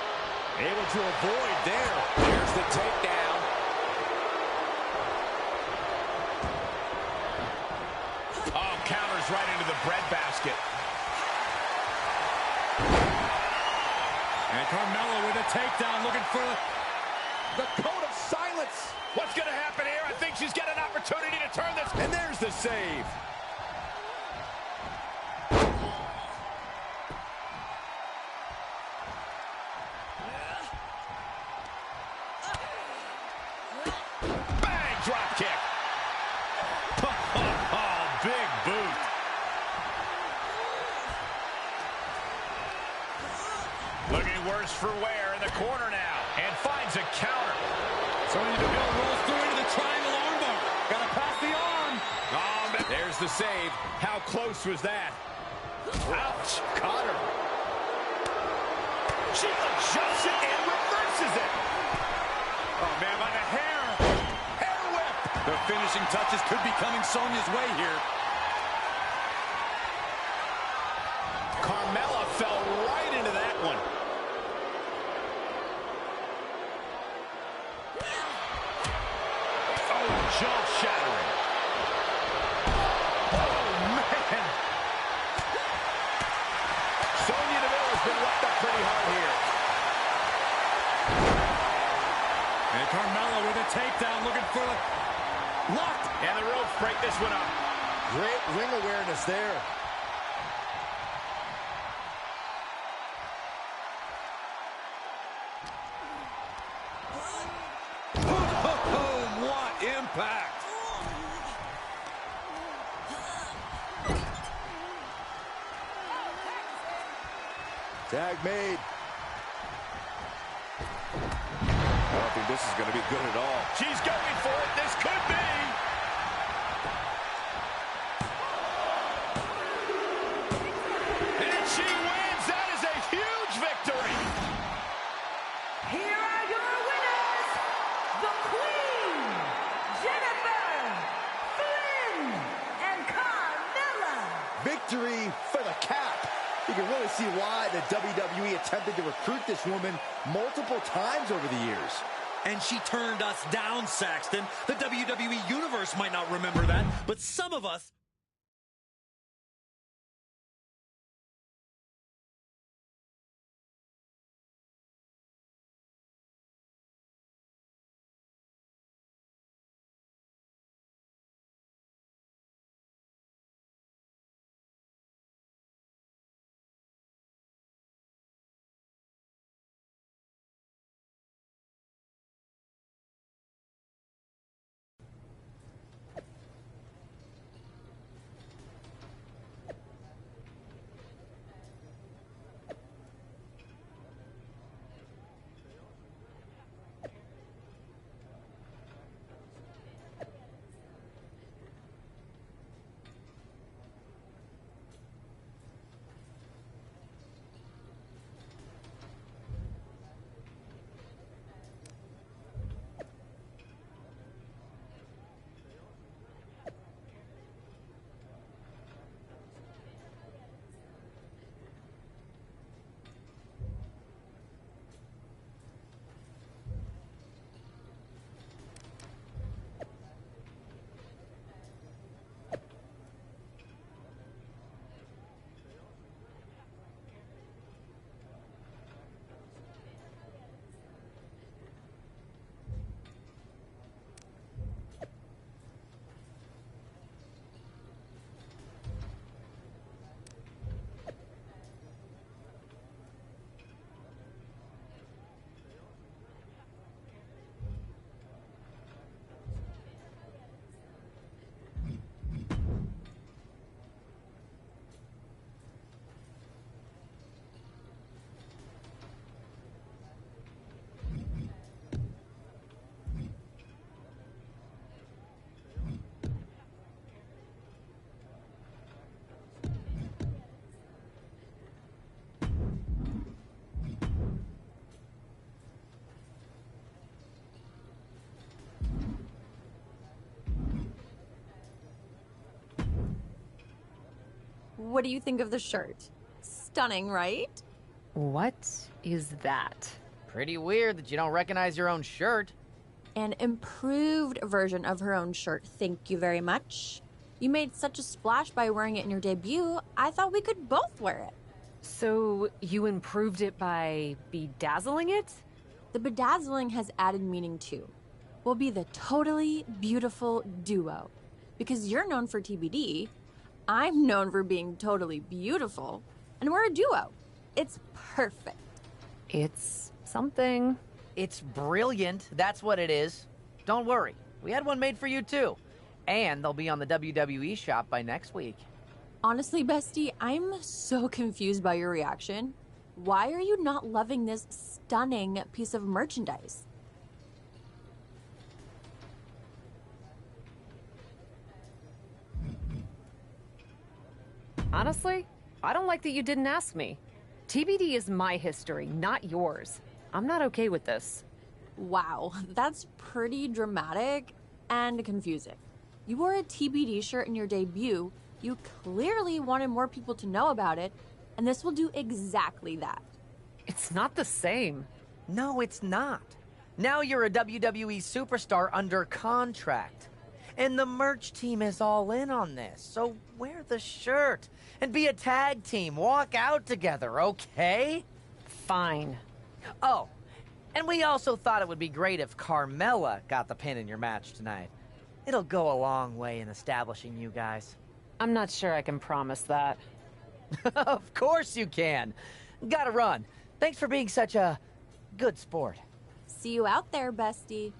Able to avoid there. There's the takedown. Oh, counters right into the breadbasket. And Carmella with a takedown, looking for the code of silence. What's going to happen here? I think she's got an opportunity to turn this. And there's the save. Bang! Drop kick. Oh, big boot. Looking worse for wear in the corner now. And finds a counter. Sonya Deville rolls through into the triangle armbar. Gotta pass the arm. Oh, there's the save. How close was that? Ouch. Caught her. She adjusts it and reverses it. Oh, man, by the hair. Hair whip. The finishing touches could be coming Sonya's way here. Carmella fell right into that one. Oh, jaw-shattering. Oh, man. Sonya Deville has been roughed up pretty hard here. And Carmella with a takedown, looking for the lock. And the ropes break this one up. Great ring awareness there. What impact! Tag made. I don't think this is going to be good at all. She's going for it. This could be. And she wins. That is a huge victory. Here are your winners, the Queen, Jenna Flynn, and Carmella. Victory for the cap. You can really see why the WWE attempted to recruit this woman multiple times over the years. And she turned us down, Saxton. The WWE Universe might not remember that, but some of us what do you think of the shirt? Stunning, right? What is that? Pretty weird that you don't recognize your own shirt. An improved version of her own shirt, thank you very much. You made such a splash by wearing it in your debut, I thought we could both wear it. So you improved it by bedazzling it? The bedazzling has added meaning too. We'll be the totally beautiful duo. Because you're known for TBD, I'm known for being totally beautiful, and we're a duo. It's perfect. It's something. It's brilliant, that's what it is. Don't worry, we had one made for you too. And they'll be on the WWE shop by next week. Honestly, bestie, I'm so confused by your reaction. Why are you not loving this stunning piece of merchandise? Honestly, I don't like that you didn't ask me. TBD is my history, not yours. I'm not okay with this. Wow, that's pretty dramatic and confusing. You wore a TBD shirt in your debut, you clearly wanted more people to know about it, and this will do exactly that. It's not the same. No, it's not. Now you're a WWE superstar under contract. And the merch team is all in on this, so wear the shirt and be a tag team. Walk out together, okay? Fine. Oh, and we also thought it would be great if Carmella got the pin in your match tonight. It'll go a long way in establishing you guys. I'm not sure I can promise that. Of course you can. Gotta run. Thanks for being such a good sport. See you out there, bestie.